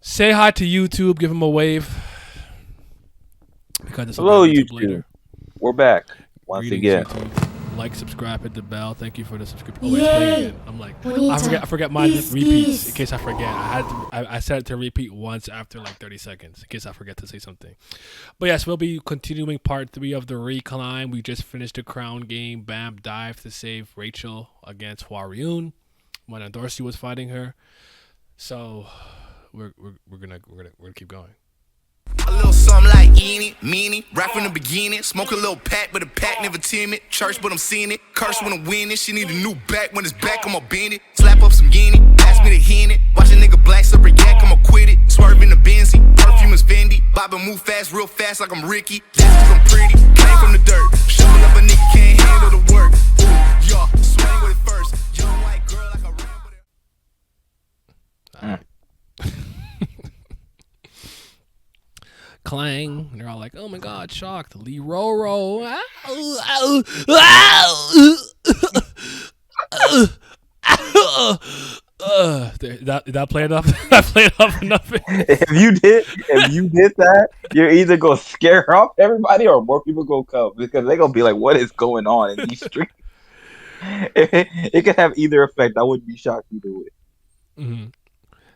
Say hi to YouTube. Give him a wave because this will be Hello, on YouTube YouTube. later. We're back once Greetings, again. YouTube. Like, subscribe, hit the bell. Thank you for the subscription. Oh wait, it's playing Yay! again. I'm like, I Bonita, forget mine this repeats. In is. case I forget, I set it to repeat once after like 30 seconds. In case I forget to say something. But yes, we'll be continuing part 3 of the ReClimb. We just finished the crown game. Bam dived to save Rachel against Hwaryun when Dorsey was fighting her. So we're gonna keep going. A little something like eeny, meeny, right from the beginning. Smoke a little pack, but the pack never timid. Church, but I'm seeing it. Curse when I'm winning. She need a new back. When it's back, I'ma bend it. Slap up some guinea, pass me the hen it. Watch a nigga black super yak, I'ma quit it. Swerve in the Benzie, perfume is Fendi. Bob and move fast, real fast like I'm Ricky. That's 'cause I'm pretty, came from the dirt. Showing up a nigga can't handle the work. Ooh, y'all, swing with it first. Young white girl like a ramble. Clang. They're all like, "Oh my God, shocked." Lee Roro. That played up. That played up enough. If you did that, you're either gonna scare off everybody or more people gonna come because they're gonna be like, "What is going on in these streets?" It could have either effect. I wouldn't be shocked either way. Mm-hmm.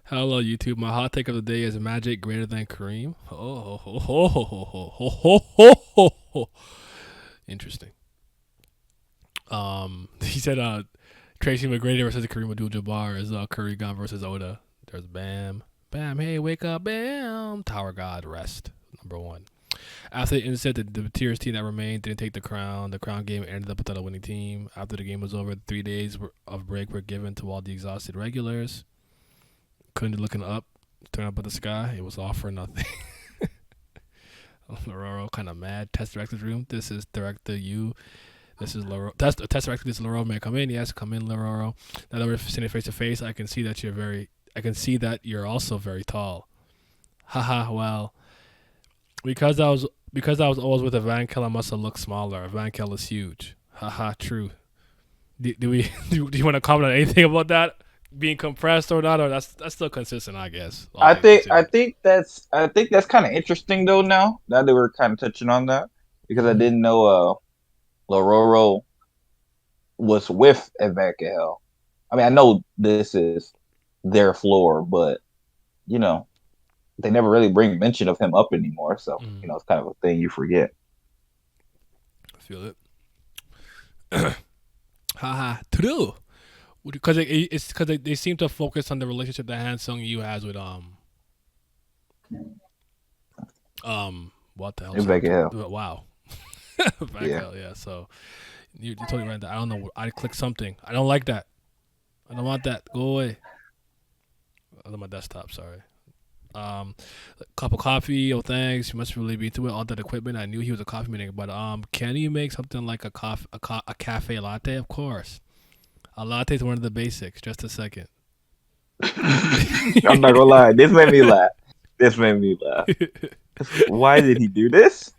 Hello, YouTube. My hot take of the day is Magic greater than Kareem. Oh. Interesting. He said, Tracy McGrady versus Kareem Abdul-Jabbar is Curry Gun versus Oda. There's Bam. Bam, hey, wake up, Bam. Tower God, rest. Number 1. After the incident, the Tears team that remained didn't take the crown. The crown game ended up without a winning team. After the game was over, 3 days of break were given to all the exhausted regulars. Couldn't looking up, turn up at the sky. It was all for nothing. Lororo kind of mad. Test director's room. This is director you. This is Lororo. Test director. This is Lororo. May I come in? Yes, come in, Lororo. Now that we're sitting face to face, I can see that you're also very tall. Haha. Well, because I was always with Evankel, I must have looked smaller. Evankel is huge. Haha. True. Do you want to comment on anything about that? Being compressed or not, or that's still consistent, I guess. I think that's kind of interesting though. Now that we're kind of touching on that because I didn't know Lororo was with Evankel. I mean, I know this is their floor, but you know they never really bring mention of him up anymore. So it's kind of a thing you forget. I feel it. Haha. True. Because it's because they seem to focus on the relationship that Han Sung-yu has with what the hell? Evankel. Wow. Yeah. So you totally right. That I don't know. I clicked something. I don't like that. I don't want that. Go away. On my desktop. Sorry. Cup of coffee. Oh, thanks. You must really be through it. All that equipment. I knew he was a coffee maker, but can you make something like a cafe latte? Of course. A latte is one of the basics. Just a second. I'm not gonna lie. This made me laugh. Why did he do this?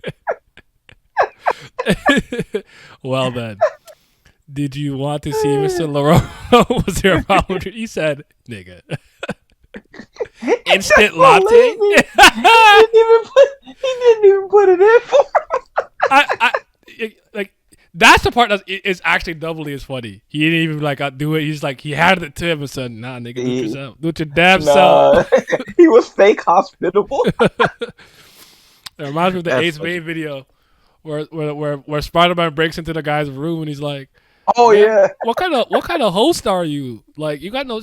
Well then, did you want to see Mr. Laurent? Was there a problem? He said, "Nigga, instant latte." He didn't even put it in for him. Like that's the part that is actually doubly as funny. He didn't even do it. He's like he handed it to him and said, "Nah, nigga, do it yourself. Do it your damn self." He was fake hospitable. It reminds me of the Ace Main video where Spider-Man breaks into the guy's room and he's like, "Oh yeah, what kind of host are you? Like you got no?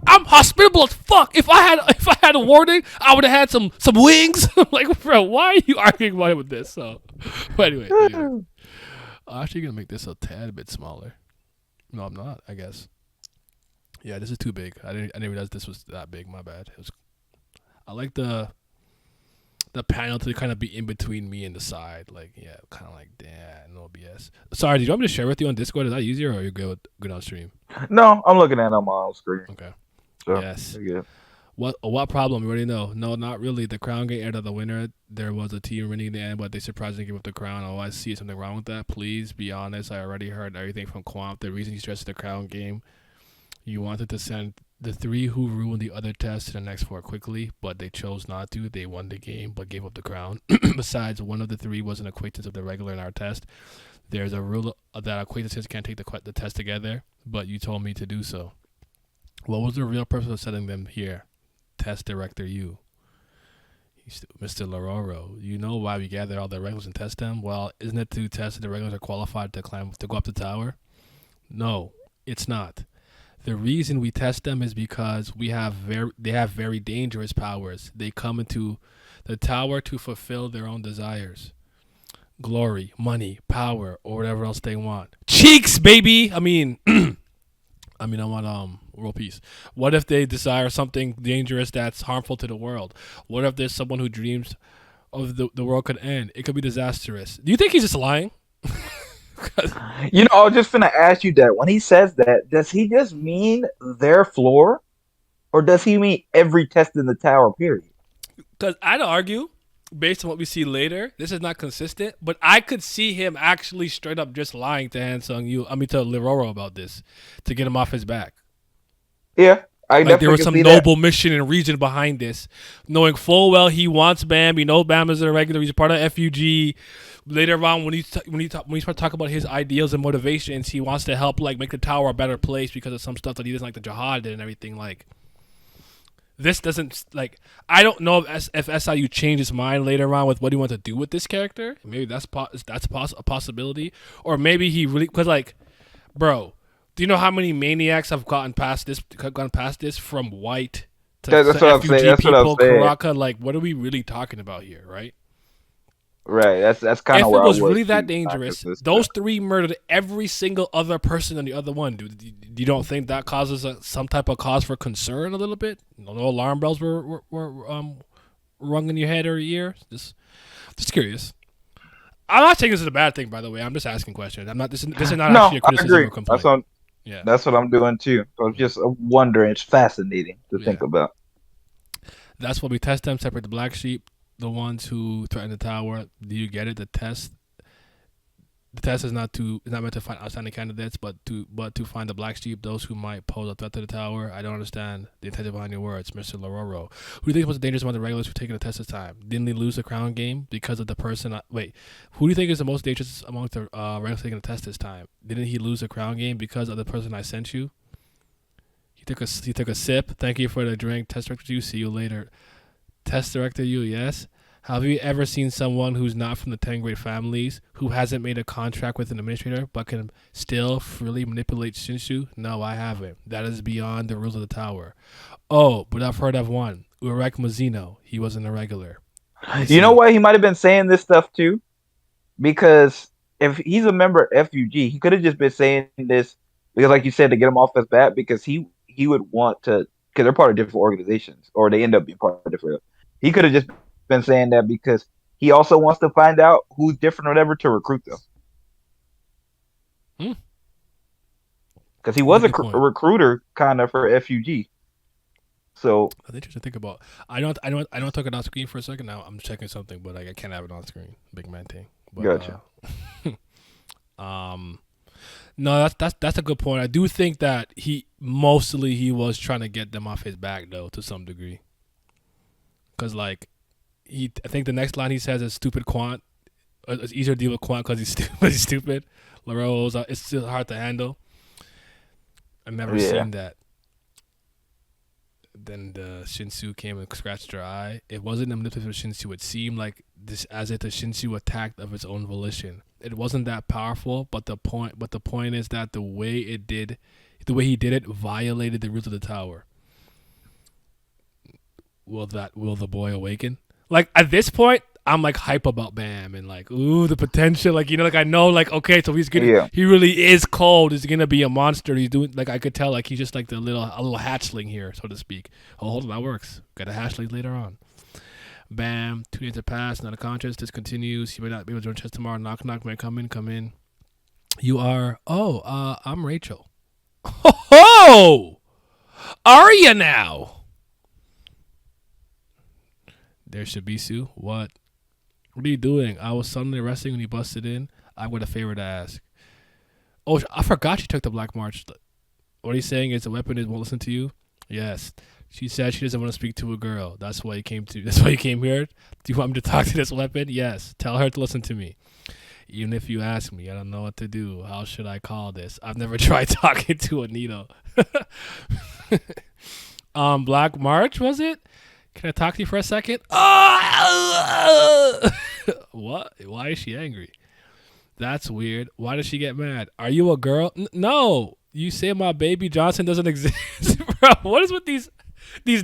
I'm hospitable as fuck. If I had a warning, I would have had some wings." I'm like, bro, why are you arguing about it with this? So, but anyway, I'm actually gonna make this a tad bit smaller. No, I'm not. I guess. Yeah, this is too big. I didn't realize this was that big. My bad. I like the panel to kind of be in between me and the side. Like, yeah, kind of like, damn, no BS. Sorry, did you want me to share with you on Discord? Is that easier or are you good on stream? No, I'm looking at it on my own screen. Okay. So, yes. Yeah. What problem? You already know. No, not really. The crown game ended the winner. There was a team winning the end, but they surprisingly gave up the crown. Oh, I see something wrong with that. Please be honest. I already heard everything from Quamp. The reason he stressed the crown game, you wanted to send The three who ruined the other tests to the next four quickly, but they chose not to. They won the game, but gave up the crown. Besides, one of the three was an acquaintance of the regular in our test. There's a rule that acquaintances can't take the test together, but you told me to do so. What was the real purpose of setting them here? Test director, you. Mr. Lororo, you know why we gather all the regulars and test them? Well, isn't it to test if the regulars are qualified to go up the tower? No, it's not. The reason we test them is because they have very dangerous powers. They come into the tower to fulfill their own desires. Glory, money, power, or whatever else they want. Cheeks, baby! I want world peace. What if they desire something dangerous that's harmful to the world? What if there's someone who dreams of the world could end? It could be disastrous. Do you think he's just lying? I was just finna ask you that. When he says that, does he just mean their floor? Or does he mean every test in the tower, period? Because I'd argue, based on what we see later, this is not consistent, but I could see him actually straight up just lying to to Liroro about this to get him off his back. Yeah, there was some noble mission and reason behind this, knowing full well he wants Bam. You know Bam is a regular. He's a part of F.U.G. Later on, when he start talking about his ideals and motivations, he wants to help make the tower a better place because of some stuff that he doesn't like the Jihad did and everything. This doesn't I don't know if SIU changed his mind later on with what he wants to do with this character. Maybe that's a possibility, or maybe he really bro. Do you know how many maniacs have gone past this from white to F.U.G. people, Karaka? What are we really talking about here, right? Right, that's kind of where if it was really that dangerous, those three murdered every single other person on the other one. You don't think that causes some type of cause for concern a little bit? No alarm bells were rung in your head or your ear? Just curious. I'm not saying this is a bad thing, by the way. I'm just asking questions. I'm not. This is not actually a criticism or complaint. That's what I'm doing too. So I'm just wondering. It's fascinating to think about. That's what we test them. Separate the black sheep. The ones who threaten the tower. Do you get it? The test is not meant to find outstanding candidates, but to find the black sheep, those who might pose a threat to the tower. I don't understand the intent behind your words, Mr. Lororo. Who do you think was the dangerous among the regulars who taken the test this time? Didn't they lose the crown game because of the person? Who do you think is the most dangerous among the regulars taking the test this time? Didn't he lose the crown game because of the person I sent you? He took a sip. Thank you for the drink. Test director, you. See you later. Test director, you. Yes. Have you ever seen someone who's not from the 10th grade families, who hasn't made a contract with an administrator, but can still freely manipulate Shinshu? No, I haven't. That is beyond the rules of the tower. Oh, but I've heard of one. Urek Mazino. He wasn't a regular. You know why he might have been saying this stuff too? Because if he's a member of F.U.G, he could have just been saying this because, like you said, to get him off his back, because he would want to, because they're part of different organizations, or they end up being part of different. He could have just been saying that because he also wants to find out who's different or whatever to recruit them. Because he was a recruiter kind of for F.U.G. So that's interesting to think about. I don't took it on screen for a second now. I'm checking something, but I can't have it on screen. Big man thing. But, gotcha. No, that's a good point. I do think that he was trying to get them off his back though, to some degree. Because I think the next line he says is stupid quant. It's easier to deal with quant because he's stupid. Laro's it's still hard to handle. I've never seen that. Then the Shinsu came and scratched her eye. It wasn't a manipulative Shinsu. It seemed like this as if the Shinsu attacked of its own volition. It wasn't that powerful, but the point is that the way he did it violated the rules of the tower. Will the boy awaken? At this point, I'm hype about Bam and ooh, the potential. I know okay, so he's gonna he really is cold. He's gonna be a monster. He's doing I could tell he's just a little hatchling here, so to speak. Oh, hold on, that works. Got a hatchling later on. Bam, 2 days have passed, not unconscious. This continues. He may not be able to join chess tomorrow. Knock knock, man, come in. You are I'm Rachel. Oh, are you now? There's Shibisu. What are you doing? I was suddenly resting when he busted in. I've got a favor to ask. Oh, I forgot you took the Black March. What he's saying is the weapon won't listen to you. Yes. She said she doesn't want to speak to a girl. That's why you came to. That's why you came here. Do you want me to talk to this weapon? Yes. Tell her to listen to me. Even if you ask me, I don't know what to do. How should I call this? I've never tried talking to a needle. Black March, was it? Can I talk to you for a second? What? Why is she angry? That's weird. Why does she get mad? Are you a girl? No. You say my baby Johnson doesn't exist. Bro, what is with these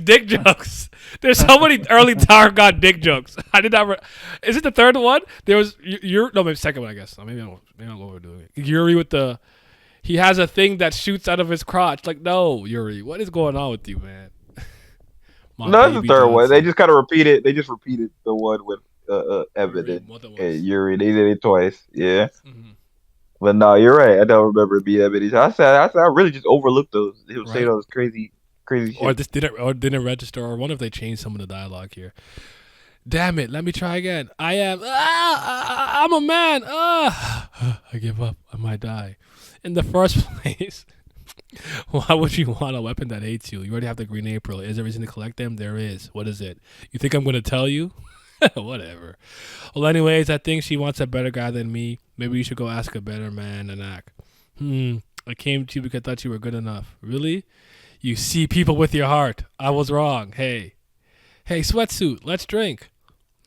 dick jokes? There's so many early Tower God dick jokes. I did not. Is it the third one? There was no, maybe second one. I guess. Maybe I'm overdoing it. Yuri with the. He has a thing that shoots out of his crotch. Like, no, Yuri, what is going on with you, man? No, it's the third one. They just kind of repeated. They just repeated the one with Evan and Yuri. They did it twice. Yeah. Mm-hmm. But no, you're right. I don't remember it being that many times. I really just overlooked those. He would say those crazy shit. Or this didn't register, or what if they changed some of the dialogue here? Damn it! Let me try again. I'm a man. I give up. I might die. In the first place, why would you want a weapon that hates you? You already have the Green April. Is there a reason to collect them? There is. What is it? You think I'm going to tell you? Whatever. Well, anyways, I think she wants a better guy than me. Maybe you should go ask a better man and act. I came to you because I thought you were good enough. Really? You see people with your heart. I was wrong. Hey, sweatsuit, let's drink.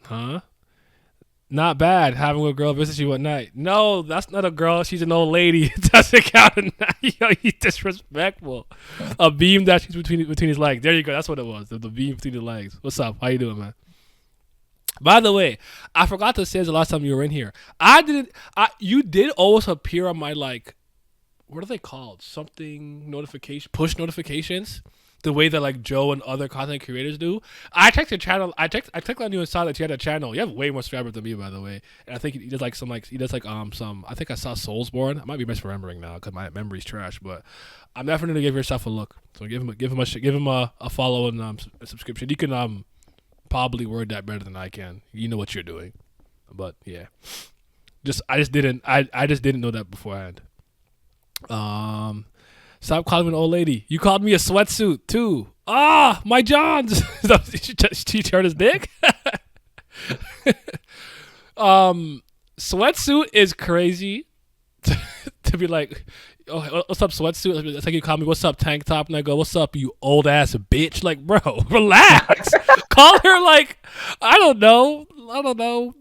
Huh? Not bad having a girl visit you at night. No, that's not a girl. She's an old lady. It doesn't count at night. Yo, he's disrespectful. A beam that she's between his legs. There you go. That's what it was. The beam between the legs. What's up? How you doing, man? By the way, I forgot to say the last time you were in here. You did always appear on my, like, what are they called? Something notification, push notifications. The way that like Joe and other content creators do. I checked your channel. I checked on you and saw that you had a channel. You have way more subscribers than me, by the way. And I think he does some. I think I saw Soulsborne. I might be misremembering now because my memory's trash. But I'm definitely gonna give yourself a look. So give him a follow and a subscription. You can probably word that better than I can. You know what you're doing. But yeah, I just didn't know that beforehand. Stop calling me an old lady. You called me a sweatsuit too. My Johns. She turned his dick. Sweatsuit is crazy. To be like, oh, what's up, sweatsuit? It's like you call me, what's up, tank top? And I go, what's up, you old ass bitch? Like, bro, relax. Call her like, I don't know.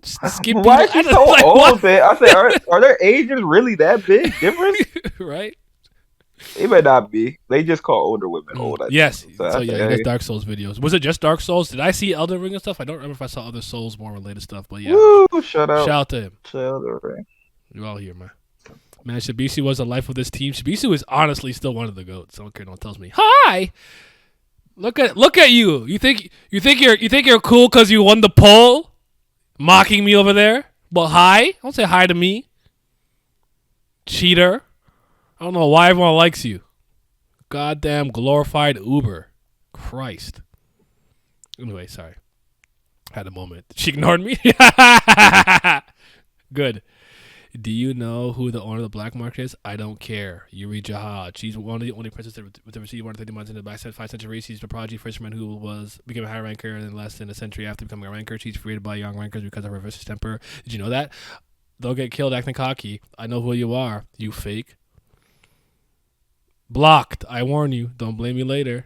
Skippy. Why is she so like, old, man? I say, are their ages really that big difference? Right. It may not be. They just call older women old. Yes. So yeah, that's Dark Souls videos. Was it just Dark Souls? Did I see Elden Ring and stuff? I don't remember if I saw other Souls more related stuff, but yeah. Woo, shout out to him. Elden Ring. You're all here, man. Man, Shibisu was the life of this team. Shibisu is honestly still one of the goats. I don't care. No one tells me. Hi. Look at you. You think you're cool because you won the poll? Mocking me over there. But hi. Don't say hi to me. Cheater. I don't know why everyone likes you. Goddamn glorified Uber. Christ. Anyway, sorry. Had a moment. She ignored me? Good. Do you know who the owner of the black market is? I don't care. Yuri Jahad. She's one of the only princesses to receive 130 months in the back 5th century. She's a prodigy fisherman who became a high ranker in less than a century after becoming a ranker. She's created by young rankers because of her vicious temper. Did you know that? Don't get killed acting cocky. I know who you are, you fake. Blocked. I warn you. Don't blame me later.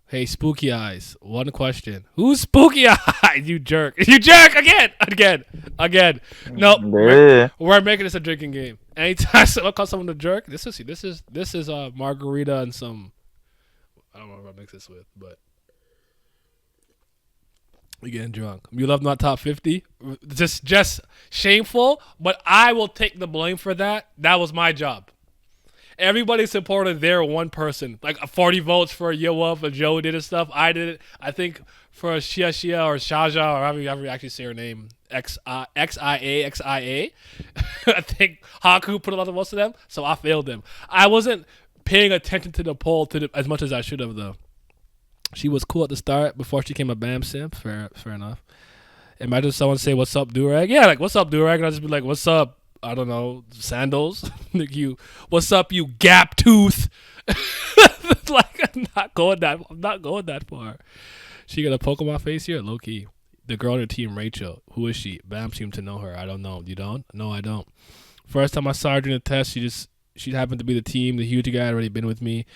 Hey, Spooky Eyes. One question. Who's Spooky Eyes? You jerk. You jerk again. Nope. We're making this a drinking game. Anytime someone calls someone a jerk, this is margarita and some. I don't know what I mix this with, but we getting drunk. You love not top 50. Just shameful. But I will take the blame for that. That was my job. Everybody supported their one person. Like 40 votes for Yoa, for Joe did his stuff. I did it. I think for Shia or Shaja, or however you actually say her name, XIA. I think Haku put a lot of votes to them, so I failed them. I wasn't paying attention to the poll as much as I should have, though. She was cool at the start before she became a BAM simp. Fair enough. Imagine someone say, what's up, Durag? Yeah, like, what's up, Durag? And I'll just be like, what's up, I don't know, sandals. What's up, you gap tooth? Like I'm not going that far. She got a poke on my face here, low key. The girl on her team, Rachel. Who is she? Bam seemed to know her. I don't know. You don't? No, I don't. First time I saw her during the test, she happened to be the team. The huge guy had already been with me.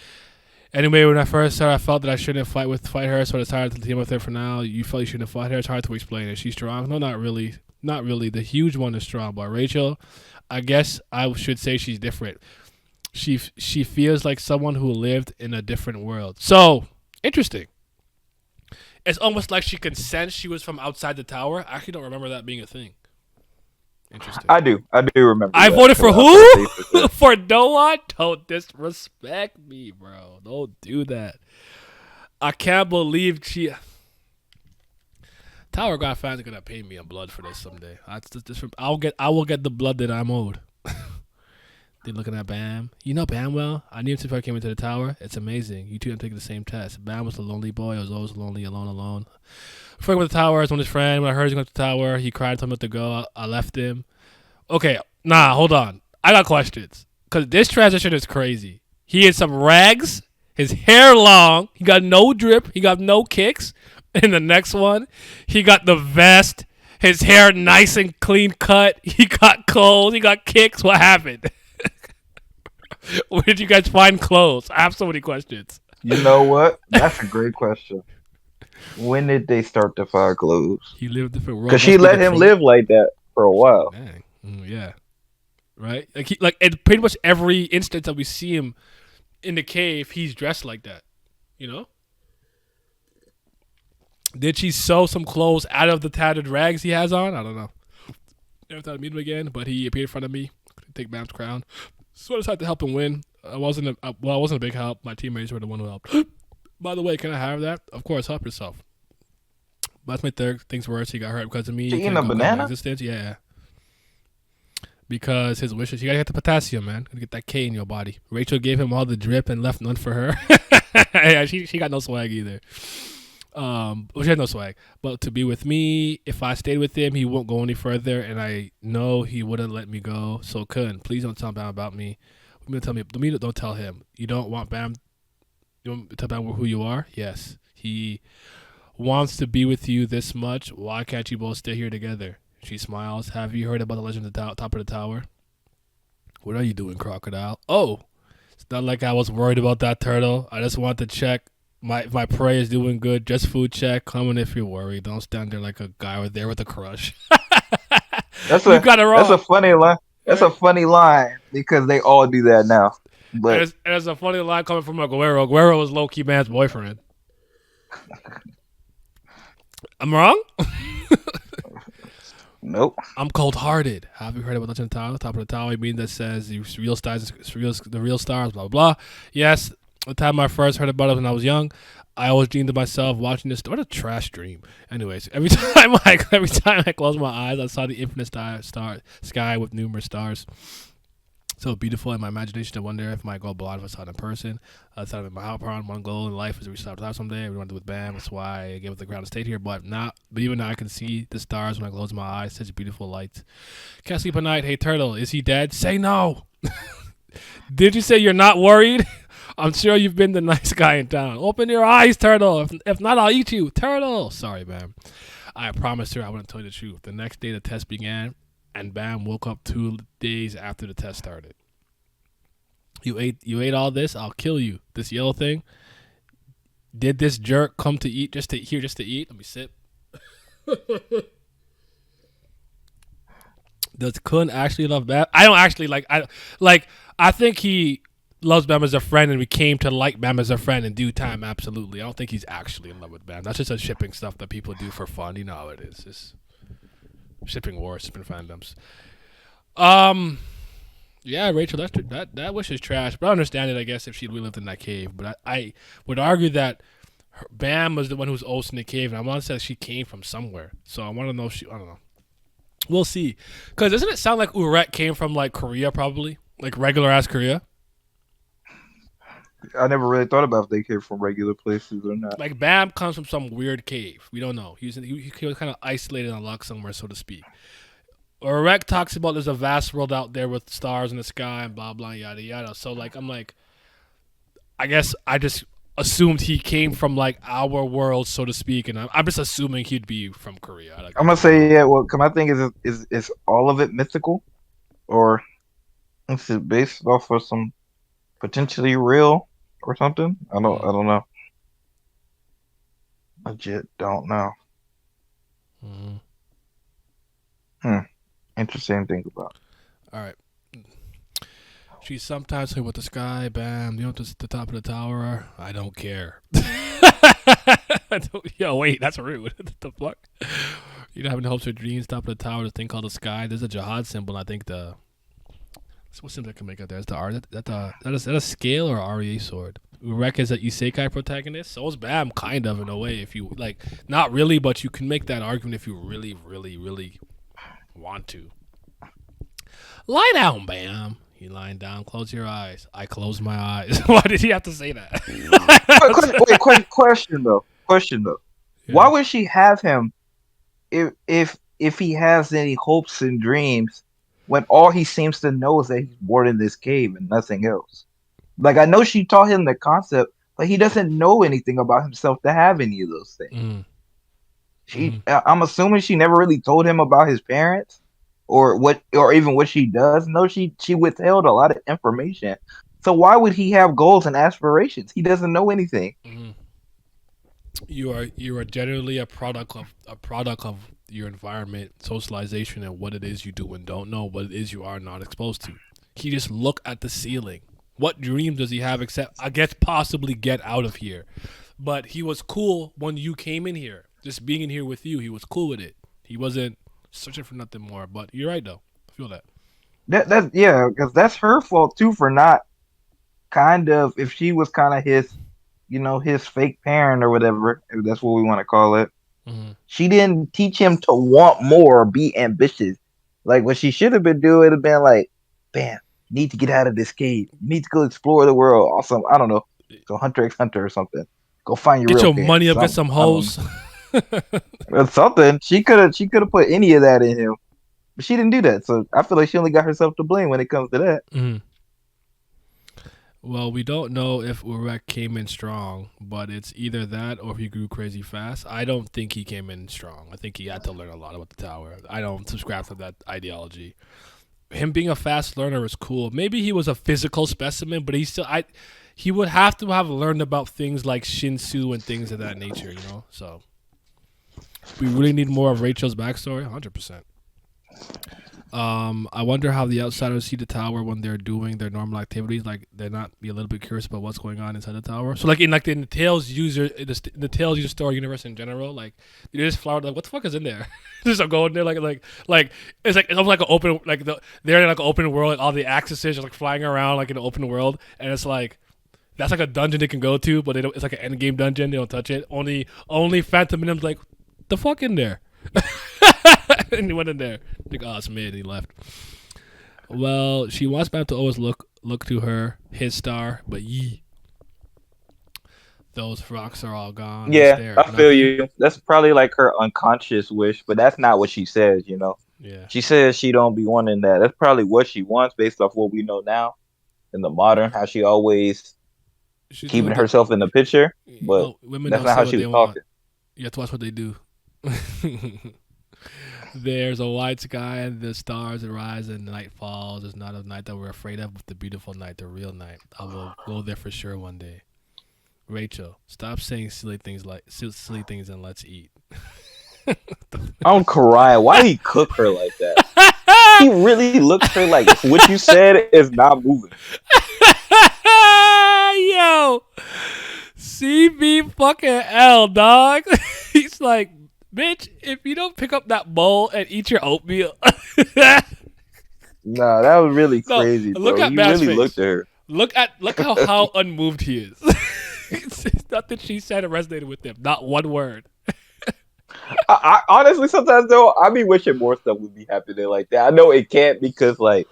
Anyway, when I first saw her, I felt that I shouldn't fight her, so I decided to team with her for now. You felt you shouldn't fight her. It's hard to explain. Is she strong? No, not really. Not really. The huge one is strong, but Rachel, I guess I should say she's different. She feels like someone who lived in a different world. So, interesting. It's almost like she can sense she was from outside the tower. I actually don't remember that being a thing. Interesting. I do remember. I that. voted for who? For Noah? Don't disrespect me, bro. Don't do that. I can't believe she. Tower God fans are gonna pay me in blood for this someday. I will get the blood that I'm owed. They're looking at Bam. You know Bam well. I knew him since I came into the tower. It's amazing. You two have taken the same test. Bam was a lonely boy. I was always lonely, alone. Before I went to the tower, I was with his friend. When I heard he went to the tower, he cried, told me to go. I left him. Okay, hold on. I got questions. Because this transition is crazy. He had some rags, his hair long, he got no drip, he got no kicks. In the next one, he got the vest, his hair nice and clean cut, he got clothes, he got kicks. What happened? Where did you guys find clothes? I have so many questions. You know what? That's a great question. When did they start to find clothes? He lived different world. Because she let him live like that for a while. Dang. Yeah. Right? Like in pretty much every instance that we see him in the cave, he's dressed like that. You know? Did she sew some clothes out of the tattered rags he has on? I don't know. Never thought I'd meet him again, but he appeared in front of me. Take Bam's crown. So I decided to help him win. I wasn't a big help. My teammates were the one who helped. By the way, can I have that? Of course, help yourself. That's my third thing's worse. He got hurt because of me. She eating a banana? Existence? Yeah. Because his wishes. You gotta get the potassium, man. Gotta get that K in your body. Rachel gave him all the drip and left none for her. Yeah, she got no swag either. She had no swag. But to be with me, if I stayed with him, he won't go any further, and I know he wouldn't let me go. So Kun, please don't tell Bam about me. Don't tell him. You don't want Bam. You want to tell Bam who you are? Yes. He wants to be with you this much. Why can't you both stay here together? She smiles. Have you heard about the legend of the top of the tower? What are you doing, crocodile? Oh, it's not like I was worried about that turtle. I just want to check. My prey is doing good. Just food check. Come in if you're worried. Don't stand there like a guy over there with a crush. You got it wrong. That's a funny line. That's a funny line because they all do that now. But it's a funny line coming from Guerrero. Guerrero was low-key man's boyfriend. I'm wrong? Nope. I'm cold-hearted. Have you heard about Legend of the Tower? Top of the tower, mean that says the real stars, blah, blah, blah. Yes. The time I first heard about it when I was young, I always dreamed of myself watching this. What a trash dream. Anyways, every time I closed my eyes, I saw the infinite sky with numerous stars. So beautiful in my imagination. I wonder if my goal blind if I saw it in person. I thought of my house on one goal in life is to reach the top someday. We want to do with Bam. That's why I gave it the ground to stay here. But even now I can see the stars when I close my eyes. Such beautiful lights. Can't sleep at night. Hey Turtle, is he dead? Say no. Did you say you're not worried? I'm sure you've been the nice guy in town. Open your eyes, Turtle. If not, I'll eat you. Turtle. Sorry, Bam. I promised her I wouldn't tell you the truth. The next day the test began, and Bam woke up 2 days after the test started. You ate all this? I'll kill you. This yellow thing? Did this jerk come to eat just to eat? Let me sip. Does Kun actually love Bam? I don't actually I think he loves Bam as a friend, and we came to like Bam as a friend in due time. Absolutely. I don't think he's actually in love with Bam. That's just a shipping stuff that people do for fun. You know how it is. It's shipping wars, shipping fandoms. Yeah, Rachel, that wish is trash. But I understand it, I guess, if she really lived in that cave. But I would argue that Bam was the one who was also in the cave, and I want to say she came from somewhere. So I want to know if I don't know. We'll see. Because doesn't it sound like Urek came from, like, Korea, probably? Like, regular-ass Korea? I never really thought about if they came from regular places or not. Like, Bam comes from some weird cave. We don't know. He was kind of isolated and locked somewhere, so to speak. Rek talks about there's a vast world out there with stars in the sky and blah blah yada yada. So like I'm like, I guess I just assumed he came from like our world, so to speak, and I'm just assuming he'd be from Korea. Like, I'm gonna say yeah. Well, my thing is all of it mythical, or is it based off of some potentially real or something? I don't know. Legit don't know. Interesting to think about. All right. She sometimes hit with the sky, bam, you know, just the top of the tower. I don't care. Yo, wait, that's rude. What the fuck? You don't have any hopes or dreams, top of the tower, this thing called the sky. There's a Jihad symbol. I think what symbol I can make out there? Is the R? That a scale or REA sword? Urek is an isekai protagonist. So is Bam, kind of, in a way. If you, like, not really, but you can make that argument if you really, really, really want to. Lie down, Bam. You lying down, close your eyes. I close my eyes. Why did he have to say that? Question though. Yeah. Why would she have him if he has any hopes and dreams when all he seems to know is that he's bored in this cave and nothing else? Like, I know she taught him the concept, but he doesn't know anything about himself to have any of those things. I'm assuming she never really told him about his parents. Or even what she does. No, she withheld a lot of information. So why would he have goals and aspirations? He doesn't know anything. You are generally a product of your environment, socialization, and what it is you do and don't know, what it is you are not exposed to. He just look at the ceiling. What dream does he have except, I guess, possibly get out of here? But he was cool when you came in here. Just being in here with you, he was cool with it. He wasn't searching for nothing more. But you're right, though. I feel that. That's yeah, because that's her fault too for not kind of, if she was kind of his, his fake parent or whatever, if that's what we want to call it. She didn't teach him to want more or be ambitious. Like, what she should have been doing would have been like, bam, you need to get out of this cave. You need to go explore the world. Awesome. I don't know. So Hunter x Hunter or something. Go find your get real your money up, get some hoes. Or something. She could have put any of that in him. But she didn't do that. So I feel like she only got herself to blame when it comes to that. Well, we don't know if Urek came in strong, but it's either that or he grew crazy fast. I don't think he came in strong. I think he had to learn a lot about the tower. I don't subscribe to that ideology. Him being a fast learner is cool. Maybe he was a physical specimen, but he would have to have learned about things like Shinsu and things of that nature, So we really need more of Rachel's backstory, 100%. I wonder how the outsiders see the tower when they're doing their normal activities. Like, they're not be a little bit curious about what's going on inside the tower. So, like in the Tales the Tales user story universe in general, like they just flower like, what the fuck is in there? Just go in there like it's almost like an open they're in like an open world. Like, all the accesses are like flying around like in an open world, and it's like that's like a dungeon they can go to, but it's like an end game dungeon. They don't touch it. Only Phantom Minim's like, the fuck in there. And he went in there. Like, oh, it's mid. And he left. Well, she wants Bam to always look to her, his star, but those rocks are all gone. Yeah, I feel you. That's probably like her unconscious wish, but that's not what she says, Yeah. She says she don't be wanting that. That's probably what she wants based off what we know now in the modern, how she always keeping herself in the picture. But that's not how she was talking. You have to watch what they do. There's a white sky and the stars rise and the night falls. It's not a night that we're afraid of, but the beautiful night, the real night. I will go there for sure one day. Rachel, stop saying silly things and let's eat. I'm crying. Why did he cook her like that? He really looked her like what you said is not moving. Yo, CB fucking L, dog. He's like, bitch, if you don't pick up that bowl and eat your oatmeal. No, that was really crazy, bro. Look at he Matt's really face. Looked at her. Look how unmoved he is. It's nothing she said resonated with him. Not one word. I honestly, sometimes though, I be wishing more stuff would be happening like that. I know it can't because like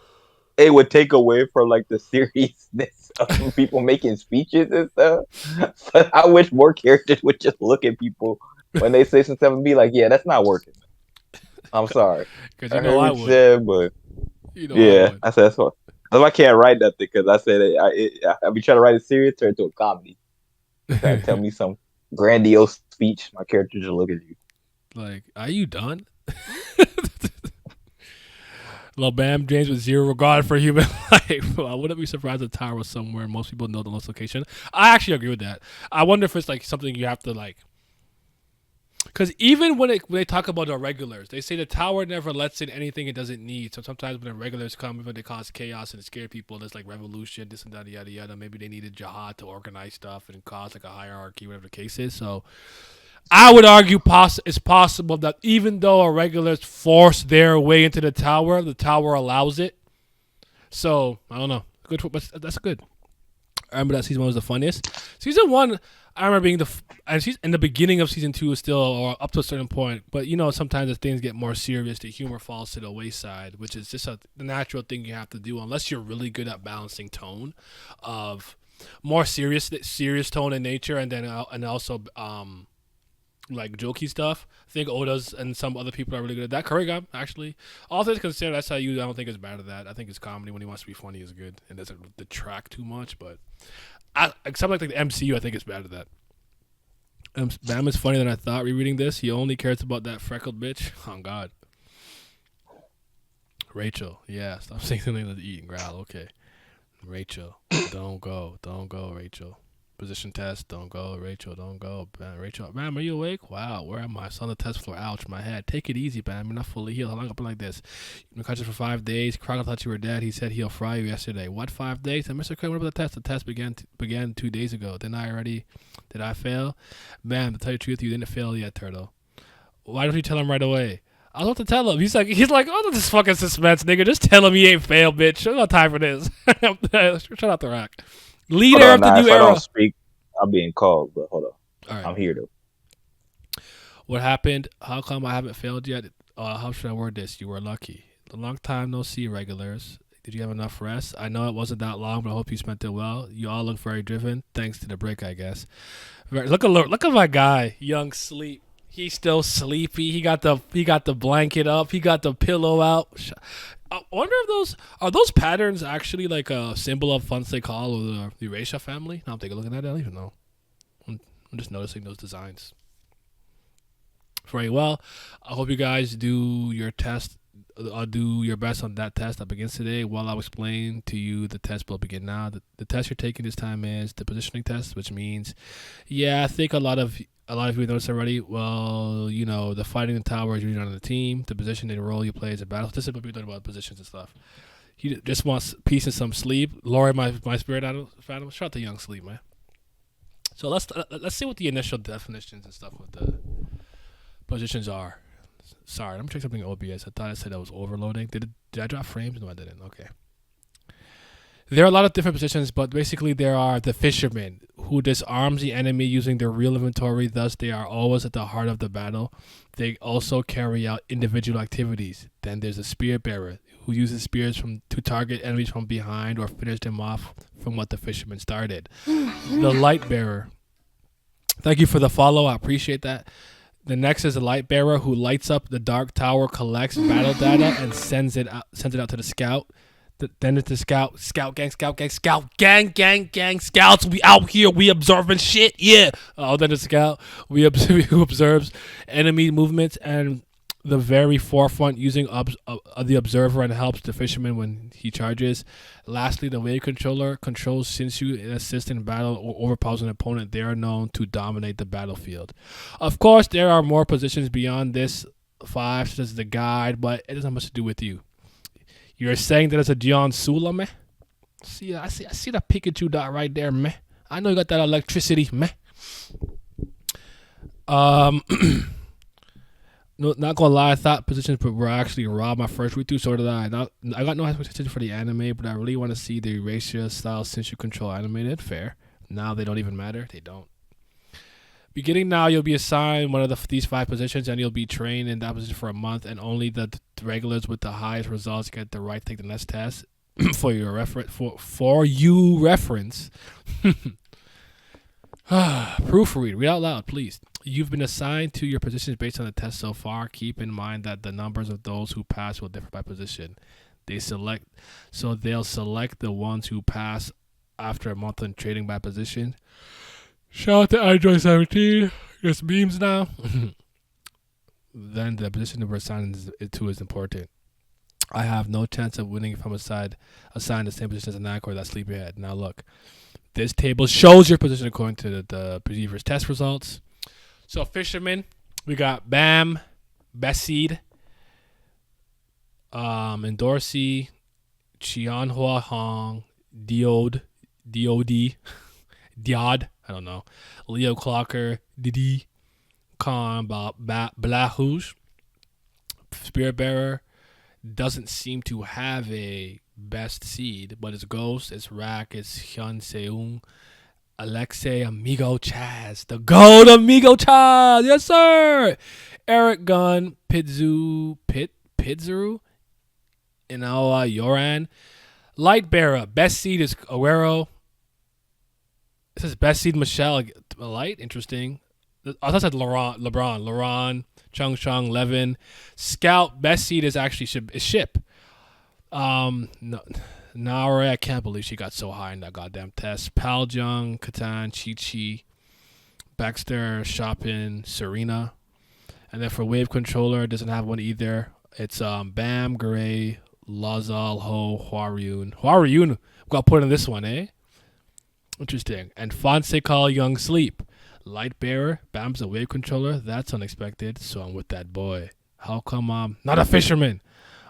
it would take away from like the seriousness of people making speeches and stuff. But I wish more characters would just look at people when they say some stuff and be like, "Yeah, that's not working." I'm sorry. Because I you heard know I what you would. said, but You know I yeah, would. I said that's what. That's why I can't write nothing because I said I be trying to write it serious, turn it to a comedy. Try to tell me some grandiose speech. My character just look at you. Like, are you done? Lil Bam James with zero regard for human life. I wouldn't be surprised if the tower was somewhere. Most people know the location. I actually agree with that. I wonder if it's like something you have to like. Because even when they talk about the regulars, they say the tower never lets in anything it doesn't need. So sometimes when the regulars come, even they cause chaos and scare people, there's like revolution, this and that, yada yada. Maybe they needed Jihad to organize stuff and cause like a hierarchy, whatever the case is. So I would argue it's possible that even though a regulars force their way into the tower allows it. So I don't know. Good, but that's good. I remember that season 1 was the funniest. Season 1, I remember being and she's in the beginning of season 2 is still or up to a certain point. But you know, sometimes as things get more serious, the humor falls to the wayside, which is just the natural thing you have to do unless you're really good at balancing tone of more serious tone in nature, and then and also like jokey stuff. I think Oda's and some other people are really good at that. Kurigam, actually. All things considered, that's how I don't think it's bad at that. I think his comedy when he wants to be funny is good and doesn't detract too much. But something like the MCU, I think it's bad at that. Bam is funnier than I thought rereading this. He only cares about that freckled bitch. Oh, God. Rachel. Yeah, stop saying something to eat and growl. Okay. Rachel. Don't go, Rachel. Position test, don't go, Rachel, don't go. Bam, Rachel, Bam, are you awake? Wow, where am I? It's on the test floor. Ouch, my head. Take it easy, Bam. You're not fully healed. How long up like this? You've been conscious for 5 days. Crocodile thought you were dead. He said he'll fry you yesterday. What, 5 days? And Mr. Craig, what about the test? The test began 2 days ago. Did I fail? Bam, to tell you the truth, you didn't fail yet, Turtle. Why don't you tell him right away? I don't have to tell him. He's like, oh, this fucking suspense, nigga. Just tell him he ain't failed, bitch. I don't have time for this. Shut out the rock. Leader of the new if era. I don't speak, I'm being called, but hold on. All right. I'm here though. What happened? How come I haven't failed yet? How should I word this? You were lucky. A long time no see, regulars. Did you have enough rest? I know it wasn't that long, but I hope you spent it well. You all look very driven, thanks to the break, I guess. Look at my guy, Young Sleep. He's still sleepy. He got the blanket up. He got the pillow out. I wonder if those patterns actually like a symbol of Funsei Call or the Eurasia family. Now I'm taking a look at that. I don't even know. I'm just noticing those designs. Very well. I hope you guys do your test. I'll do your best on that test that begins today. While I'll explain to you the test will begin now. The test you're taking this time is the positioning test, which means, I think a lot of you noticed already. Well, the fighting the tower is usually on the team. The position and the role you play is a battle. This is what we're talking about positions and stuff. He just wants peace and some sleep. Lower my spirit out of Phantom. Shout out to Young Sleep, man. So let's see what the initial definitions and stuff with the positions are. Sorry, let me check something in OBS. I thought I said I was overloading. Did I drop frames? No, I didn't. Okay. There are a lot of different positions, but basically there are the fishermen who disarms the enemy using their real inventory. Thus, they are always at the heart of the battle. They also carry out individual activities. Then there's a spear bearer who uses spears to target enemies from behind or finish them off from what the fisherman started. The light bearer. Thank you for the follow. I appreciate that. The next is a light bearer who lights up the dark tower, collects battle data, and sends it out to the scout. Then it's the scout gang, scouts. We out here, we observing shit, yeah. Then the scout, who observes enemy movements and the very forefront using the observer and helps the fisherman when he charges. Lastly, the wave controller controls Shinshu and assists in battle or overpowers an opponent. They are known to dominate the battlefield. Of course, there are more positions beyond this 5, such as the guide, but it doesn't have much to do with you. You're saying that it's a Jian Sula, man? I see that Pikachu dot right there, man. I know you got that electricity, man. No, not gonna lie, I thought positions were actually robbed my first read through, so did I. I got no expectation for the anime, but I really want to see the Erasure style since you control animated. Fair. Now they don't even matter. They don't. Beginning now, you'll be assigned one of these 5 positions, and you'll be trained in that position for a month, and only the regulars with the highest results get the right to take the next test. For your reference. Proofread. Read out loud, please. You've been assigned to your positions based on the test so far. Keep in mind that the numbers of those who pass will differ by position. They'll select the ones who pass after a month on trading by position. Shout out to Android 17. It's memes now. Then the position that we're assigned to is important. I have no chance of winning if I'm assigned the same position as an anchor that's sleepyhead. Now look, this table shows your position according to the previous test results. So fisherman, we got Bam, best seed, Endorsi, Chianhua Hong, Diod, Jihad, I don't know, Leo Clocker, Didi, Khan, Blahuj, Spirit Bearer, doesn't seem to have a best seed, but it's Ghost, it's Rack, it's Hyun Seung, Alexei Amigo Chaz, the GOAT Amigo Chaz, yes sir. Eric Gunn, Pidzuru, Inawa Yoran, Lightbearer, best seed is Aguero. It says best seed Michelle Light, interesting. I thought it said LeBron, Chung, Levin. Scout, best seed is actually Ship. No, Naure, I can't believe she got so high in that goddamn test. Paljung, Katan, Chi, Baxter, Chopin, Serena. And then for wave controller, it doesn't have one either. It's Bam, Gray, Lazal, Ho, Huaryun. Huaryun got put in this one, eh? Interesting. And Fonseca, Young Sleep. Light Bearer, Bam's a wave controller. That's unexpected, so I'm with that boy. How come I'm not a fisherman?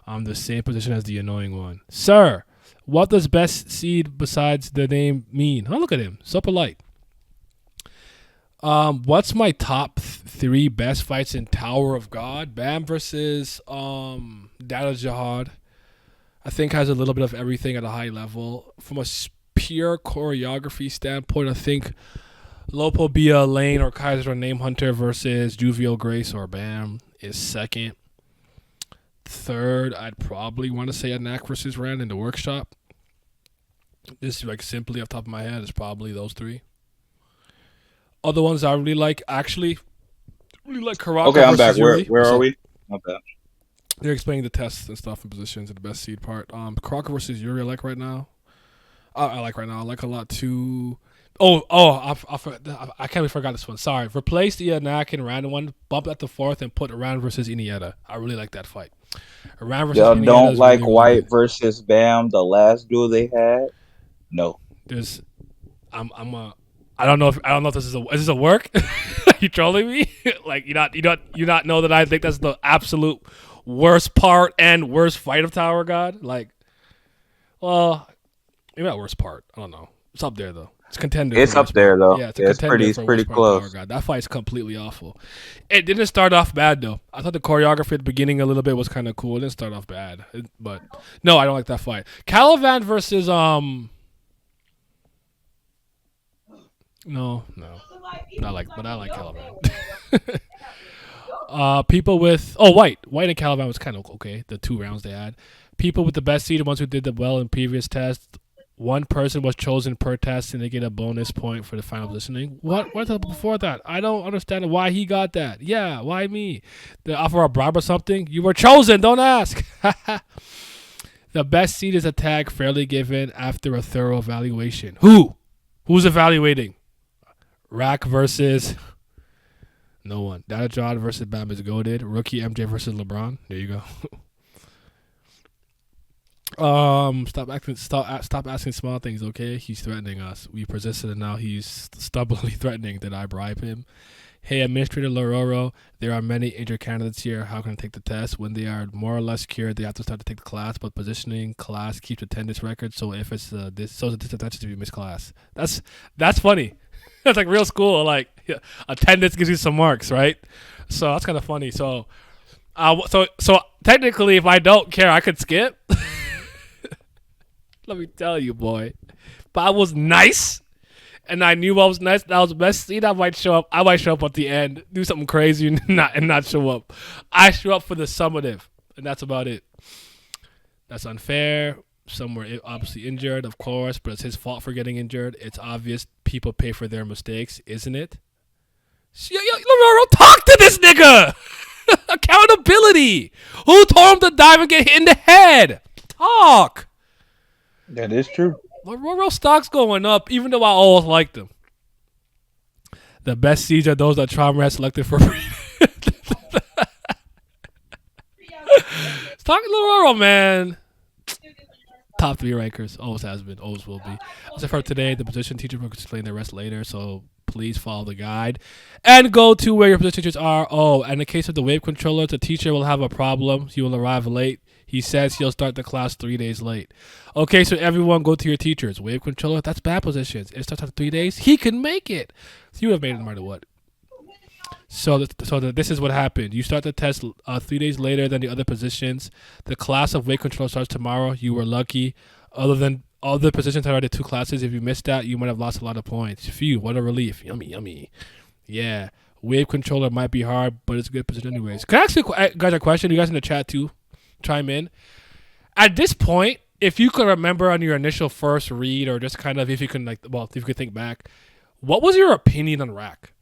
I'm the same position as the annoying one. Sir, what does best seed besides the name mean? Oh, look at him. So polite. What's my top 3 best fights in Tower of God? Bam versus Data Jihad. I think has a little bit of everything at a high level. From a pure choreography standpoint, I think Lopo Bia Lane or Kaiser or Name Hunter versus Juvio Grace or Bam is second. Third, I'd probably want to say Anak versus Rand in the workshop. This is like simply off the top of my head, is probably those 3. Other ones I really like, really like Karaka. Okay, I'm back. Yuri. Where are we? Okay. They're explaining the tests and stuff and positions and the best seed part. Karaka versus Yuri I like right now. I like a lot too. I can't believe I forgot this one. Sorry. Replace the Anak and Rand one, bump at the 4th, and put Rand versus Iniesta. I really like that fight. Rand versus Y'all Iniesta don't is like really, White really versus Bam, the last duel they had? No. I don't know if this is a work. You trolling me? Like you not know that I think that's the absolute worst part and worst fight of Tower God? Like, well, maybe not worst part. I don't know. It's up there though. It's contender. It's up there though. Yeah, it's pretty close. That fight's completely awful. It didn't start off bad though. I thought the choreography at the beginning a little bit was kind of cool. It didn't start off bad, but no, I don't like that fight. Calivan versus no, not like, but I like Caliban. People with White and Caliban was kind of okay. The 2 rounds they had. People with the best seed, the ones who did the well in previous tests. 1 person was chosen per test, and they get a bonus point for the final positioning. What before that? I don't understand why he got that. Yeah, why me? They offer a bribe or something? You were chosen. Don't ask. The best seed is a tag fairly given after a thorough evaluation. Who's evaluating? Rack versus no one. Data Jihad versus Bam is goated. Rookie MJ versus LeBron. There you go. Stop asking small things, okay? He's threatening us. We persisted and now he's stubbornly threatening. Did I bribe him? Hey, Administrator Lororo, there are many injured candidates here. How can I take the test? When they are more or less cured, they have to start to take the class, but positioning class keeps attendance records, so if it's social disadvantage to be missed class. That's funny. That's like real school. Like attendance gives you some marks, right? So that's kind of funny. So technically, if I don't care, I could skip. Let me tell you, boy. If I was nice, and I knew I was nice, that was the best seat, I might show up. I might show up at the end, do something crazy, and not show up. I show up for the summative, and that's about it. That's unfair. Some were obviously injured, of course, but it's his fault for getting injured. It's obvious people pay for their mistakes, isn't it? Lororo, talk to this nigga. Accountability. Who told him to dive and get hit in the head? Talk. That is true. Lororo stock's going up, even though I always liked him. The best seeds are those that Trauma has selected for breeding. Talking Lororo, man. Top 3 rankers. Always has been. Always will be. As for today, the position teacher will explain the rest later, so please follow the guide. And go to where your position teachers are. Oh, and in the case of the wave controller, the teacher will have a problem. He will arrive late. He says he'll start the class 3 days late. Okay, so everyone go to your teachers. Wave controller, that's bad positions. It starts after 3 days. He can make it. So you would have made it no matter what. So this is what happened. You start the test 3 days later than the other positions. The class of weight control starts tomorrow. You were lucky. Other than other positions had already 2 classes. If you missed that, you might have lost a lot of points. Phew, what a relief. Yummy, yummy. Yeah, wave controller might be hard, but it's a good position anyways. Can I ask you guys a question? You guys in the chat too, chime in. At this point, if you could remember on your initial first read, or just kind of if you can if you could think back, what was your opinion on Rack?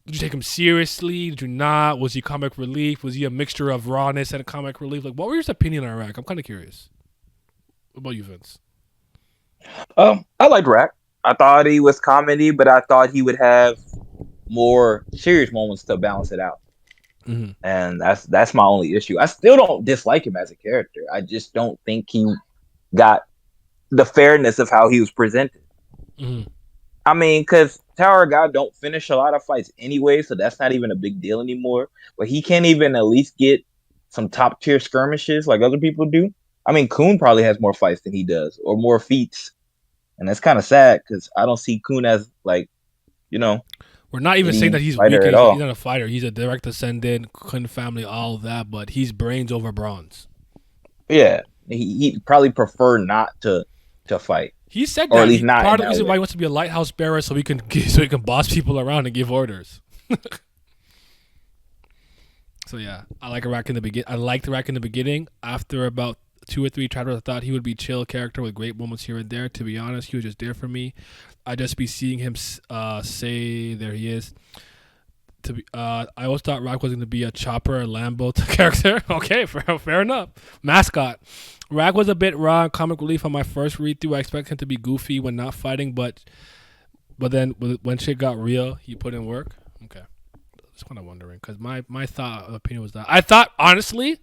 Did you take him seriously? Did you not? Was he comic relief? Was he a mixture of rawness and comic relief? Like, what was your opinion on Rack? I'm kind of curious. What about you, Vince? I liked Rack. I thought he was comedy, but I thought he would have more serious moments to balance it out. Mm-hmm. And that's my only issue. I still don't dislike him as a character. I just don't think he got the fairness of how he was presented. Mm-hmm. I mean, because Tower of God don't finish a lot of fights anyway, so that's not even a big deal anymore. But he can't even at least get some top tier skirmishes like other people do. I mean, Kun probably has more fights than he does, or more feats, and that's kind of sad because I don't see Kun as We're not even saying that he's weak. He's not a fighter. He's a direct descendant, Kun family, all of that, but he's brains over bronze. Yeah, he'd probably prefer not to fight. He said or that. At least not part of the reason why he wants to be a lighthouse bearer so he can boss people around and give orders. So yeah, I like Rack in the beginning. I liked Rack in the beginning. After about 2 or 3 chapters, I thought he would be chill character with great moments here and there. To be honest, he was just there for me. I'd just be seeing him say, there he is. I always thought Rack was going to be a Chopper or Lambo character. Okay, fair enough. Mascot. Rack was a bit raw and comic relief on my first read through. I expect him to be goofy when not fighting, but then when shit got real, he put in work. Okay. Just kind of wondering, because my opinion was that I thought, honestly,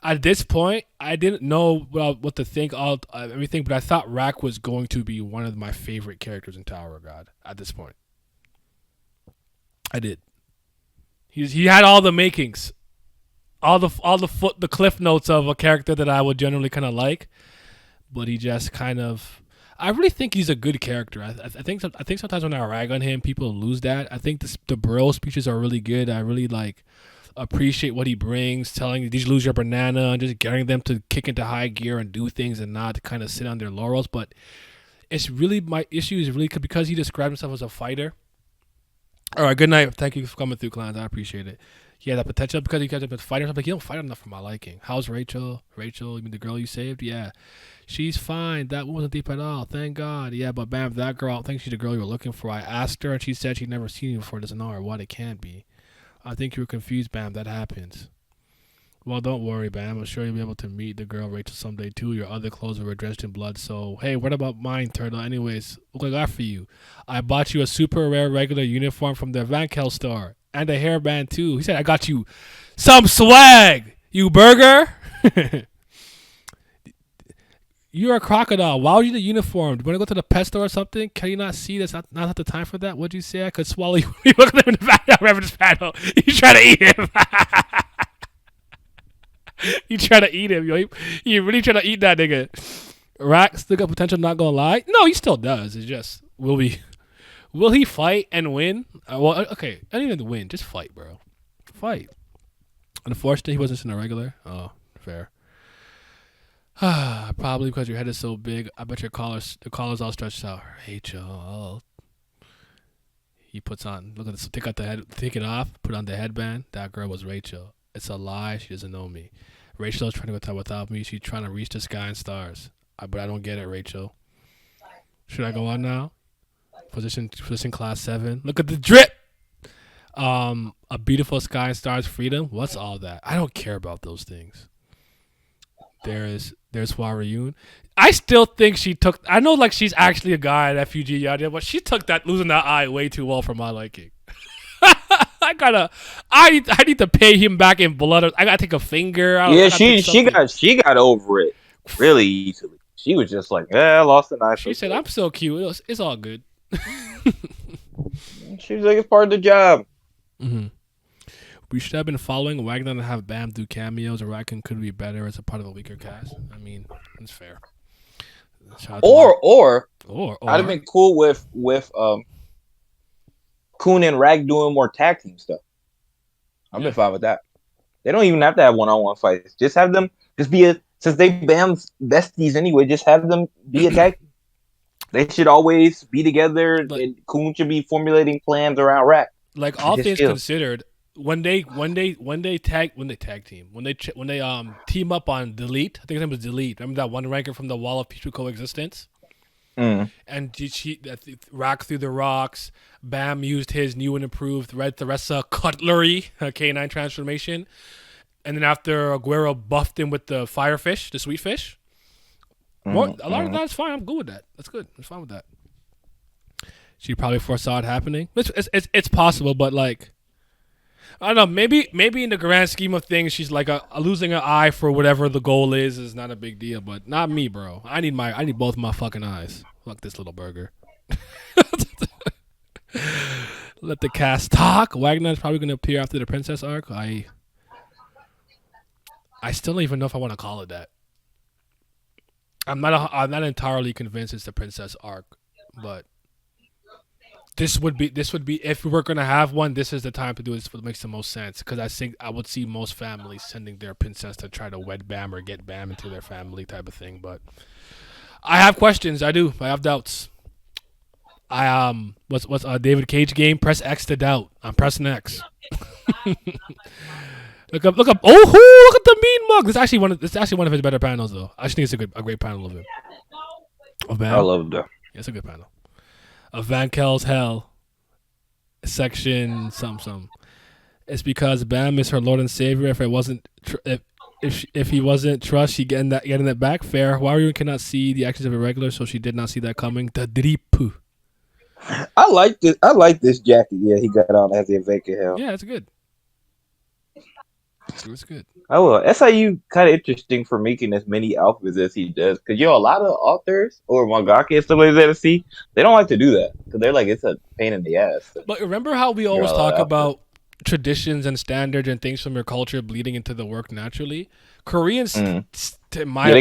at this point, I didn't know what to think of everything, but I thought Rack was going to be one of my favorite characters in Tower of God at this point. I did. He had all the makings, all the cliff notes of a character that I would generally kind of like, but he just kind of. I really think he's a good character. I think sometimes when I rag on him, people lose that. I think the bro speeches are really good. I really appreciate what he brings, telling you, did you lose your banana, and just getting them to kick into high gear and do things and not kind of sit on their laurels. But it's really, my issue is really because he described himself as a fighter. All right, good night. Thank you for coming through, Clans. I appreciate it. He had that potential because he kept fighting. I'm like, you don't fight enough for my liking. How's Rachel? Rachel, you mean the girl you saved? Yeah. She's fine. That wasn't deep at all. Thank God. Yeah, but bam, that girl, I think she's the girl you were looking for. I asked her, and she said she'd never seen you before. Doesn't know her. What it can't be. I think you were confused, Bam. That happens. Well, don't worry, Bam. I'm sure you'll be able to meet the girl Rachel someday, too. Your other clothes were drenched in blood, so... Hey, what about mine, Turtle? Anyways, look what I got for you. I bought you a super rare regular uniform from the Vankel store. And a hairband, too. He said, I got you some swag, you burger. You're a crocodile. Why would you need a uniform? Do you want to go to the pet store or something? Can you not see that's not the time for that? What'd you say? I could swallow you. You look at him in the back. I remember this panel. You try to eat him. You try to eat him, yo. You really try to eat that nigga. Rack still got potential, not gonna lie. No, he still does. It's just, will he fight and win? Well, okay. I didn't even win. Just fight, bro. Fight. Unfortunately, he wasn't in a regular. Oh, fair. Probably because your head is so big. I bet the collar's all stretched out. Rachel. He puts on, look at this, take it off, put on the headband. That girl was Rachel. It's a lie. She doesn't know me. Rachel's trying to go time without me. She's trying to reach the sky and stars. But I don't get it, Rachel. Should I go on now? Position class 7. Look at the drip. A beautiful sky and stars, freedom. What's all that? I don't care about those things. There's Warayun. I still think she took. I know, like she's actually a guy at F.U.G. Yada, but she took that losing that eye way too well for my liking. I need to pay him back in blood. I gotta take a finger. Yeah, she got over it really easily. She was just like, yeah, I lost an eye. She said, "I'm so cute. It's all good." She was like, it's part of the job. Mm-hmm. We should have been following Wagner and have Bam do cameos, or Raccoon could be better as a part of a weaker cast. I mean, it's fair. Or I'd have been cool with Kun and Rag doing more tag team stuff. I've been fine with that. They don't even have to have one-on-one fights. Just have them since they Bam's besties anyway, just have them be a tag team. They should always be together, and Kun should be formulating plans around Rag. Like all things considered, when they team up on Delete, I think his name was Delete. Remember that one ranker from the Wall of Peaceful Coexistence? And rock through the rocks. Bam used his new and improved Red Theresa cutlery, K9 transformation, and then after Aguero buffed him with the firefish, the sweet fish. A lot of that's fine. I'm good with that. That's good. I'm fine with that. She probably foresaw it happening. It's possible, but like, I don't know. Maybe in the grand scheme of things, she's like losing an eye for whatever the goal is not a big deal. But not me, bro. I need both my fucking eyes. Fuck this little burger. Let the cast talk. Wagner's probably gonna appear after the princess arc. I still don't even know if I want to call it that. I'm not entirely convinced it's the princess arc, but this would be if we were gonna have one. This is the time to do this. What makes the most sense, because I think I would see most families sending their princess to try to wed Bam or get Bam into their family type of thing. But I have questions. I have doubts. What's David Cage game? Press X to doubt. I'm pressing X. Look up. Oh, look at the mean mug. This is actually one of his better panels, though. I just think it's a great panel of him. Of Bam. I love that. Yeah, it's a good panel. Of Van Kel's Hell, section some. It's because Bam is her Lord and Savior. If it wasn't, if he wasn't trust, she getting that back. Fair. Warrior cannot see the actions of a regular, so she did not see that coming. The dripu. I like this. I like this jacket. Yeah, he got on as the vacant hell. Yeah, it's good. It's good. Oh well, SIU kind of interesting for making as many outfits as he does, because a lot of authors or mangaka and stuff like that, they don't like to do that because they're like, it's a pain in the ass. But remember how we always talk about traditions and standards and things from your culture bleeding into the work naturally? Koreans, they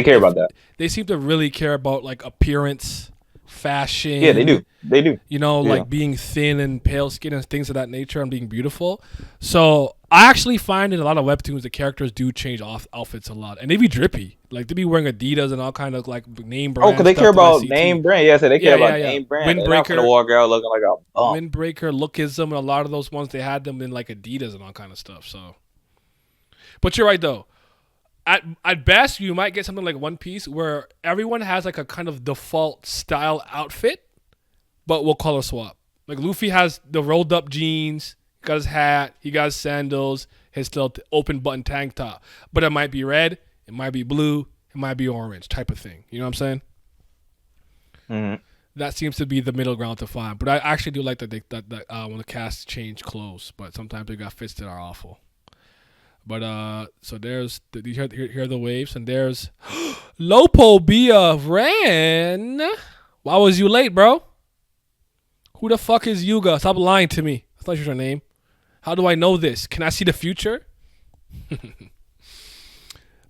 care about that. They seem to really care about like appearance, fashion. Yeah, they do. Like being thin and pale skin and things of that nature and being beautiful. So I actually find in a lot of webtoons the characters do change outfits a lot, and they be drippy. Like they be wearing Adidas and all kind of like name brand. Oh, because they care about name brand. Yeah, so they care about name brand. Windbreaker, they're not gonna walk out looking like a bum. Windbreaker, Lookism, and a lot of those ones they had them in like Adidas and all kind of stuff. So, but you're right though. At best, you might get something like One Piece where everyone has like a kind of default style outfit, but we'll color swap. Like Luffy has the rolled up jeans, he got his hat, he got his sandals, his still open button tank top. But it might be red, it might be blue, it might be orange type of thing. You know what I'm saying? Mm-hmm. That seems to be the middle ground to find. But I actually do like that when the cast change clothes, but sometimes they got fits that are awful. But so there's you hear the waves, and there's Lopo Bia Ran. Why was you late, bro? Who the fuck is Yuga? Stop lying to me. That's not your name. How do I know this? Can I see the future?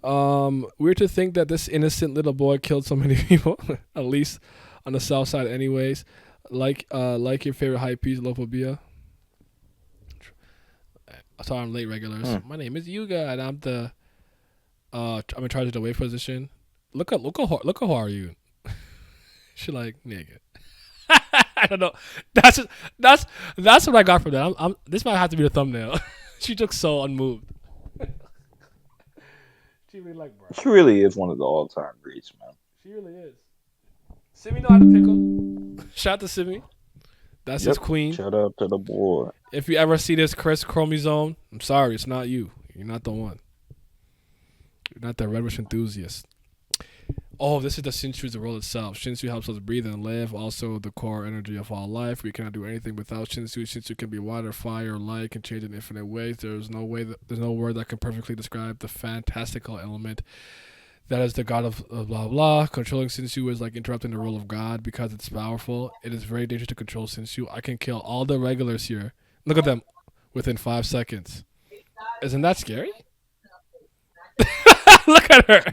Weird to think that this innocent little boy killed so many people. At least on the south side, anyways. Like your favorite hype piece, Lopo Bia. Sorry, I'm late, regulars. My name is Yuga, and I'm in charge of the wave position. Look how are you? She like nigga. I don't know. That's what I got from that. This might have to be the thumbnail. She looks so unmoved. She really like, bro. She really is one of the all-time greats, man. She really is. Simi know how to pickle. Shout out to Simi. That's his queen. Shout out to the boy. If you ever see this Chris Chromosome, I'm sorry, it's not you. You're not the one. You're not the Red Witch enthusiast. Oh, this is the Shinshu, the role itself. Shinshu helps us breathe and live, also the core energy of all life. We cannot do anything without Shinshu. Shinshu can be water, fire, light, can change in infinite ways. There's no word that can perfectly describe the fantastical element that is the god of blah blah. Controlling Shinshu is like interrupting the role of God because it's powerful. It is very dangerous to control Shinshu. I can kill all the regulars here. Look at them within 5 seconds. Isn't that scary? Look at her.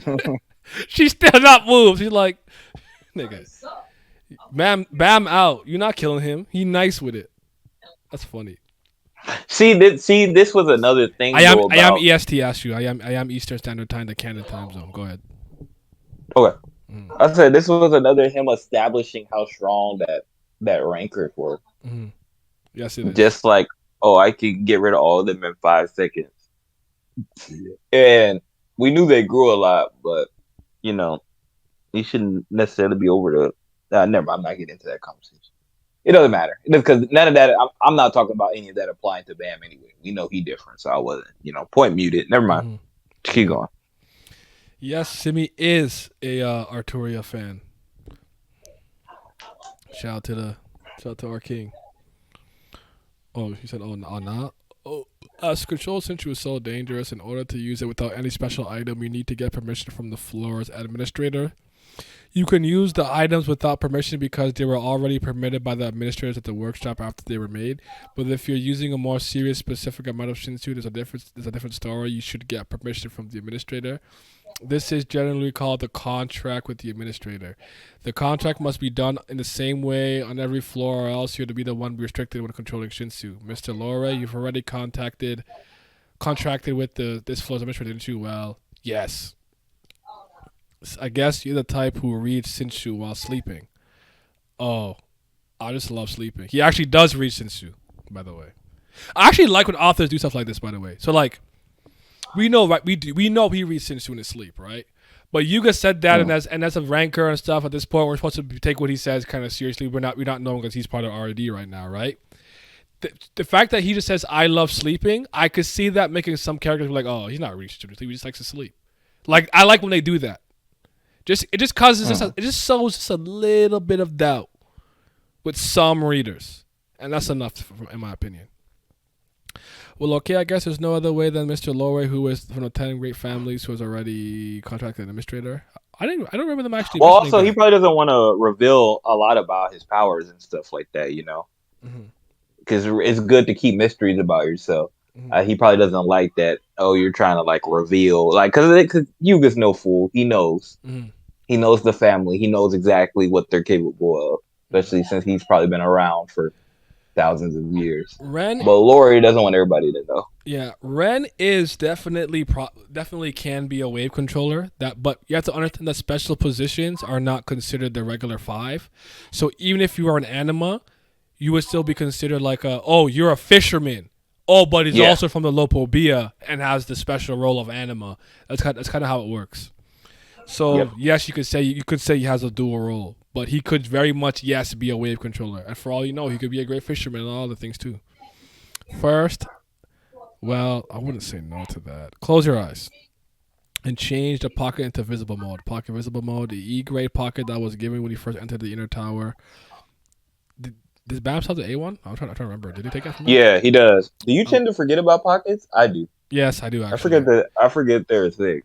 She's still not moved. She's like, nigga, bam out. You're not killing him. He nice with it. That's funny. See, this was another thing. I am EST. Ask you. I am Eastern Standard Time, the Canada time zone. Go ahead. Okay. I said this was another him establishing how strong that rankers were. Mm-hmm. Yes, it is. Just like, I could get rid of all of them in 5 seconds. And we knew they grew a lot, but you shouldn't necessarily be over the. Never mind, I'm not getting into that conversation. It doesn't matter because none of that. I'm not talking about any of that applying to Bam anyway. We know he different, so I wasn't. Point muted. Never mind. Mm-hmm. Keep going. Yes, Simi is a Arturia fan. Shout out to our king. Oh, he said, nah. Oh, as control Shinshu is so dangerous, in order to use it without any special item, you need to get permission from the floor's administrator. You can use the items without permission because they were already permitted by the administrators at the workshop after they were made. But if you're using a more serious, specific amount of Shinshu, there's a different story. You should get permission from the administrator. This is generally called the contract with the administrator. The contract must be done in the same way on every floor, or else you're to be the one restricted when controlling Shinshu. Mr. Lore, you've already contracted with this floor's administrator, didn't you? Well, yes. I guess you're the type who reads Shinshu while sleeping. Oh, I just love sleeping. He actually does read Shinshu, by the way. I actually like when authors do stuff like this, by the way. So, like, we know, right? We know he reads Shinshu in his sleep, right? But Yuga said that, and as a ranker and stuff, at this point, we're supposed to take what he says kind of seriously. We're not knowing because he's part of R&D right now, right? The fact that he just says, I love sleeping, I could see that making some characters be like, oh, he's not reading Shinshu, he just likes to sleep. Like, I like when they do that. It just causes it just sows just a little bit of doubt with some readers, and that's enough in my opinion. Well, okay, I guess there's no other way than Mr. Lore, who is from the 10 great families, who is already contracted administrator. I don't remember them actually. Well, also he probably doesn't want to reveal a lot about his powers and stuff like that, because it's good to keep mysteries about yourself. Mm-hmm. He probably doesn't like that. Oh, you're trying to like reveal, like, because Yuga's no fool. He knows. Mm-hmm. He knows the family. He knows exactly what they're capable of, especially since he's probably been around for thousands of years. But Lori doesn't want everybody to know. Yeah, Ren is definitely can be a wave controller. But you have to understand that special positions are not considered the regular 5. So even if you are an anima, you would still be considered like you're a fisherman. Oh, but he's also from the Lopobia and has the special role of anima. That's kind of how it works. So yes, you could say he has a dual role, but he could very much be a wave controller, and for all you know, he could be a great fisherman and all other things too. First, well, I wouldn't say no to that. Close your eyes and change the pocket into visible mode. Pocket visible mode, the E grade pocket that was given when he first entered the inner tower. Does Bam have the A1? I'm trying to remember. Did he take that from him? Yeah, he does. Do you tend to forget about pockets? I do. Yes, I do. Actually, I forget they're a thing.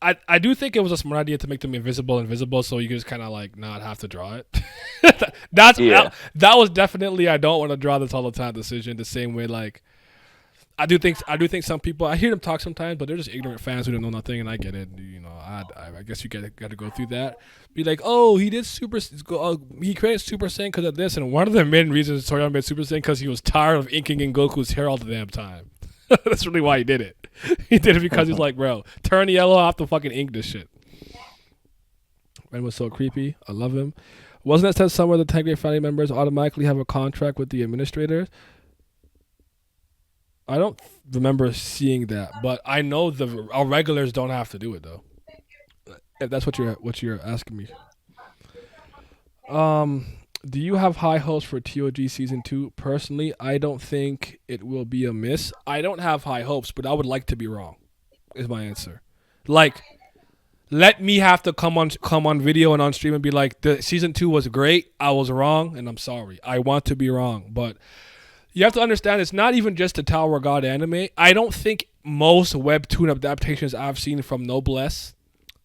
I do think it was a smart idea to make them invisible, so you could just kind of like not have to draw it. That was definitely I don't want to draw this all the time decision. The same way, like I do think some people, I hear them talk sometimes, but they're just ignorant fans who don't know nothing, and I get it. I guess you got to go through that. Be like, oh, he did he created Super Saiyan because of this, and one of the main reasons Toriyama made Super Saiyan because he was tired of inking in Goku's hair all the damn time. That's really why he did it. He did it because he's like, bro, turn yellow, I have to fucking ink this shit. Ren was so creepy. I love him. Wasn't it said somewhere the 10 great family members automatically have a contract with the administrators? I don't remember seeing that, but I know our regulars don't have to do it though. If that's what you're asking me. Do you have high hopes for TOG season 2? Personally, I don't think it will be a miss. I don't have high hopes, but I would like to be wrong. Is my answer. Like, let me have to come on video and on stream and be like, the season 2 was great. I was wrong, and I'm sorry. I want to be wrong, but you have to understand it's not even just the Tower of God anime. I don't think most webtoon adaptations I've seen from Noblesse,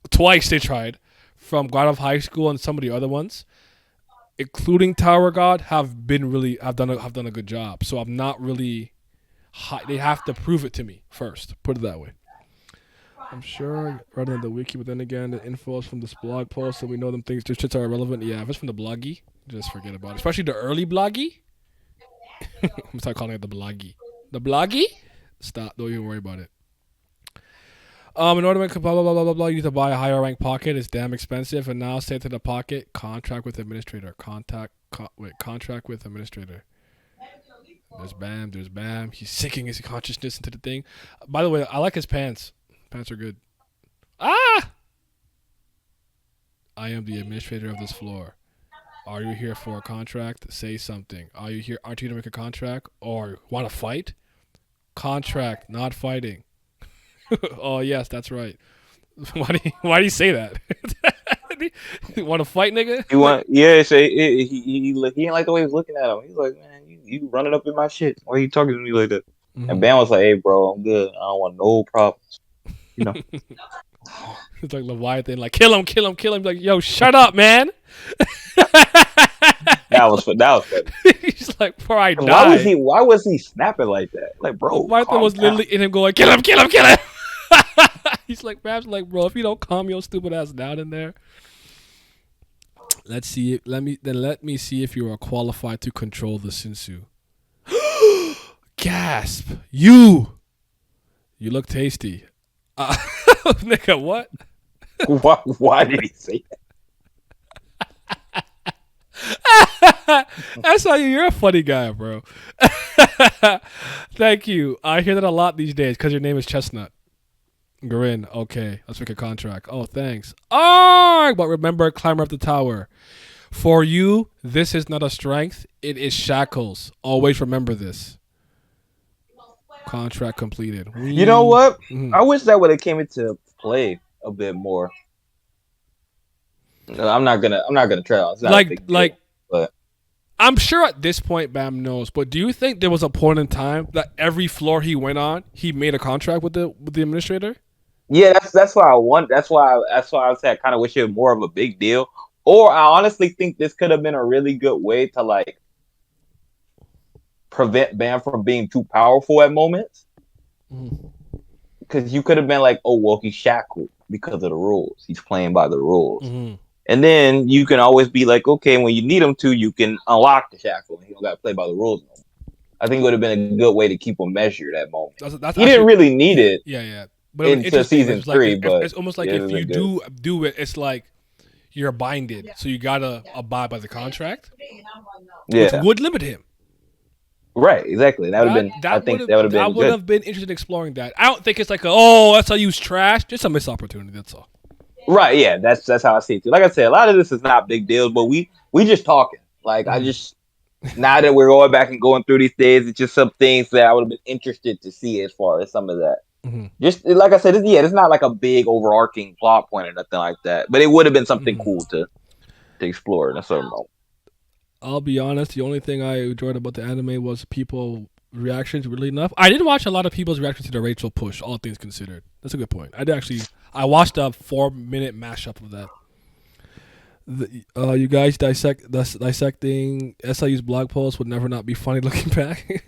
twice they tried, from God of High School and some of the other ones, including Tower of God, have done a good job. So I'm not really they have to prove it to me first. Put it that way. I'm sure rather than the wiki, but then again, the info is from this blog post, so we know them things just shits are irrelevant. Yeah, if it's from the bloggy, just forget about it. Especially the early bloggy. I'm gonna start calling it the bloggy. The bloggy? Stop. Don't even worry about it. In order to blah blah blah blah blah, you need to buy a higher rank pocket. It's damn expensive. And now say to the pocket, contract with administrator. Contract with administrator. There's Bam. He's sinking his consciousness into the thing. By the way, I like his pants. Pants are good. Ah! I am the administrator of this floor. Are you here for a contract? Say something. Are you here? Aren't you to make a contract? Or want to fight? Contract, not fighting. Oh yes, that's right. Why do you say that? You want to fight, nigga? He want, yeah. Say he ain't like the way he was looking at him. He's like, man, you running up in my shit. Why are you talking to me like that? Mm-hmm. And Bam was like, hey, bro, I'm good. I don't want no problems. You know. It's like Leviathan, like kill him. Like, yo, shut up, man. That was funny. He's like, before I die. Why was he snapping like that? Like, bro, Leviathan was literally in him going, kill him. He's like, Babs, like, bro, if you don't calm your stupid ass down in there. Let's see. Let me see if you are qualified to control the Sensu. Gasp! You look tasty. Nigga, what? Why did he say that? That's how you're a funny guy, bro. Thank you. I hear that a lot these days because your name is Chestnut. Grin. Okay, let's make a contract. Oh, thanks. Oh, but remember, climber up the tower. For you, this is not a strength. It is shackles. Always remember this. Contract completed. You know what? Mm-hmm. I wish that would have came into play a bit more. No, I'm not gonna try out. It's not a big deal, but I'm sure at this point Bam knows. But do you think there was a point in time that every floor he went on, he made a contract with the administrator? Yeah, that's why I want. That's why I said I kind of wish it was more of a big deal. Or I honestly think this could have been a really good way to like prevent Bam from being too powerful at moments. Because you could have been like, oh well, he's shackled because of the rules. He's playing by the rules. Mm-hmm. And then you can always be like, okay, when you need him to, you can unlock the shackle. And he don't got to play by the rules no more. I think it would have been a good way to keep him measured at moment. He didn't really need it. Yeah. But into season 3, but it's almost like if you do it, it's like you're binded, so you gotta abide by the contract, which would limit him. Right, exactly. That would have been. I would have been interested in exploring that. I don't think it's like that's how you use trash. Just a missed opportunity. That's all. Right. Yeah. That's how I see it too. Like I said, a lot of this is not big deals, but we just talking. Like I just now that we're going back and going through these days, it's just some things that I would have been interested to see as far as some of that. Mm-hmm. Just like I said, it's not like a big overarching plot point or nothing like that, but it would have been something cool to explore in a certain moment. I'll be honest, the only thing I enjoyed about the anime was people reactions. Really enough, I did watch a lot of people's reactions to the Rachel push. All things considered, that's a good point. I watched a 4-minute mashup of that. You guys dissecting SIU's blog posts would never not be funny looking back.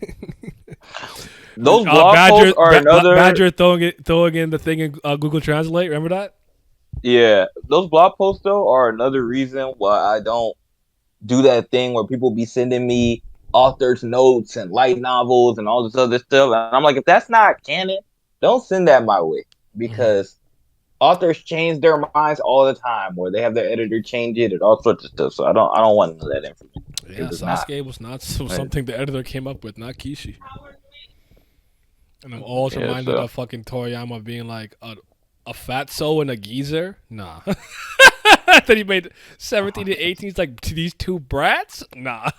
Those blog posts are another Badger throwing in the thing in Google Translate. Remember that? Yeah, those blog posts though are another reason why I don't do that thing where people be sending me authors' notes and light novels and all this other stuff. And I'm like, if that's not canon, don't send that my way because authors change their minds all the time, or they have their editor change it and all sorts of stuff. So I don't want none of that information. Yeah, Sasuke was not something the editor came up with, not Kishi. And I'm always reminded of fucking Toriyama being like a fatso and a geezer. Nah. Then he made 17 to 18. He's like, to these two brats? Nah.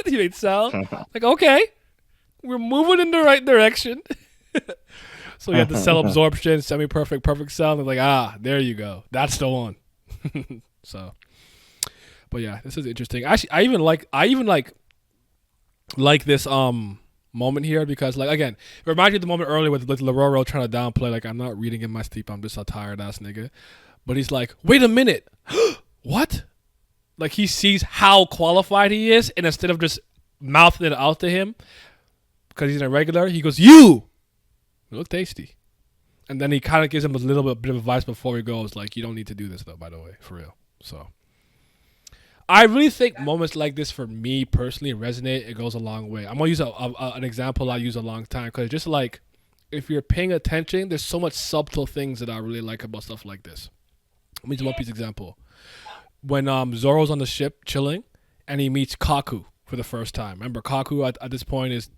He made Cell. Like, okay, we're moving in the right direction. So you have the cell absorption, semi-perfect, perfect cell. And they're like, there you go. That's the one. So, but yeah, this is interesting. Actually, I even like this moment here because, like, again, it reminds me of the moment earlier with Lororo trying to downplay, like, I'm not reading in my sleep, I'm just a tired ass nigga. But he's like, wait a minute, what? Like, he sees how qualified he is, and instead of just mouthing it out to him because he's an irregular, he goes, you look tasty. And then he kind of gives him a little bit of advice before he goes, like, you don't need to do this though, by the way, for real. So I really think moments like this, for me personally, resonate. It goes a long way. I'm going to use an example I use a long time because just like, if you're paying attention, there's so much subtle things that I really like about stuff like this. Let me use a One Piece example. When Zoro's on the ship chilling and he meets Kaku for the first time. Remember, Kaku at this point is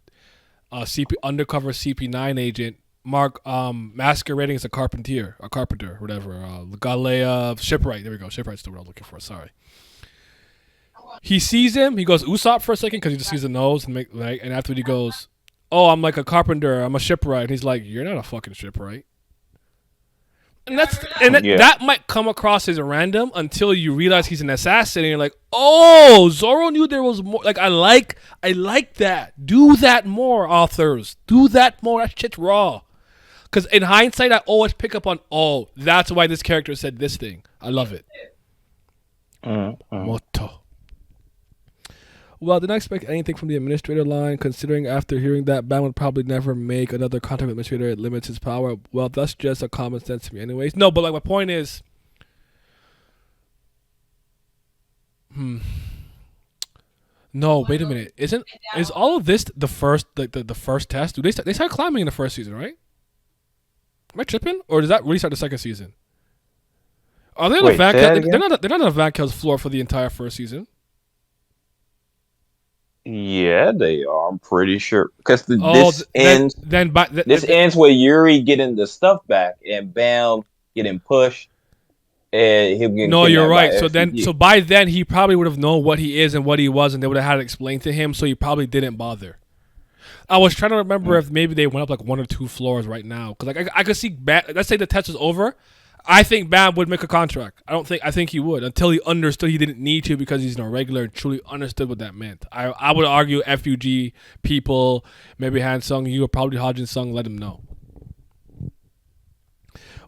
a undercover CP9 agent, masquerading as a carpenter, whatever. Galea, shipwright. There we go. Shipwright's the word I was looking for. Sorry. He sees him. He goes Usopp for a second because he just sees the nose, and after he goes, "Oh, I'm like a carpenter. I'm a shipwright." And he's like, "You're not a fucking shipwright." And that might come across as random until you realize he's an assassin, and you're like, "Oh, Zoro knew there was more." Like, I like that. Do that more, authors. Do that more. That shit's raw. Because in hindsight, I always pick up on, oh, that's why this character said this thing. I love it. Motto. Well, I didn't expect anything from the administrator line, considering after hearing that Bam would probably never make another contact with administrator. It limits his power. Well, that's just a common sense to me anyways. No, but like, my point is, no, wait a minute. Is all of this the first, like, the first test? Do they start climbing in the first season, right? Am I tripping? Or does that really start the second season? Are they on the they're not on Van Kel's floor for the entire first season? Yeah, they are. I'm pretty sure because this ends with Yuri getting the stuff back and Bam getting pushed, and him getting. No, you're right. So by then he probably would have known what he is and what he was, and they would have had it explained to him. So he probably didn't bother. I was trying to remember if maybe they went up like 1 or 2 floors right now, because like I could see Bam. Let's say the test is over. I think Bam would make a contract. I think he would, until he understood he didn't need to because he's an irregular and truly understood what that meant. I would argue F.U.G people, maybe Hansung, you or probably Hajin Sung, let him know.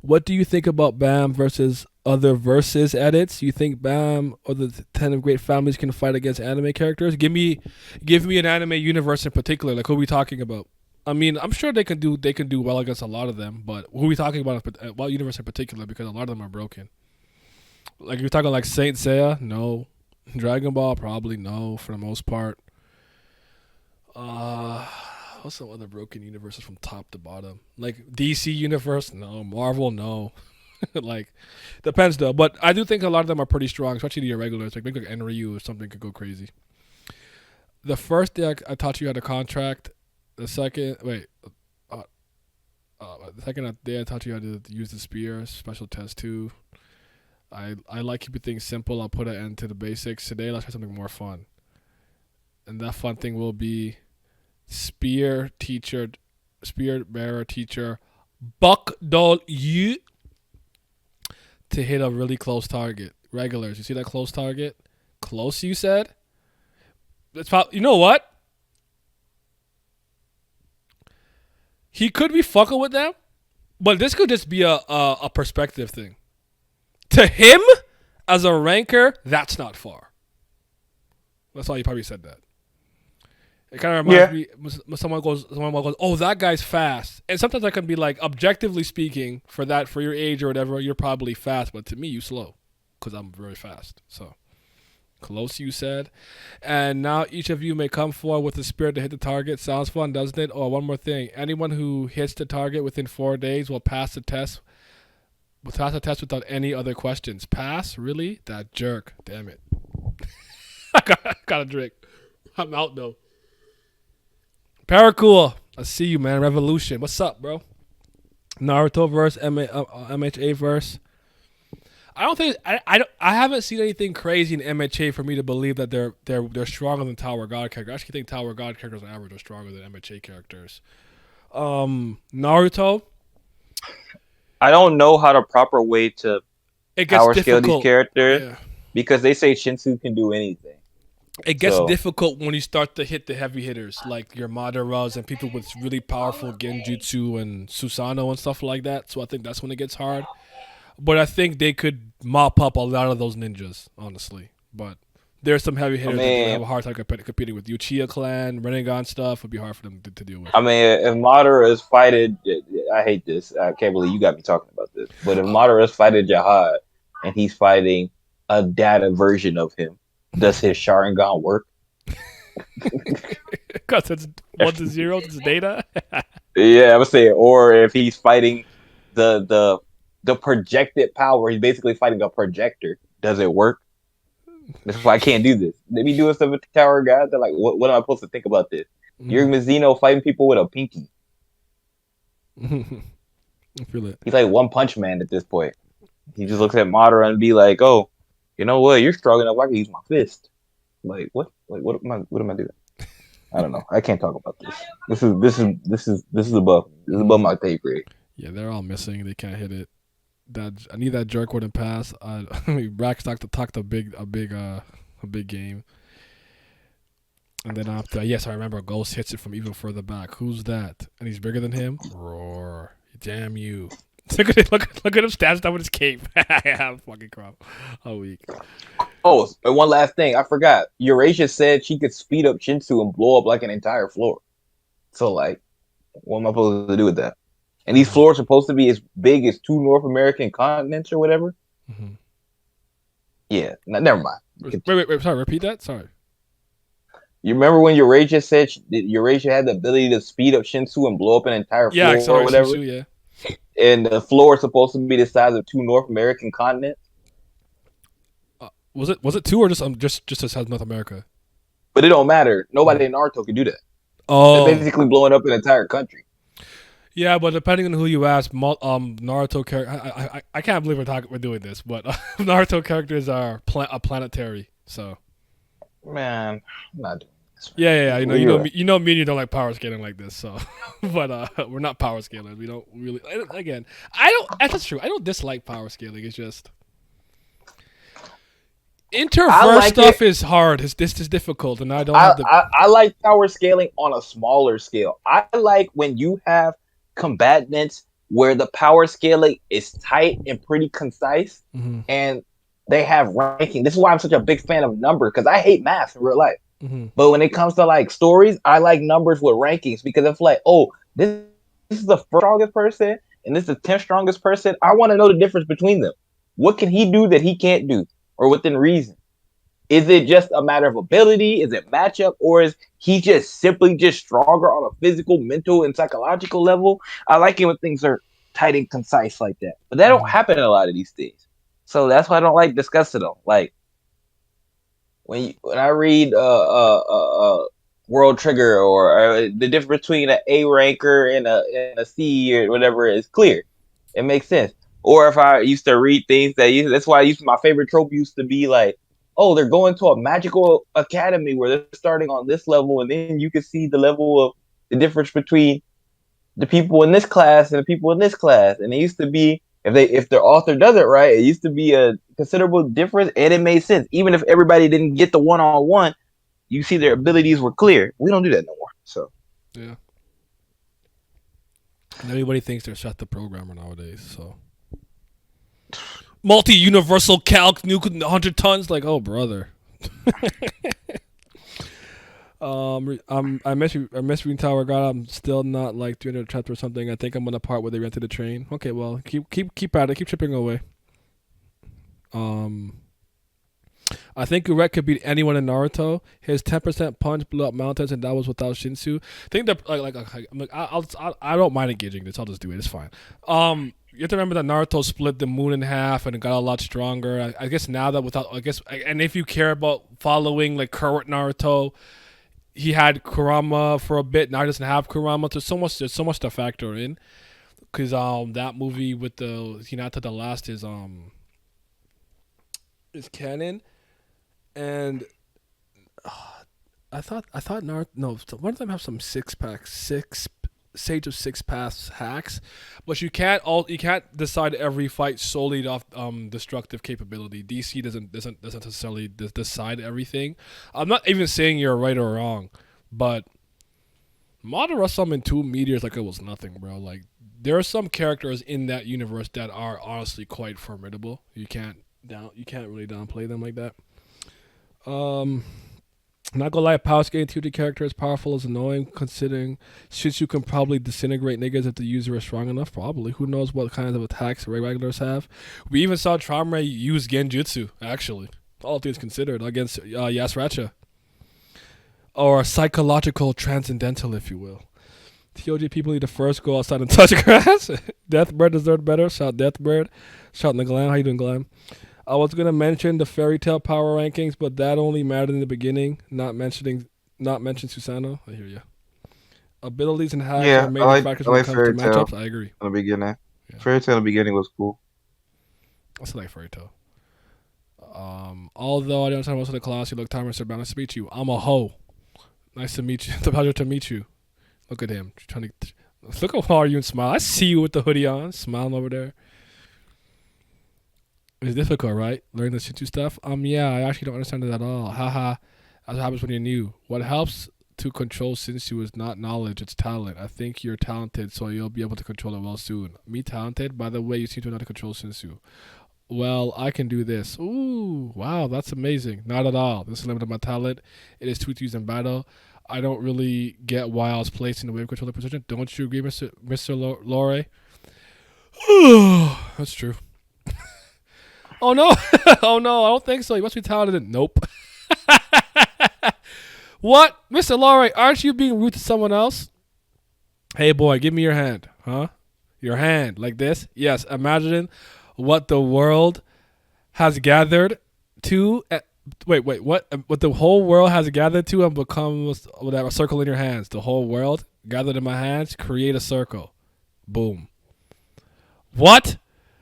What do you think about Bam versus other versus edits? You think Bam or the 10 of Great Families can fight against anime characters? Give me an anime universe in particular. Like, who are we talking about? I mean, I'm sure they can do well against a lot of them, but who are we talking about? What universe in particular? Because a lot of them are broken. Like, you're talking like Saint Seiya? No. Dragon Ball? Probably no, for the most part. What's some other broken universes from top to bottom? Like DC universe? No. Marvel? No. Like, depends though. But I do think a lot of them are pretty strong, especially the irregulars. Like, maybe like Enryu or something could go crazy. The first day I taught you how to contract. The second, the second day I taught you how to use the spear. Special test 2. I like keeping things simple. I'll put an end to the basics. Today, let's try something more fun. And that fun thing will be spear bearer teacher, buck doll you to hit a really close target. Regulars, you see that close target? Close, you said? That's probably, you know what? He could be fucking with them, but this could just be a perspective thing. To him, as a ranker, that's not far. That's why he probably said that. It kind of reminds me when someone goes, oh, that guy's fast. And sometimes I can be like, objectively speaking, for your age or whatever, you're probably fast, but to me, you slow, because I'm very fast. So, close, you said. And now each of you may come forward with a spear to hit the target. Sounds fun, doesn't it? Oh, one more thing. Anyone who hits the target within 4 days will pass the test. Will pass the test without any other questions. Pass? Really? That jerk. Damn it. I got a drink. I'm out, though. Paracool. I see you, man. Revolution. What's up, bro? Naruto verse, MHA verse. I don't think I haven't seen anything crazy in MHA for me to believe that they're stronger than Tower God characters. I actually think Tower God characters on average are stronger than MHA characters. Naruto. I don't know how the proper way to It gets power scale these difficult. characters Yeah. because they say Shinsu can do anything. It gets So- difficult when you start to hit the heavy hitters like your Madaras and people with really powerful Genjutsu and Susanoo and stuff like that. So I think that's when it gets hard. But I think they could mop up a lot of those ninjas, honestly. But there's some heavy hitters that have a hard time competing with. Uchiha clan, Rinnegan stuff would be hard for them to deal with. I mean, if Madara is fighting, I hate this. I can't believe you got me talking about this. But if Madara is fighting Jihad and he's fighting a data version of him, does his Sharingan work? Because it's 1-0, it's data. Yeah, I would say. Or if he's fighting the projected power, he's basically fighting a projector. Does it work? That's why I can't do this. They be doing stuff with the Tower God. They're like, what am I supposed to think about this? You're Mizuno fighting people with a pinky. I feel it. He's like One Punch Man at this point. He just looks at Madara and be like, "Oh, you know what? You're strong enough. I can use my fist." Like what? Like what am I doing? I don't know. I can't talk about this. This is above my pay grade. Yeah, they're all missing. They can't hit it. I need that jerk wouldn't pass. I mean, Brax talked a big game. And then after, yes, I remember Ghost hits it from even further back. Who's that? And he's bigger than him. Roar! Damn you! Look at him standing up with his cape. I'm fucking crap. A week. Oh, and one last thing, I forgot. Eurasia said she could speed up Shinsu and blow up like an entire floor. So, like, what am I supposed to do with that? And these floors are supposed to be as big as 2 North American continents or whatever. Mm-hmm. Yeah, never mind. Wait. Sorry, repeat that. Sorry. You remember when Eurasia said Eurasia had the ability to speed up Shinsu and blow up an entire floor or whatever? Shinsu, yeah. And the floor is supposed to be the size of 2 North American continents. Was it 2 or just the size of North America? But it don't matter. Nobody in Naruto can do that. Oh, They're basically blowing up an entire country. Yeah, but depending on who you ask, Naruto character. I can't believe we're doing this, but Naruto characters are planetary. So, man, I'm not doing this. Yeah. You know me and you don't like power scaling like this. So, but we're not power scaling. We don't really. Again, that's true. I don't dislike power scaling. It's just interverse stuff is hard. This is difficult, and I don't. I like power scaling on a smaller scale. I like when you have combatants where the power scaling is tight and pretty concise, and they have ranking. This is why I'm such a big fan of numbers, because I hate math in real life. But when it comes to like stories, I like numbers with rankings, because it's like, oh, this is the strongest person and this is the 10th strongest person. I want to know the difference between them. What can he do that he can't do, or within reason? Is it just a matter of ability? Is it matchup? Or is he just simply stronger on a physical, mental, and psychological level? I like it when things are tight and concise like that. But that don't happen in a lot of these things. So that's why I don't like discussing them. Like, when I read World Trigger or the difference between an A ranker and a C or whatever is clear. It makes sense. Or if I used to read things that's why my favorite trope used to be like, oh, they're going to a magical academy where they're starting on this level, and then you can see the level of the difference between the people in this class and the people in this class. And it used to be, if the author does it right, it used to be a considerable difference, and it made sense. Even if everybody didn't get the one-on-one, you see their abilities were clear. We don't do that no more. So yeah, and everybody thinks they're the programmer nowadays. So. Multi-universal calc, nuke 100 tons. Like, oh, brother. I miss reading Tower God. I'm still not like 300 chapter or something. I think I'm on the part where they rented the train. Okay, well, keep at it. Keep chipping away. I think Urek could beat anyone in Naruto. His 10% punch blew up mountains, and that was without Shinsu. I think that I don't mind engaging this. I'll just do it. It's fine. You have to remember that Naruto split the moon in half and it got a lot stronger. I guess now that and if you care about following like current Naruto, he had Kurama for a bit. Now he doesn't have Kurama. There's so much to factor in. Because that movie with the Hinata the Last is is canon, and I thought Naruto. No, one of them have some six Sage of Six Paths hacks, but you can't decide every fight solely off destructive capability. DC doesn't necessarily decide everything. I'm not even saying you're right or wrong, but Madara summoned 2 meteors like it was nothing, bro. Like there are some characters in that universe that are honestly quite formidable. You can't really downplay them like that. I'm not gonna lie, power scaling 2D character is powerful is annoying, considering Shinsu can probably disintegrate niggas if the user is strong enough. Probably. Who knows what kinds of attacks regulars have? We even saw Tramre use Genjutsu, actually. All things considered, against Yasracha. Or psychological transcendental, if you will. TOG people need to first go outside and touch grass. Deathbird deserved better. Shout Deathbird. Shout Naglam. How you doing, Glam? I was gonna mention the fairy tale power rankings, but that only mattered in the beginning. Not mention Susanoo. I hear you. Abilities and hacks are major factors when it comes to matchups. I agree. In the beginning, fairy tale in the beginning was cool. I still like fairy tale. Although I don't understand most of the class, you look tired, Mr. Brown. Nice to meet you. I'm a hoe. Nice to meet you. It's a pleasure to meet you. Look at him. Look how hard you and smile. I see you with the hoodie on, smiling over there. It's difficult, right? Learning the Shinsu stuff? Yeah, I actually don't understand it at all. Haha. That's what happens when you're new. What helps to control Shinsu is not knowledge, it's talent. I think you're talented, so you'll be able to control it well soon. Me talented? By the way, you seem to know how to control Shinsu. Well, I can do this. Ooh, wow, that's amazing. Not at all. This is limited my talent. It is too used in battle. I don't really get why I was placed in the wave controller position. Don't you agree, Mr. Lore? That's true. Oh no! Oh no! I don't think so. You must be talented. Nope. What, Mr. Lowry? Aren't you being rude to someone else? Hey boy, give me your hand, huh? Your hand, like this. Yes. Imagine what the world has gathered to. Wait. What? What the whole world has gathered to and becomes whatever. Circle in your hands. The whole world gathered in my hands. Create a circle. Boom. What?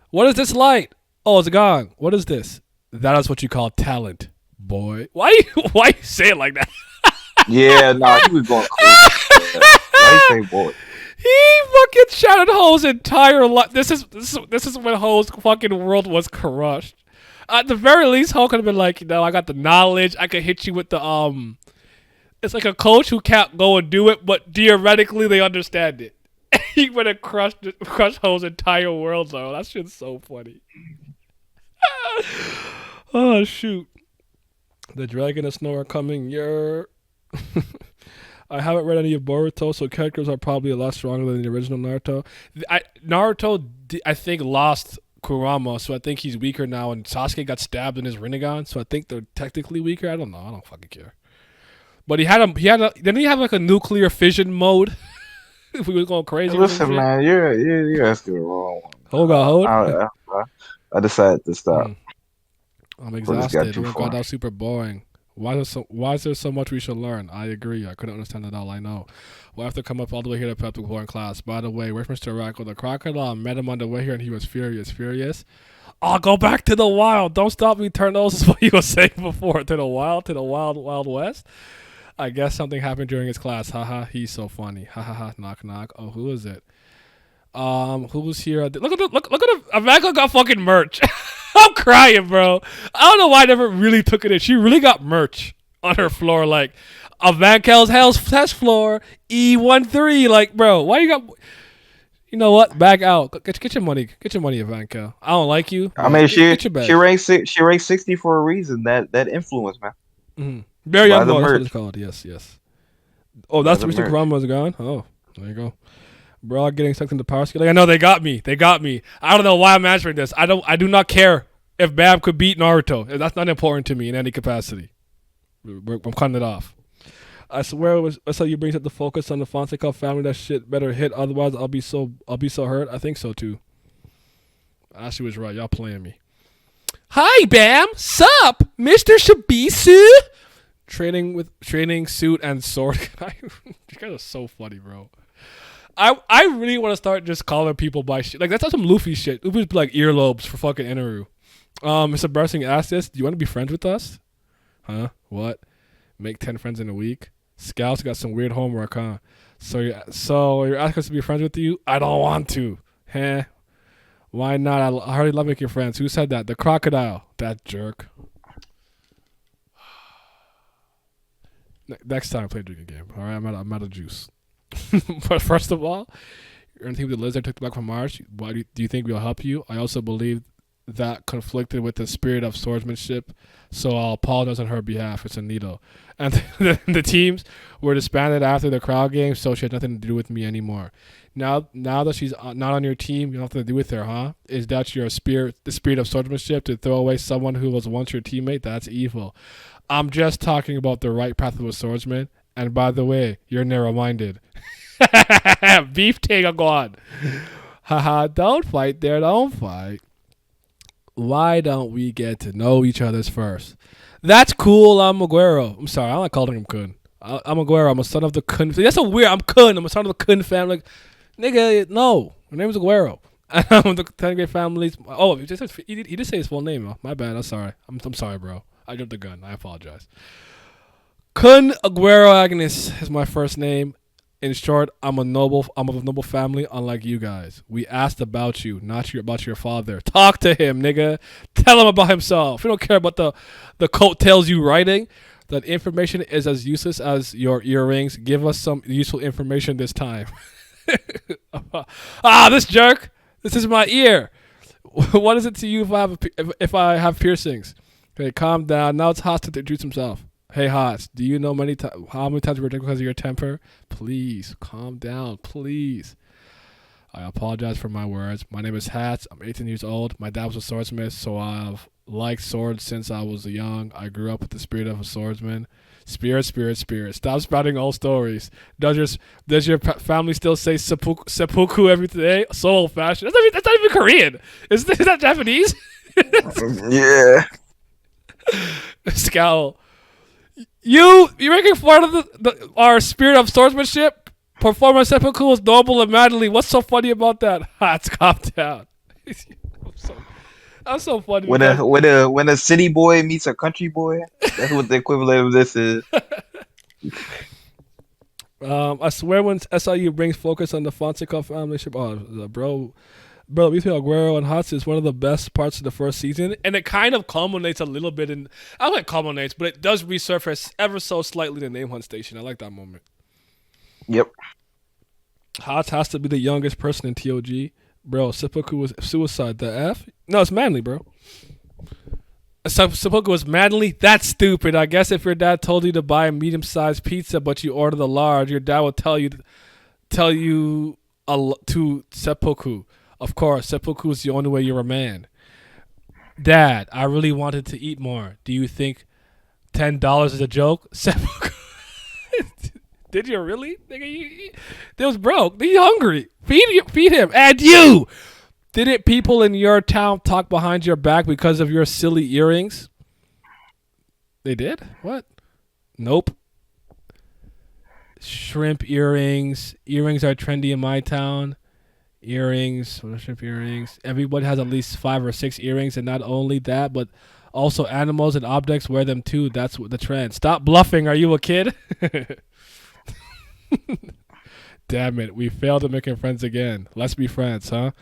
What is this light? Oh, it's gone. What is this? That is what you call talent, boy. Why you say it like that? Yeah, nah, he was going crazy. Why you say boy? He fucking shouted Ho's entire life. This is when Ho's fucking world was crushed. At the very least, Ho could have been like, I got the knowledge. I could hit you with the It's like a coach who can't go and do it, but theoretically they understand it. He would have crushed Ho's entire world, though. That shit's so funny. Oh shoot! The dragon and snow are coming. I haven't read any of Boruto, so characters are probably a lot stronger than the original Naruto. Naruto, I think, lost Kurama, so I think he's weaker now. And Sasuke got stabbed in his Rinnegan, so I think they're technically weaker. I don't know. I don't fucking care. But didn't he have like a nuclear fission mode? If we was going crazy. Listen, man, you're asking the wrong one. Hold. I decided to stop. I'm exhausted. Oh my god, that was super boring. Why is there so much we should learn? I agree. I couldn't understand it all. I know. We'll have to come up all the way here to prep the boring class. By the way, where's Mr. Racco the crocodile? I met him on the way here and he was furious. I'll go back to the wild. Don't stop me, Turnos, is what you were saying before. To the wild west. I guess something happened during his class. Haha, he's so funny. Ha. Knock. Oh, who is it? Who's here? Look at Ivanka got fucking merch. I'm crying, bro. I don't know why I never really took it in. She really got merch on her floor, like Ivanka's Hell's Test floor E13. Like, bro, why you got? You know what? Back out. Get your money. Get your money, Ivanka. I don't like you. I mean, she ranked 60 for a reason. That influence, man. Mm-hmm. Very young. That's what it's called. Yes. Oh, that's the reason Kurama was gone. Oh, there you go. Bro, getting sucked into power skill. Like, I know they got me. I don't know why I'm answering this. I do not care if Bam could beat Naruto. That's not important to me in any capacity. I'm cutting it off. I swear that's how you bring up the focus on the Fonseca family. That shit better hit. Otherwise, I'll be so hurt. I think so too. Ashley was right. Y'all playing me. Hi, Bam. Sup, Mr. Shibisu? Training suit and sword. You guys are so funny, bro. I really want to start just calling people by shit. Like, that's not some Luffy shit. Luffy's like earlobes for fucking Eneru. Mr. Bursing asked this. Do you want to be friends with us? Huh? What? Make 10 friends in a week? Scouts got some weird homework, huh? So you're asking us to be friends with you? I don't want to. Huh? Why not? I already love making friends. Who said that? The crocodile. That jerk. Next time I play a drinking game. All right, I'm out of juice. But first of all, you're in the team with the lizard took back from Mars. Why do you think we'll help you? I also believe that conflicted with the spirit of swordsmanship, so I'll apologize on her behalf. It's a needle. And the teams were disbanded after the crowd game, so she had nothing to do with me anymore. Now that she's not on your team, you don't have nothing to do with her, huh? Is that the spirit of swordsmanship to throw away someone who was once your teammate? That's evil. I'm just talking about the right path of a swordsman. And by the way, you're narrow-minded. Beef take a god. Haha, don't fight there, don't fight. Why don't we get to know each other's first? That's cool, I'm Aguero. I'm sorry, I'm not calling him Kun. I'm Aguero, I'm a son of the Kun. That's so weird, I'm Kun, I'm a son of the Kun family. Like, nigga, no, my name is Aguero. I'm the 10 great families. Oh, he did say his full name. Oh, my bad, I'm sorry. I'm sorry, bro. I jumped the gun, I apologize. Kun Aguero Agnes is my first name. In short, I'm of a noble family, unlike you guys. We asked about you, not about your father. Talk to him, nigga. Tell him about himself. We don't care about the coattails you writing. That information is as useless as your earrings. Give us some useful information this time. This jerk. This is my ear. What is it to you if I have piercings? Okay, calm down. Now it's Haas to introduce himself. Hey, Haas, do you know how many times you were rejected because of your temper? Please, calm down, please. I apologize for my words. My name is Hats. I'm 18 years old. My dad was a swordsmith, so I've liked swords since I was young. I grew up with the spirit of a swordsman. Spirit, spirit, spirit. Stop spouting old stories. Does your family still say seppuku every day? So old-fashioned. That's not even Korean. Is that Japanese? Yeah. Scowl. You're making fun of our spirit of swordsmanship. Performance seppuku is noble and manly. What's so funny about that? It's calm down. I'm so funny. When a city boy meets a country boy, that's what the equivalent of this is. I swear when SIU brings focus on the Fonseca family, bro, between Aguero and Hotz is one of the best parts of the first season, and it kind of culminates a little bit in. I don't like culminates, but it does resurface ever so slightly in the Name Hunt station. I like that moment. Yep. Hotz has to be the youngest person in TOG. Bro, seppuku was suicide. The F? No, it's manly, bro. Seppuku was manly? That's stupid. I guess if your dad told you to buy a medium-sized pizza, but you ordered a large, your dad would tell you to seppuku. Of course, seppuku is the only way you're a man. Dad, I really wanted to eat more. Do you think $10 is a joke? Seppuku. Did you really? Nigga, they was broke. He's hungry. Feed him. And you. Didn't people in your town talk behind your back because of your silly earrings? They did? What? Nope. Shrimp earrings. Earrings are trendy in my town. Earrings. Shrimp earrings. Everybody has at least 5 or 6 earrings, and not only that, but also animals and objects wear them too. That's the trend. Stop bluffing. Are you a kid? Damn it. We failed at making friends again. Let's be friends, huh?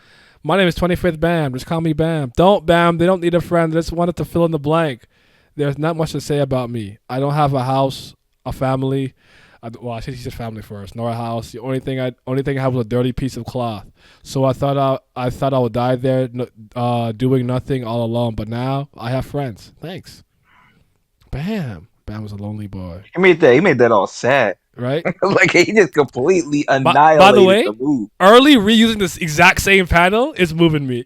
My name is 25th Bam. Just call me Bam. Don't Bam. They don't need a friend. They just wanted to fill in the blank. There's not much to say about me. I don't have a house, a family. I should say family first, nor a house. The only thing I have was a dirty piece of cloth. So I thought I would die there, doing nothing all alone. But now I have friends. Thanks. Bam. Bam was a lonely boy. He made that all sad. Right? Like he just completely annihilated by the way, the move. Early reusing this exact same panel is moving me.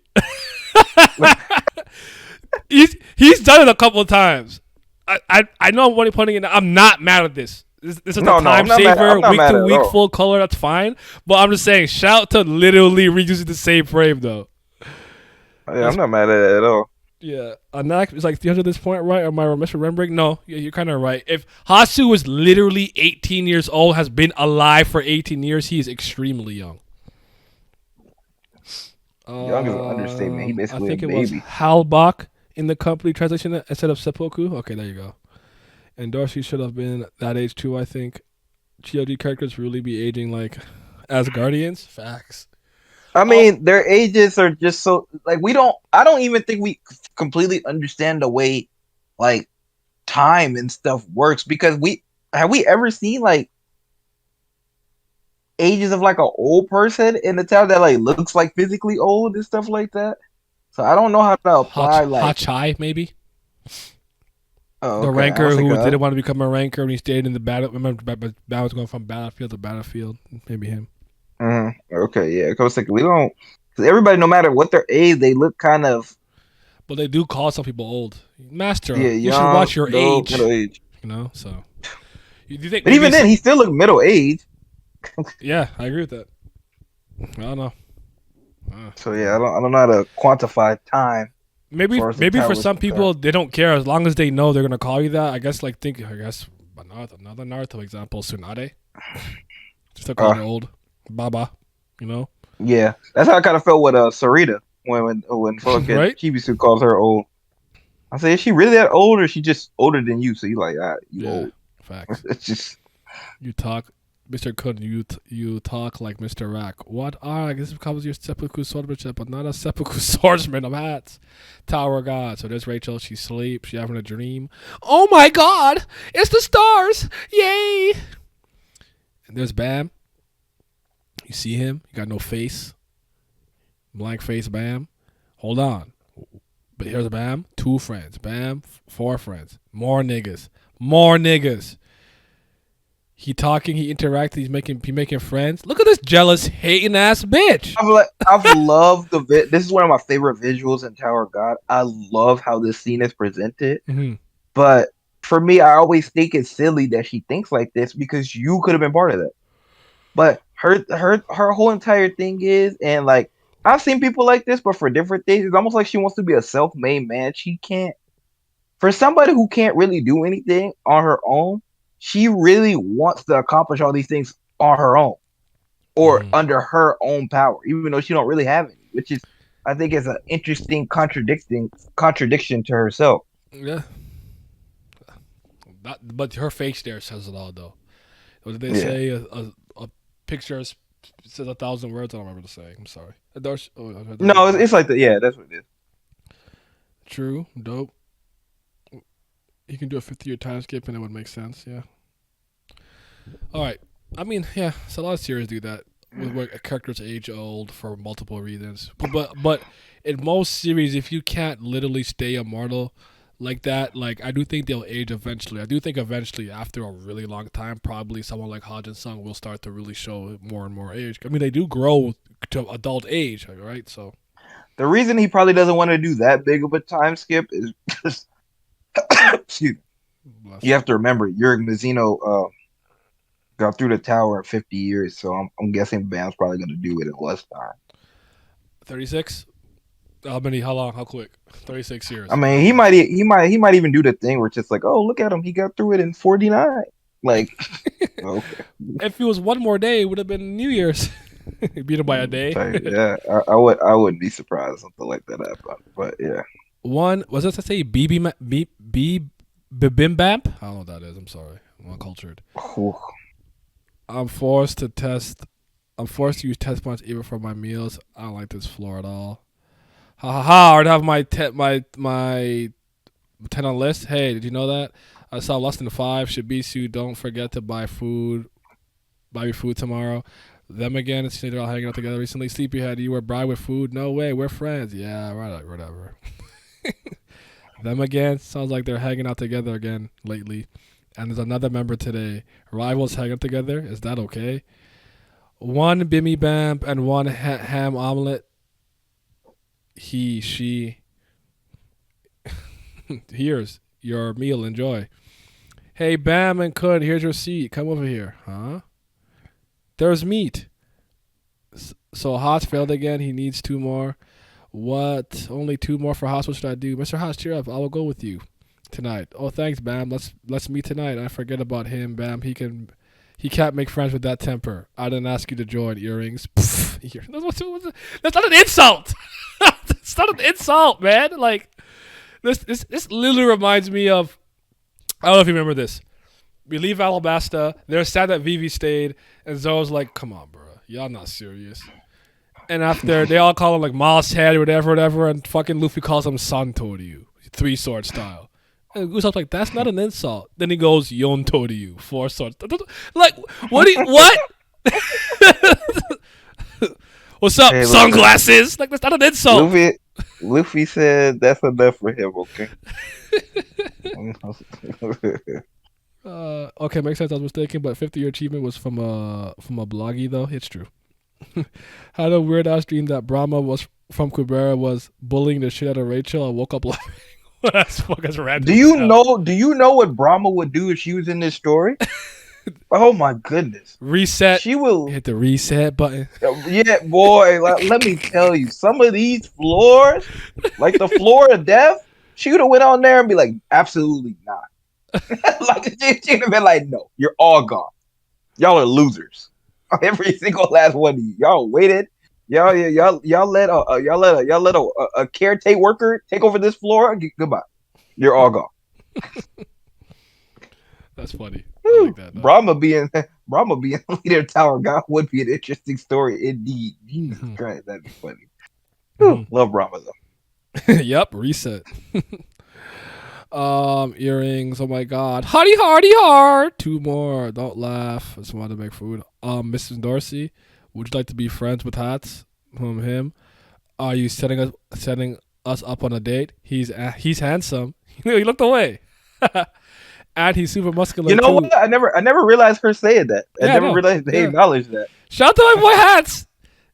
He's done it a couple of times. I know what he's putting in. I'm not mad at this. This is a time saver, week to week, full color. That's fine. But I'm just saying, shout out to literally reusing the same frame though. Yeah, I'm not mad at it at all. Yeah, Anak is like 300 at this point, right? Am I misremembering? No, yeah, you're kind of right. If Hasu was literally 18 years old, has been alive for 18 years, he is extremely young. Young is an understatement. He basically I think a it baby. was Halbach in the company translation instead of seppuku. Okay, there you go. And Dorsey should have been that age too, I think. GOG characters really be aging like as guardians. Facts. I mean, their ages are just so like I don't even think we completely understand the way like time and stuff works because we ever seen like ages of like an old person in the town that like looks like physically old and stuff like that. So I don't know how to apply Hot Chai maybe. Oh, the okay. ranker who didn't want to become a ranker and he stayed in the battle. Remember, battle was going from battlefield to battlefield. Maybe him. Okay, yeah. I was thinking we don't. Cause everybody, no matter what their age, they look kind of. But they do call some people old. Master, Yeah, you should watch your age. Middle age. You know, so. Do you think but even then, he still looked middle age. Yeah, I agree with that. I don't know. So yeah, I don't know how to quantify time. Maybe for some people they don't care as long as they know they're gonna call you that. I guess another Naruto example, Tsunade. Just to call you old Baba, you know. Yeah, that's how I kind of felt with Sarita when fucking right? Chibisu calls her old. I say, is she really that old or is she just older than you? So you like, you old. Facts. It's just you talk. Mr. Kun, you talk like Mr. Rack. What? This becomes your seppuku swordsmanship, but not a seppuku swordsman of hats. Tower of God. So there's Rachel. She sleeps. She having a dream. Oh my God! It's the stars! Yay! And there's Bam. You see him? He got no face. Blank face, Bam. Hold on. But here's Bam. 2 friends. Bam. 4 friends. More niggas. He talking, he interacting, he making friends. Look at this jealous, hating ass bitch. I've loved this is one of my favorite visuals in Tower of God. I love how this scene is presented. Mm-hmm. But for me, I always think it's silly that she thinks like this because you could have been part of that. But her whole entire thing is, and like I've seen people like this, but for different things, it's almost like she wants to be a self-made man. She can't. For somebody who can't really do anything on her own, she really wants to accomplish all these things on her own or under her own power, even though she don't really have any, which is, I think, is an interesting contradiction to herself. Yeah. But her face there says it all, though. What did they say? A picture says 1,000 words. I don't remember the saying. I'm sorry. No, it's like that. Yeah, that's what it is. True. Dope. You can do a 50-year time skip and it would make sense. Yeah. All right. I mean, yeah. So a lot of series do that where characters age old for multiple reasons. But in most series, if you can't literally stay immortal like that, like I do think they'll age eventually. I do think eventually, after a really long time, probably someone like Hajin Sung will start to really show more and more age. I mean, they do grow to adult age, right? So the reason he probably doesn't want to do that big of a time skip is because excuse me. You have to remember, Yurik Mizuno got through the tower in 50 years, so I'm guessing Bam's probably going to do it in less time. 36? How long? How quick? 36 years. I mean, he might even do the thing where it's just like, oh, look at him, he got through it in 49. Like, okay. If it was one more day, it would have been New Year's. Beat him by a day. Yeah, I wouldn't be surprised if something like that happened. But yeah. One was that to say bibimbap? I don't know what that is. I'm sorry, I'm uncultured. I'm forced to use test points even for my meals. I don't like this floor at all. Ha ha ha! I'd have my 10 on list. Hey, did you know that? I saw less than 5. Shibisu, don't forget to buy food. Buy me food tomorrow. Them again. It's they're all hanging out together recently. Sleepyhead, you were bribed with food? No way. We're friends. Yeah, right. Whatever. Them again. Sounds like they're hanging out together again lately. And there's another member today. Rivals hanging together. Is that okay? 1 bimmy bamp and 1 ham omelet. He, she. Here's your meal. Enjoy. Hey, Bam and Kun, here's your seat. Come over here. Huh? There's meat. So Haas failed again. He needs 2 more. What? Only 2 more for Haas. What should I do? Mr. Haas, cheer up. I will go with you tonight. Oh, thanks, Bam. Let's meet tonight. I forget about him, Bam. He can't make friends with that temper. I didn't ask you to join. Earrings. That's not an insult. That's not an insult, man. Like, This literally reminds me of. I don't know if you remember this. We leave Alabasta. They're sad that Vivi stayed, and Zoe's like, "Come on, bro, y'all not serious." And after they all call him like Moss Head or whatever, and fucking Luffy calls him Santoryu, 3-sword style. And Usopp's like, "That's not an insult." Then he goes, "Yon Toryu, 4 swords." Like, what? What's up, Hey, sunglasses? Like, that's not an insult. Luffy said that's enough for him. Okay. Okay, makes sense. I was mistaken, but 50-year achievement was from a bloggy though. It's true. Had a weird ass dream that Brahma was from Kubera was bullying the shit out of Rachel. I woke up laughing. That's fucking random. Do you know what Brahma would do if she was in this story? Oh my goodness. Reset. She will hit the reset button. Yeah, boy. Let me tell you, some of these floors, like the floor of death, she would have went on there and be like, absolutely not. Like she'd have been like, no, you're all gone. Y'all are losers. Every single last one of you. Y'all waited. Y'all let a caretaker worker take over this floor. Goodbye. You're all gone. That's funny. I like that. Brahma being leader of Tower God would be an interesting story indeed. Jesus Christ, that'd be funny. Love Brahma though. Yep, reset. Earrings. Oh my God. Hardy. 2 more. Don't laugh. I just wanted to make food. Mrs. Dorsey, would you like to be friends with Hats? From him. Are you setting us up on a date? He's handsome. He looked away. And he's super muscular. You know too. what? I never realized her saying that. I never realized they acknowledged that. Shout out to my boy Hats.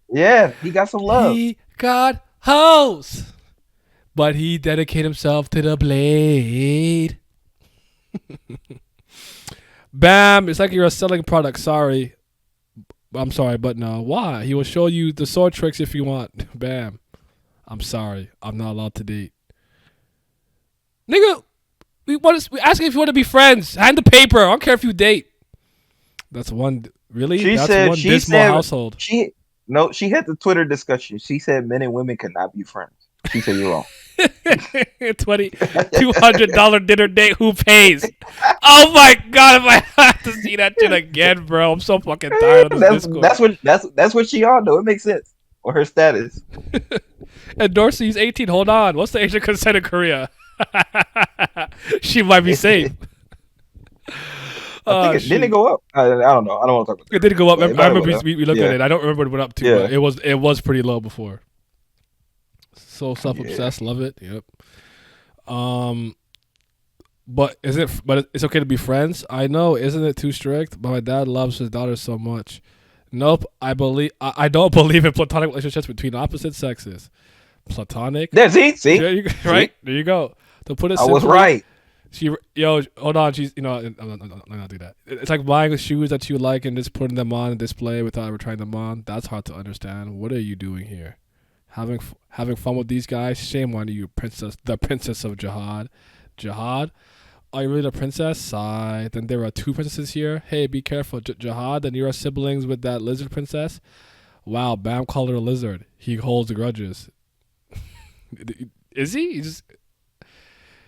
Yeah, he got some love. He got hoes. But he dedicated himself to the blade. Bam! It's like you're a selling product. Sorry. I'm sorry, but no. Why? He will show you the sword tricks if you want. Bam. I'm sorry. I'm not allowed to date. Nigga, we asking if you want to be friends. Hand the paper. I don't care if you date. That's one. Really? That's one dismal household. She had the Twitter discussion. She said men and women cannot be friends. She said you're wrong. $200 dinner date. Who pays? Oh my God! If I have to see that shit again, bro, I'm so fucking tired of this Discord. That's what she on though. It makes sense. Or her status. And Dorsey's 18. Hold on. What's the age of consent in Korea? She might be safe. I think didn't it go up? I don't know. I don't want to talk about that. It did go up. I remember we looked at it. I don't remember what it went up to, but it was pretty low before. So self-obsessed, love it. Yep. But it's okay to be friends. I know, isn't it too strict? But my dad loves his daughter so much. Nope. I don't believe in platonic relationships between opposite sexes. Platonic. There, see, right there you go. To put it simply, I was right. Hold on. She's, I'm not gonna do that. It's like buying shoes that you like and just putting them on display without ever trying them on. That's hard to understand. What are you doing here? Having fun with these guys? Shame on you, princess. The princess of Jihad. Jihad? Are you really the princess? Sigh. Then there are 2 princesses here. Hey, be careful, Jihad. And you're siblings with that lizard princess. Wow, Bam called her a lizard. He holds grudges. Is he?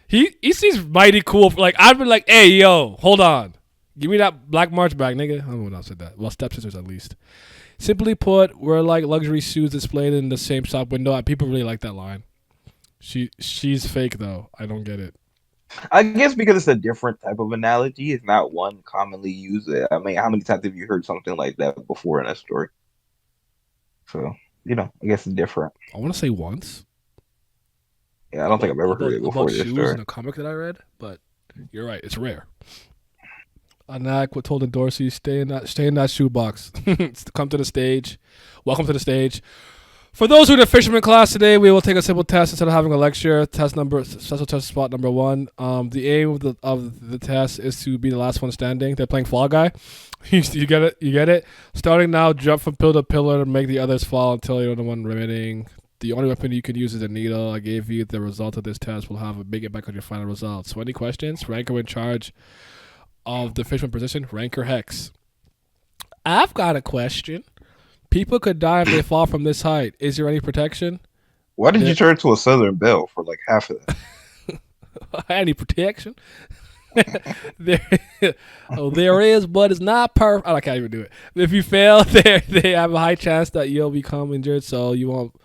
He seems mighty cool. Like, I'd be like, hey, yo, hold on. Give me that Black March back, nigga. I don't know what else said that. Well, stepsisters at least. Simply put, we're like luxury shoes displayed in the same shop window. People really like that line. She's fake, though. I don't get it. I guess because it's a different type of analogy. It's not one commonly used. I mean, how many times have you heard something like that before in a story? So, I guess it's different. I want to say once. Yeah, I don't think I've ever heard it before. About shoes in a comic that I read, but you're right. It's rare. Anak told Dorsey, stay in that shoebox. Come to the stage. Welcome to the stage. For those who are in the fisherman class today, we will take a simple test instead of having a lecture. Special test spot number 1. The aim of the test is to be the last one standing. They're playing Fall Guy. You get it? You get it? Starting now, jump from pillar to pillar, make the others fall until you're the one remaining. The only weapon you can use is a needle. I gave you the result of this test. Will have a big impact on your final results. So any questions? Ranker in charge of the fisherman position, Ranker Hex. I've got a question. People could die if they fall from this height. Is there any protection? Why did you turn to a Southern Belle for like half of that? I need protection. there, there is, but it's not perfect. I can't even do it. If you fail, they have a high chance that you'll become injured, so you won't.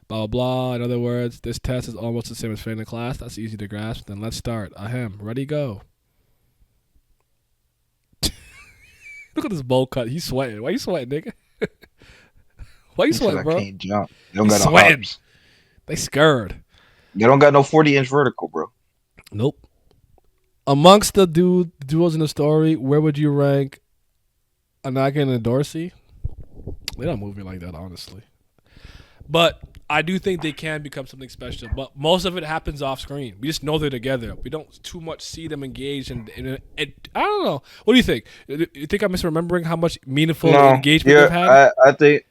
Blah, blah, blah. In other words, this test is almost the same as failing a class. That's easy to grasp. Then let's start. Ahem. Ready, go. Look at this bowl cut. He's sweating. Why you sweating, nigga? Why you sweating, bro? I can't jump. They don't He's got no sweating. arms. They scared. They don't got no 40-inch vertical, bro. Nope. Amongst the duos in the story, where would you rank Anakin and Dorsey? They don't move me like that, honestly. But I do think they can become something special. But most of it happens off screen. We just know they're together. We don't too much see them engaged. And I don't know. What do you think? You think I'm misremembering how much meaningful engagement they've had? I think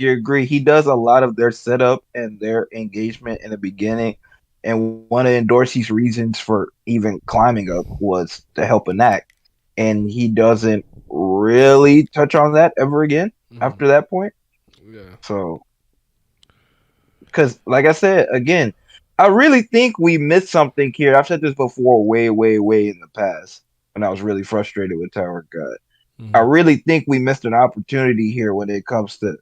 you agree. He does a lot of their setup and their engagement in the beginning. And one of Dorsey's reasons for even climbing up was to help Anak. And he doesn't really touch on that ever again after that point. Yeah. So, because like I said, again, I really think we missed something here. I've said this before way, way, way in the past when I was really frustrated with Tower of God. I really think we missed an opportunity here when it comes to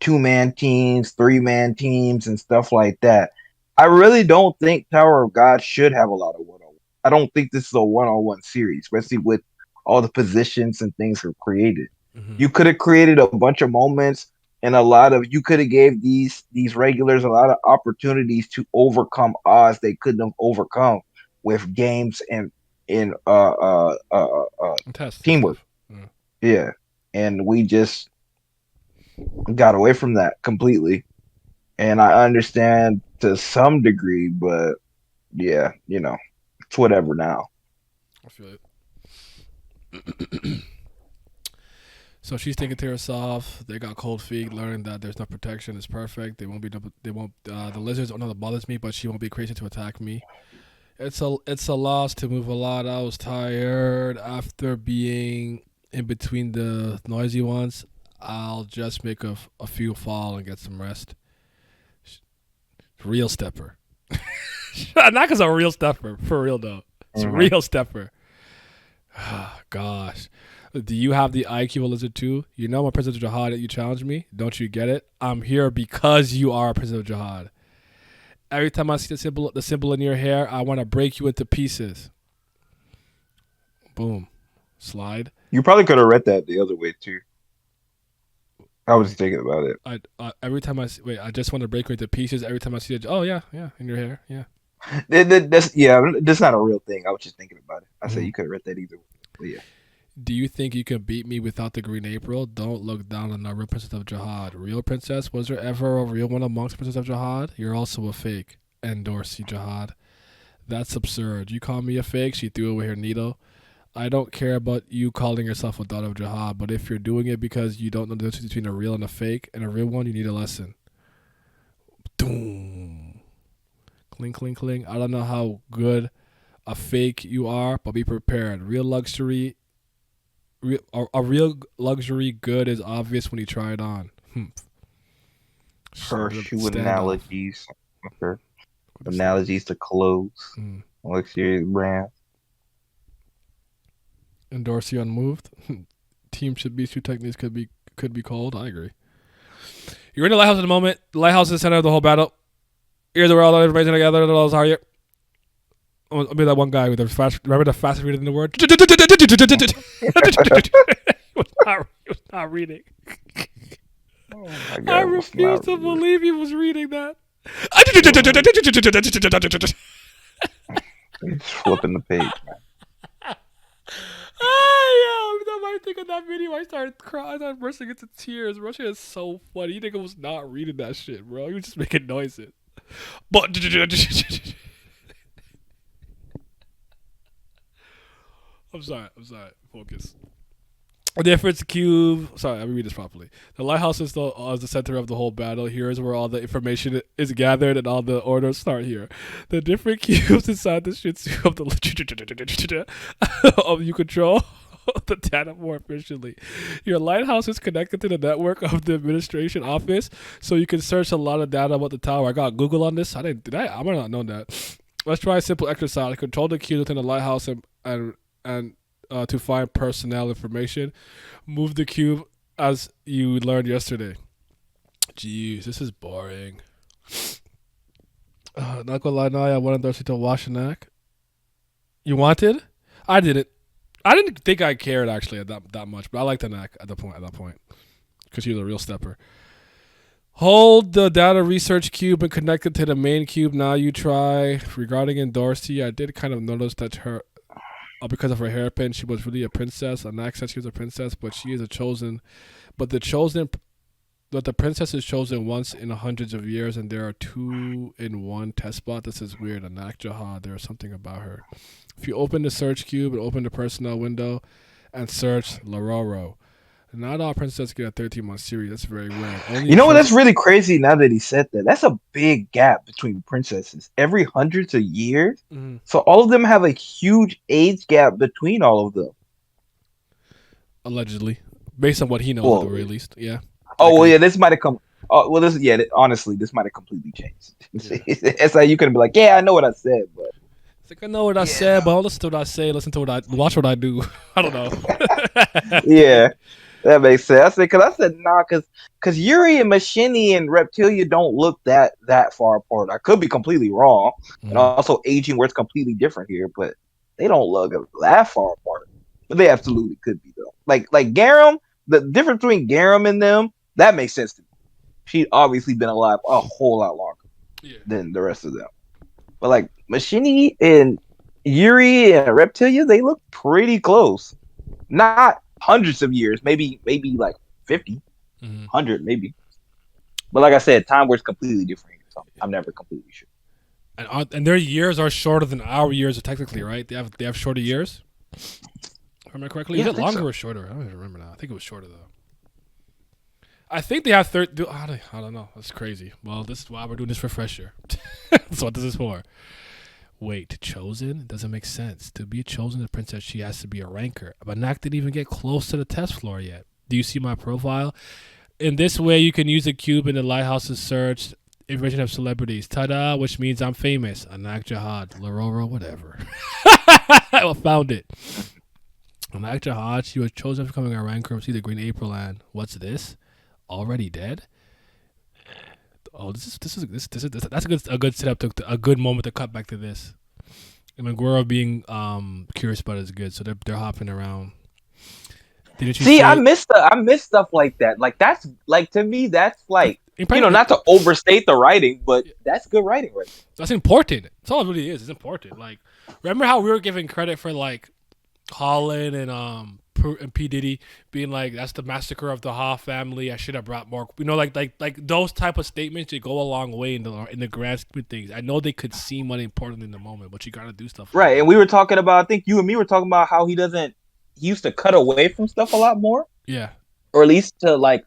2-man teams, 3-man teams, and stuff like that. I really don't think Tower of God should have a lot of one-on-one. I don't think this is a one-on-one series, especially with all the positions and things that are created. You could have created a bunch of moments and you could have gave these regulars a lot of opportunities to overcome odds they couldn't have overcome with games and in teamwork. Yeah. And we just got away from that completely. And I understand to some degree, but yeah, it's whatever now. I feel it. So she's thinking to herself, they got cold feet, learning that there's no protection is perfect. The lizards don't know that bothers me, but she won't be crazy to attack me. It's a loss to move a lot. I was tired after being in between the noisy ones. I'll just make a few fall and get some rest. Real stepper. Naka's a real stepper. For real, though. It's a real stepper. Gosh. Do you have the IQ of Lizard too? You know my Princess of Jihad that you challenged me? Don't you get it? I'm here because you are a Princess of Jihad. Every time I see the symbol in your hair, I want to break you into pieces. Boom. Slide. You probably could have read that the other way too. I was thinking about it. Every time I just want to break you into pieces. Every time I see it, oh yeah, in your hair, yeah. That's not a real thing. I was just thinking about it. I said you could have read that either way. But yeah. Do you think you can beat me without the Green April? Don't look down on the real Princess of Jihad. Real princess? Was there ever a real one amongst Princess of Jihad? You're also a fake. Endorse Jihad. That's absurd. You call me a fake? She threw away her needle. I don't care about you calling yourself a daughter of Jihad, but if you're doing it because you don't know the difference between a real and a fake and a real one, you need a lesson. Doom. Cling, cling, cling. I don't know how good a fake you are, but be prepared. A real luxury good is obvious when you try it on. Her shoe analogies. Okay. Analogies to clothes. Luxury brand. Endorse you unmoved. Team should be shoe techniques could be cold. I agree. You're in the lighthouse at the moment. The lighthouse is the center of the whole battle. Here's the world, everybody's together. The walls are here. I'll be that one guy with the fast. Remember the fastest reading in the word? He was not reading. Oh my God, I refuse to believe he was reading that. He's flipping the page, man. I think of that video, I started crying. I started bursting into tears. Bro, shit is so funny. You nigga was not reading that shit, bro. He was just making noises. But I'm sorry. Focus. The difference cube. Sorry, let me read this properly. The lighthouse is the center of the whole battle. Here is where all the information is gathered and all the orders start here. The different cubes inside the shit suit of the of you control the data more efficiently. Your lighthouse is connected to the network of the administration office, so you can search a lot of data about the tower. I got Google on this. I might not know that. Let's try a simple exercise. Control the cube within the lighthouse and to find personnel information. Move the cube as you learned yesterday. Jeez, this is boring. Not gonna lie, now I wanted Darcy to wash an act. You wanted? I didn't. I didn't think I cared actually that much, but I liked the knack at that point because she was a real stepper. Hold the data research cube and connect it to the main cube. Now you try. Regarding Dorsey, I did kind of notice that her, because of her hairpin, she was really a princess. Anak said she was a princess, but she is a chosen. But the princess is chosen once in hundreds of years, and there are 2 in 1 test spot. This is weird. Anak Jahad, there is something about her. If you open the search cube and open the personnel window and search Lororo, not all princesses get a 13-month series. That's very rare. You know what? That's really crazy now that he said that. That's a big gap between princesses. Every hundreds of years. Mm-hmm. So all of them have a huge age gap between all of them. Allegedly. Based on what he knows, at the very least. Yeah. Oh, well, yeah, this might have come. Oh, well, honestly, this might have completely changed. Yeah. It's like you can be like, yeah, I know what I said, but. It's like, I know what I said, but don't listen to what I say. Watch what I do. I don't know. Yeah. That makes sense. Because I said nah, because Yuri and Machini and Reptilia don't look that far apart. I could be completely wrong, and also aging where it's completely different here, but they don't look that far apart. But they absolutely could be though. Like Garam, the difference between Garam and them, that makes sense to me. She'd obviously been alive a whole lot longer than the rest of them. But like Machini and Yuri and Reptilia, they look pretty close. Not hundreds of years, maybe like 50, 100 maybe. But like I said, time works completely different. So I'm never completely sure. And their years are shorter than our years, technically, right? They have shorter years. If I remember correctly, is it longer or shorter? I don't even remember now. I think it was shorter though. I think they have I don't know. That's crazy. Well, this is why we're doing this refresher. That's what this is for. Wait, chosen? It doesn't make sense. To be chosen as princess, she has to be a ranker. But Nak didn't even get close to the test floor yet. Do you see my profile? In this way, you can use the cube in the lighthouse to search information of celebrities. Ta-da, which means I'm famous. Anak Jahad, Lororo, whatever. I found it. Anak Jahad, she was chosen for becoming a ranker. See the Green April and what's this? Already dead? Oh, that's a good setup a good moment to cut back to this. And Meguro being curious about it is good, so they're hopping around. Didn't you see? I miss stuff like that. Like that's like to me that's like not to overstate the writing, but that's good writing right there. That's important. That's all it really is. It's important. Like remember how we were giving credit for like Holland and P. Diddy being like, that's the massacre of the Ha family. I should have brought more. Like those type of statements that go a long way in the grand scheme of things. I know they could seem unimportant in the moment, but you gotta do stuff. Right, like and we were talking about. I think you and me were talking about how he used to cut away from stuff a lot more. Yeah, or at least to like,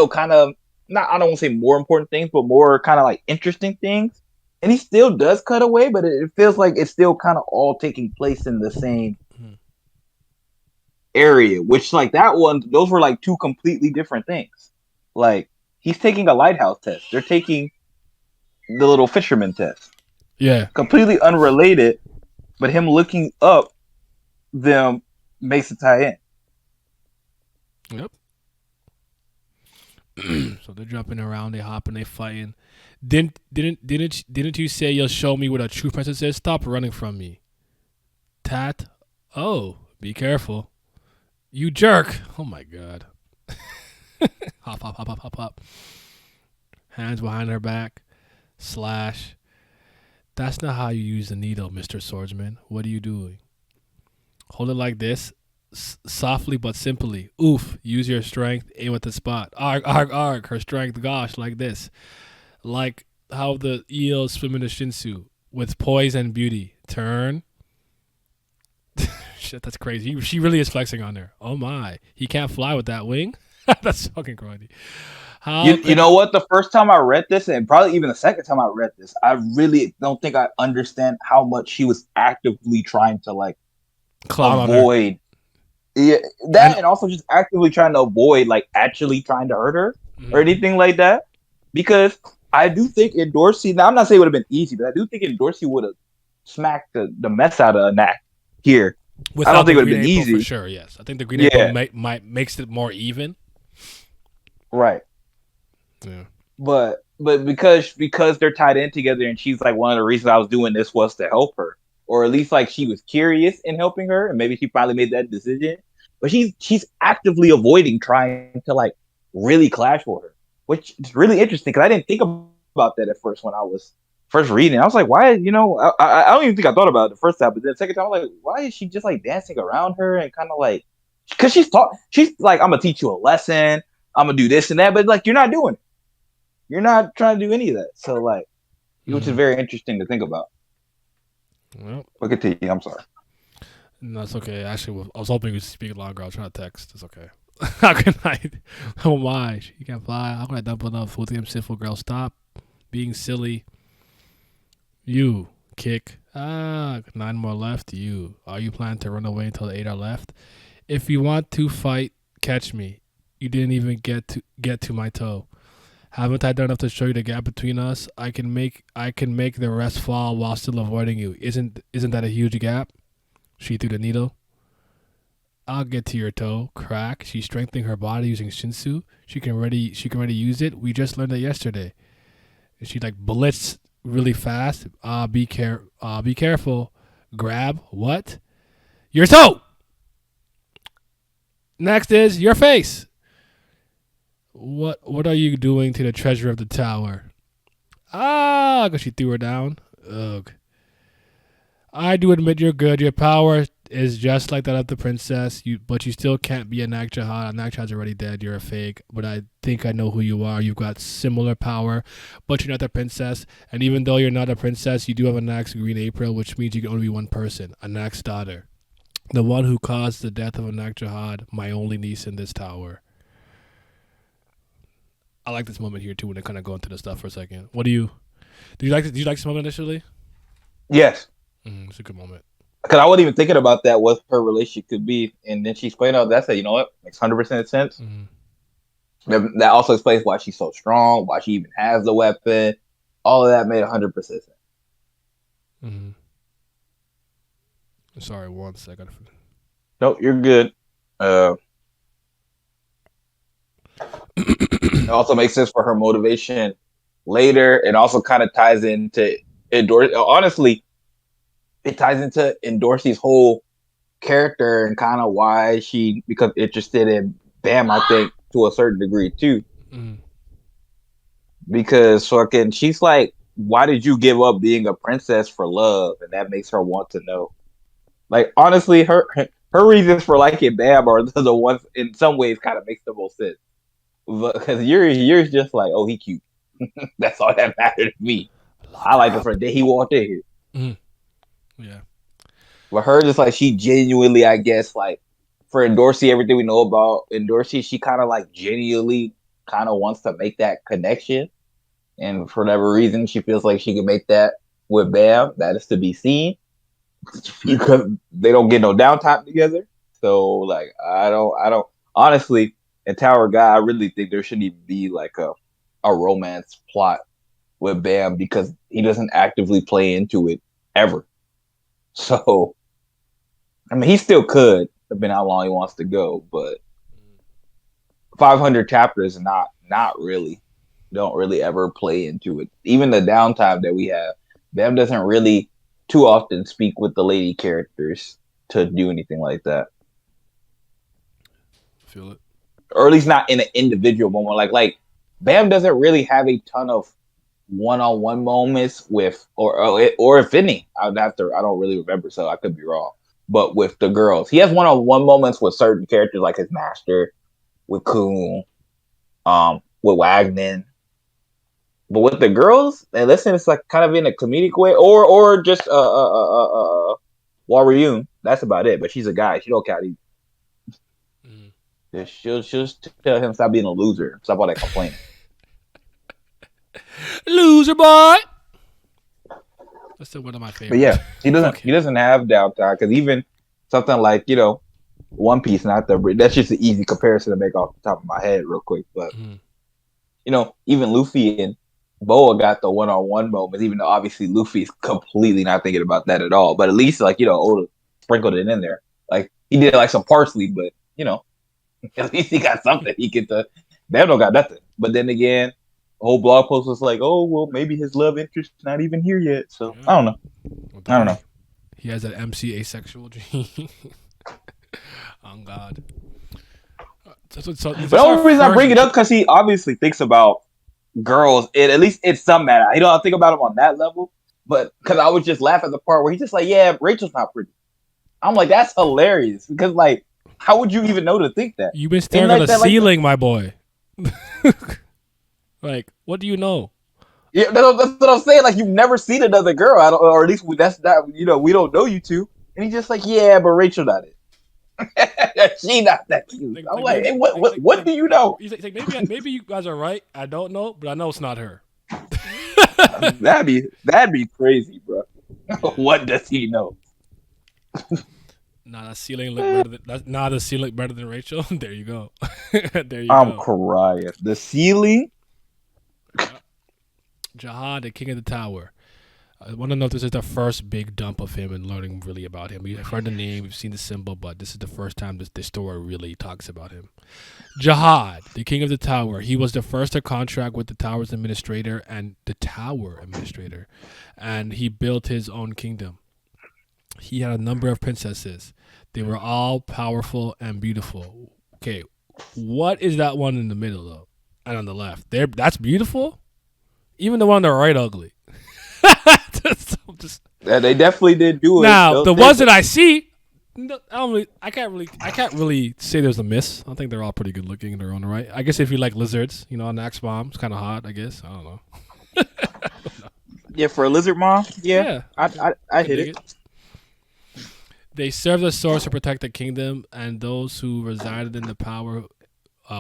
kind of not. I don't want to say more important things, but more kind of like interesting things. And he still does cut away, but it feels like it's still kind of all taking place in the same area, which like that one, those were like 2 completely different things. Like he's taking a lighthouse test. They're taking the little fisherman test. Yeah. Completely unrelated, but him looking up them makes it tie in. Yep. So they're jumping around, they hopping, they fighting. Didn't you say you'll show me what a true princess is? Stop running from me. Tat. Oh, be careful. You jerk. Oh my god. Hop, hop, hop, hop, hop, hop. Hands behind her back. Slash. That's not how you use the needle, Mr. Swordsman. What are you doing? Hold it like this. Softly but simply. Oof. Use your strength. Aim at the spot. Arg, arg, arg. Her strength, gosh, like this. Like how the eels swim in the Shinsu. With poise and beauty. Turn. Shit, that's crazy. She really is flexing on there. Oh my. He can't fly with that wing? That's fucking crazy. You know what? The first time I read this, and probably even the second time I read this, I really don't think I understand how much she was actively trying to like avoid. Yeah, and also just actively trying to avoid like actually trying to hurt her or anything like that. Because I do think in Dorsey. Now I'm not saying it would have been easy, but I do think in Dorsey would have smacked the mess out of Anak here. I Without don't the think it would Green have been April, for easy. sure. Yes, I think the Green April Yeah, makes it more even. right. Yeah. But because they're tied in together, and she's like one of the reasons I was doing this was to help her, or at least like she was curious in helping her, and maybe she finally made that decision. But she's actively avoiding trying to like really clash with her, which is really interesting because I didn't think about that at first when I was first reading. I was like, why? I don't even think I thought about it the first time, but then the second time I was like, why is she just like dancing around her and kind of like, because she's like, I'm gonna teach you a lesson, I'm gonna do this and that, but like you're not doing it. You're not trying to do any of that. So like, which is very interesting to think about. Well, But continue. I'm sorry. no, it's okay. Actually, I was hoping you would speak longer. I was trying to text. It's okay. How can I? Oh my! She can't fly. How can I dump enough? With him, sinful girl, stop being silly. You kick. 9 more left. You are you planning to run away until the 8 are left? If you want to fight, catch me. You didn't even get to my toe. Haven't I done enough to show you the gap between us? I can make the rest fall while still avoiding you. Isn't that a huge gap? She threw the needle. I'll get to your toe. Crack. She's strengthening her body using Shinsu. She can already use it. We just learned it yesterday. She like blitz really fast. Be careful. Grab what? Your toe. Next is your face. What are you doing to the treasure of the tower? Because she threw her down. Ugh. I do admit you're good. Your power is just like that of the princess. But you still can't be a Jahad. Jahad's already dead. You're a fake. But I think I know who you are. You've got similar power, but you're not the princess. And even though you're not a princess, you do have Anak's Green April, which means you can only be one person. Anak's daughter. The one who caused the death of Jahad, my only niece in this tower. I like this moment here too when they kind of go into the stuff for a second. What do you like? Did you like this moment initially? Yes. It's a good moment. Because I wasn't even thinking about that, what her relationship could be. And then she explained all that. Said, you know what? Makes 100% sense. That also explains why she's so strong, why she even has the weapon. All of that made 100% sense. Sorry, one second. Nope, you're good. It also makes sense for her motivation later. It also kind of ties into honestly, it ties into Dorsey's whole character and kind of why she becomes interested in Bam, I think, to a certain degree too. Because fucking she's like, why did you give up being a princess for love? And that makes her want to know. Like, honestly, her reasons for liking Bam are the ones in some ways kind of makes the most sense. Because you're just like, oh, he cute. That's all that mattered to me. I like the first day he walked in here. Yeah. But her just like, she genuinely, I guess, like, for Dorsey, everything we know about Dorsey, she kind of like genuinely kind of wants to make that connection. And for whatever reason, she feels like she can make that with Bam. That is to be seen. Because they don't get no downtime together. So, like, I don't honestly, in Tower Guy, I really think there shouldn't even be like a romance plot with Bam because he doesn't actively play into it ever. So, I mean, he still could, depending how long he wants to go, but 500 chapters not really, don't really ever play into it. Even the downtime that we have, Bam doesn't really too often speak with the lady characters to do anything like that. Feel it. Or at least not in an individual moment. Like Bam doesn't really have a ton of one-on-one moments with, or if any, I don't really remember, so I could be wrong. But with the girls, he has one-on-one moments with certain characters, like his master, with Kun, with Wagner. But with the girls, and listen, it's like kind of in a comedic way, or just Warrior. That's about it. But she's a guy; she don't count either. She'll just tell him stop being a loser, stop all that complaining. Loser boy. That's still one of my favorites. But yeah, he doesn't have downtime because even something like One Piece, that's just an easy comparison to make off the top of my head real quick. But even Luffy and Boa got the one-on-one moments, even though obviously Luffy's completely not thinking about that at all. But at least like Oda sprinkled it in there. Like he did like some parsley, but at least he got something. He get the Bam don't got nothing. But then again, the whole blog post was like, oh well, maybe his love interest not even here yet. So I don't know. I don't know. He has that MC asexual gene. Oh God. But the only reason I bring it up because he obviously thinks about girls. At least it's some matter. He don't think about them on that level. But because I was just laughing at the part where he's just like, yeah, Rachel's not pretty. I'm like, that's hilarious because like, how would you even know to think that? You've been staring at the ceiling, my boy. Like, what do you know? Yeah, that's what I'm saying. Like, you've never seen another girl, or at least that's not. We don't know you two. And he's just like, yeah, but Rachel not it. She not that cute. I'm like, hey, what do you know? He's like, maybe you guys are right. I don't know, but I know it's not her. that'd be crazy, bro. What does he know? Nah, the ceiling look better than the ceiling better than Rachel. There you go. There you go. I'm crying. The ceiling. Jihad, the king of the tower. I want to know if this is the first big dump of him and learning really about him. We've heard the name, we've seen the symbol, but this is the first time this story really talks about him. Jahad, the king of the tower. He was the first to contract with the tower's administrator and the tower administrator, and he built his own kingdom. He had a number of princesses. They were all powerful and beautiful. Okay, what is that one in the middle, though? And on the left? That's beautiful? Even the one on the right ugly. Yeah, they definitely did do it. Now the ones that I see, I can't really say there's a miss. I think they're all pretty good looking in their own right. I guess if you like lizards, an axe bomb, it's kind of hot. I guess I don't know. Yeah, for a lizard mom, yeah. I hit it. They served as swords to protect the kingdom, and those who resided in the power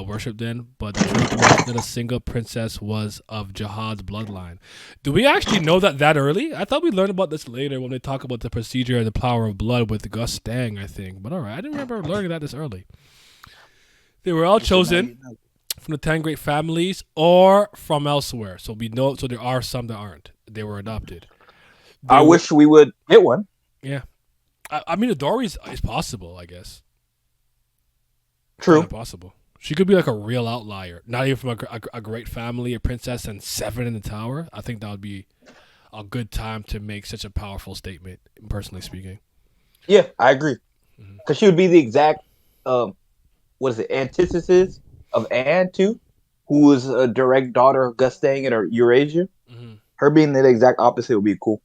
worshipped them. But the truth was that a single princess was of Jihad's bloodline. Do we actually know that early? I thought we learned about this later when they talk about the procedure and the power of blood with Gus Stang, I think. But all right, I didn't remember learning that this early. They were all chosen from the 10 great families or from elsewhere. So we know. So there are some that aren't. They were adopted. I wish we would get one. Yeah. I mean, Adori is possible, I guess. True. Possible. She could be like a real outlier. Not even from a great family, a princess, and 7 in the tower. I think that would be a good time to make such a powerful statement, personally speaking. Yeah, I agree. Because she would be the exact, antithesis of Anne, too, who was a direct daughter of Gustang and Eurasia. Mm-hmm. Her being the exact opposite would be cool.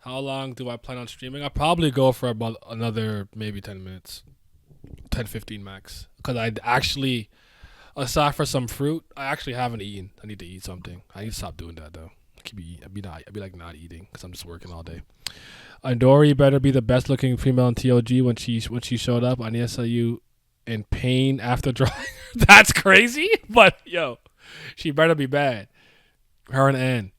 How long do I plan on streaming? I'll probably go for about another maybe 10 minutes. 10, 15 max. Because I actually, aside for some fruit, I actually haven't eaten. I need to eat something. I need to stop doing that, though. I'd be like not eating because I'm just working all day. Andori better be the best looking female in TOG when she showed up on ESLU in pain after drawing. That's crazy. But, yo, she better be bad. Her and Anne.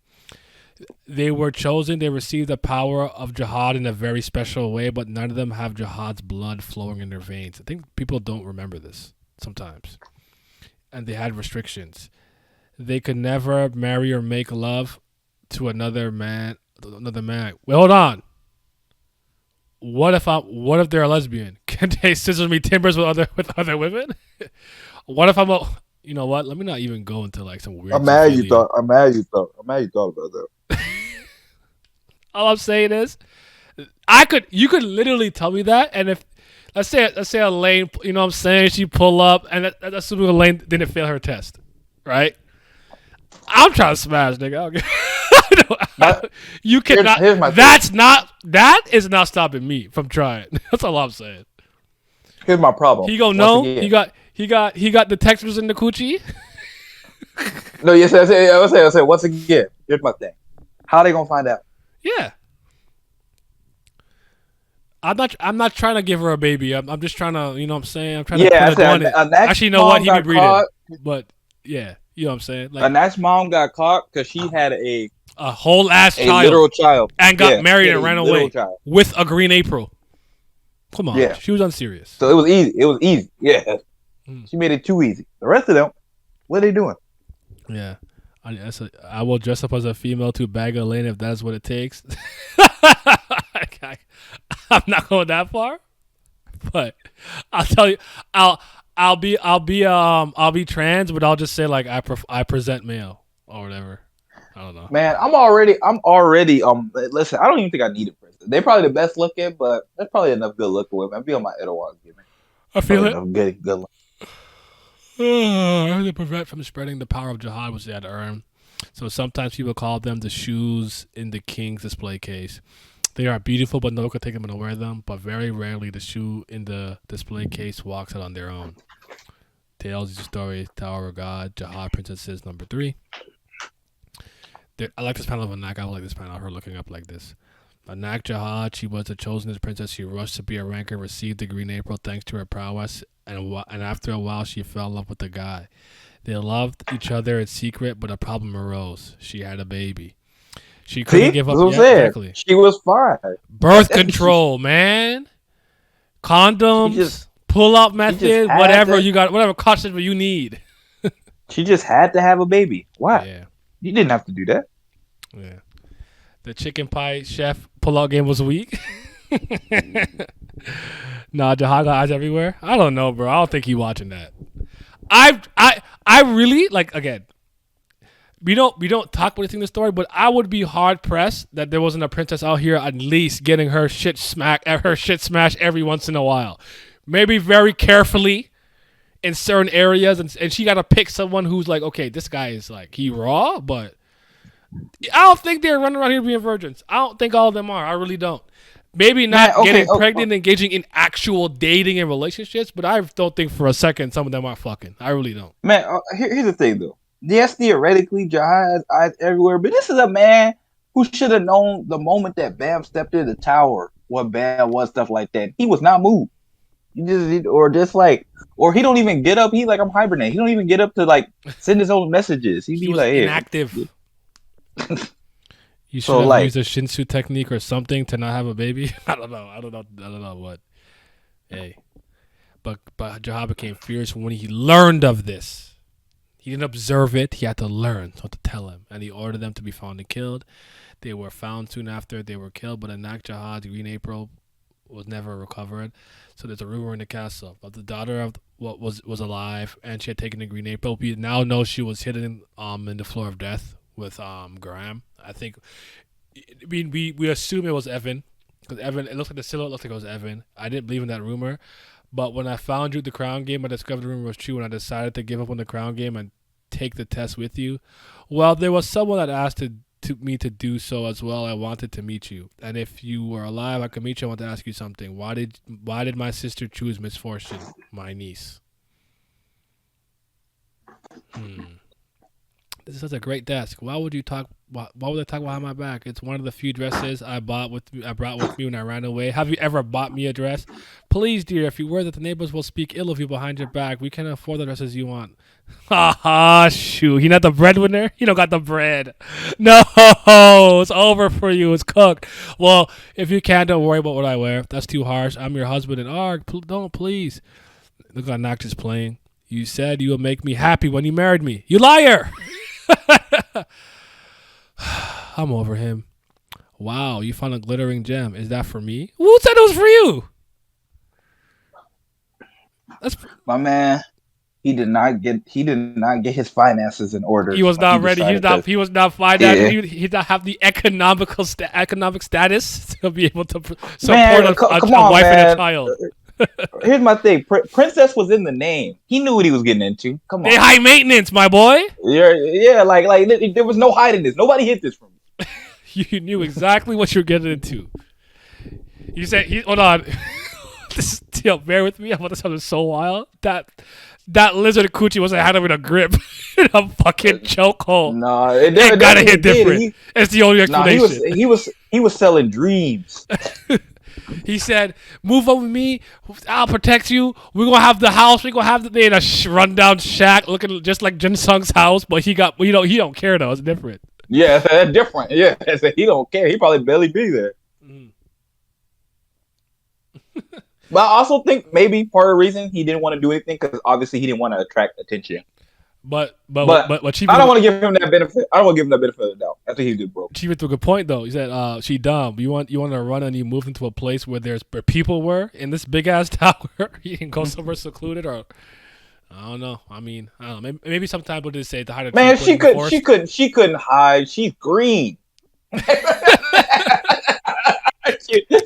They were chosen. They received the power of Jihad in a very special way, but none of them have Jihad's blood flowing in their veins. I think people don't remember this sometimes. And they had restrictions. They could never marry or make love to another man. Wait, hold on. What if they're a lesbian? Can they scissor me timbers with other women? What if I'm a? You know what? Let me not even go into like some weird. I'm mad you thought about that. All I'm saying is, you could literally tell me that, and if let's say Elaine, you know what I'm saying, she pull up, and that's assuming Elaine didn't fail her test, right? I'm trying to smash, nigga. You cannot. That is not stopping me from trying. That's all I'm saying. Here's my problem. He go no. He got the textures in the coochie. No, yes, I say once again. Here's my thing. How they gonna find out? Yeah. I'm not trying to give her a baby. I'm just trying to, you know what I'm saying? I'm trying to put it on it. Actually, you know what? He be breeding. But, yeah. You know what I'm saying? Like, Anak's mom got caught because she had a whole ass child. Literal child. And got married and ran away with a green April. Come on. Yeah. She was unserious. So it was easy. Yeah. She made it too easy. The rest of them, what are they doing? Yeah. I will dress up as a female to bag a lane if that's what it takes. I'm not going that far, but I'll tell you, I'll be trans, but I'll just say like I present male or whatever. I don't know. Man, I'm already. Listen, I don't even think I need a princess. They're probably the best looking, but there's probably enough good looking women. I'd be on my Etowah gimmick. I feel it. Enough good. To prevent from spreading the power of jihad, which they had to earn. So sometimes people call them the shoes in the king's display case. They are beautiful, but no one can take them and wear them. But very rarely the shoe in the display case walks out on their own. Tales, story, Tower of God, Jihad Princesses, number 3. I like this panel of Anak. I like this panel of her looking up like this. Anak Jahad, she was the chosen princess. She rushed to be a ranker, received the Green April thanks to her prowess, and after a while she fell in love with the guy. They loved each other in secret, but a problem arose. She had a baby. She couldn't give up. Exactly. She was fine. Birth control, man. Condoms, pull-up method, whatever you got, whatever contraceptive you need. She just had to have a baby. Why? Yeah. You didn't have to do that. Yeah. The chicken pie chef pull-out game was weak. Nah, Jahad got eyes everywhere. I don't know, bro. I don't think he watching that. I really like, again. We don't talk about anything in the story, but I would be hard pressed that there wasn't a princess out here at least getting her shit smashed every once in a while. Maybe very carefully in certain areas, and she got to pick someone who's like, okay, this guy is like, he raw, but I don't think they're running around here being virgins. I don't think all of them are. I really don't. Maybe not getting pregnant, engaging in actual dating and relationships, but I don't think for a second some of them are fucking. I really don't. Man, here's the thing, though. Yes, theoretically, Jahad has eyes everywhere, but this is a man who should have known the moment that Bam stepped in the tower what Bam was, stuff like that. He was not moved. He he don't even get up. He's like, I'm hibernating. He don't even get up to like send his own messages. He was like inactive. You should have used a Shinsu technique or something to not have a baby. I don't know what. Hey, but Jahad became furious when he learned of this. He didn't observe it. He had to learn what to tell him. And he ordered them to be found and killed. They were found soon after they were killed, but Anak Jahad, Green April, was never recovered. So there's a rumor in the castle that the daughter of what was alive and she had taken the Green April. We now know she was hidden in the floor of death with Graham. I think we assume it was Evan. Because Evan, it looks like the silhouette looked like it was Evan. I didn't believe in that rumor. But when I found you the crown game, I discovered the rumor was true, and I decided to give up on the crown game and take the test with you. Well, there was someone that asked me to do so as well. I wanted to meet you, and if you were alive, I could meet you. I want to ask you something. Why did my sister choose misfortune, my niece? This is such a great desk. Why would you talk? Why would I talk behind my back? It's one of the few dresses I brought with me when I ran away. Have you ever bought me a dress? Please, dear, if you wear that, the neighbors will speak ill of you behind your back. We can afford the dresses you want. Ha ha, shoot. He not the breadwinner? He don't got the bread. No, it's over for you. It's cooked. Well, if you can't, don't worry about what I wear. That's too harsh. I'm your husband, and don't, please. Look how Knox is playing. You said you would make me happy when you married me. You liar! I'm over him. Wow, you found a glittering gem. Is that for me? Who said it was for you? My man. He did not get his finances in order. He was not ready. He was not financed. Yeah. He did not have the economic status to be able to support a wife and a child. Here's my thing. Princess was in the name. He knew what he was getting into. Come on. They high maintenance, my boy. Yeah, like there was no hiding this. Nobody hid this from me. You knew exactly what you're getting into. You said, hold on. Bear with me. I'm about to sound so wild. That lizard coochie wasn't having a grip in a fucking chokehold. No, it gotta hit different. It's the only explanation. He was selling dreams. He said, "Move up with me. I'll protect you. We're gonna have the house. We're gonna have the in a rundown shack, looking just like Jin Sung's house. But he don't care though. It's different. Yeah, that's different. Yeah, he don't care. He probably barely be there. But I also think maybe part of the reason he didn't want to do anything because obviously he didn't want to attract attention. But she I don't want to give him that benefit. I don't want to give him that benefit of the doubt. I think he did, bro. She went to a good point though. He said, "She dumb. You want to run and you moved into a place where people were in this big ass tower. You can go somewhere secluded or I don't know. I mean, I don't know. Maybe sometimes what did they say to hide a man? She couldn't hide. She's green.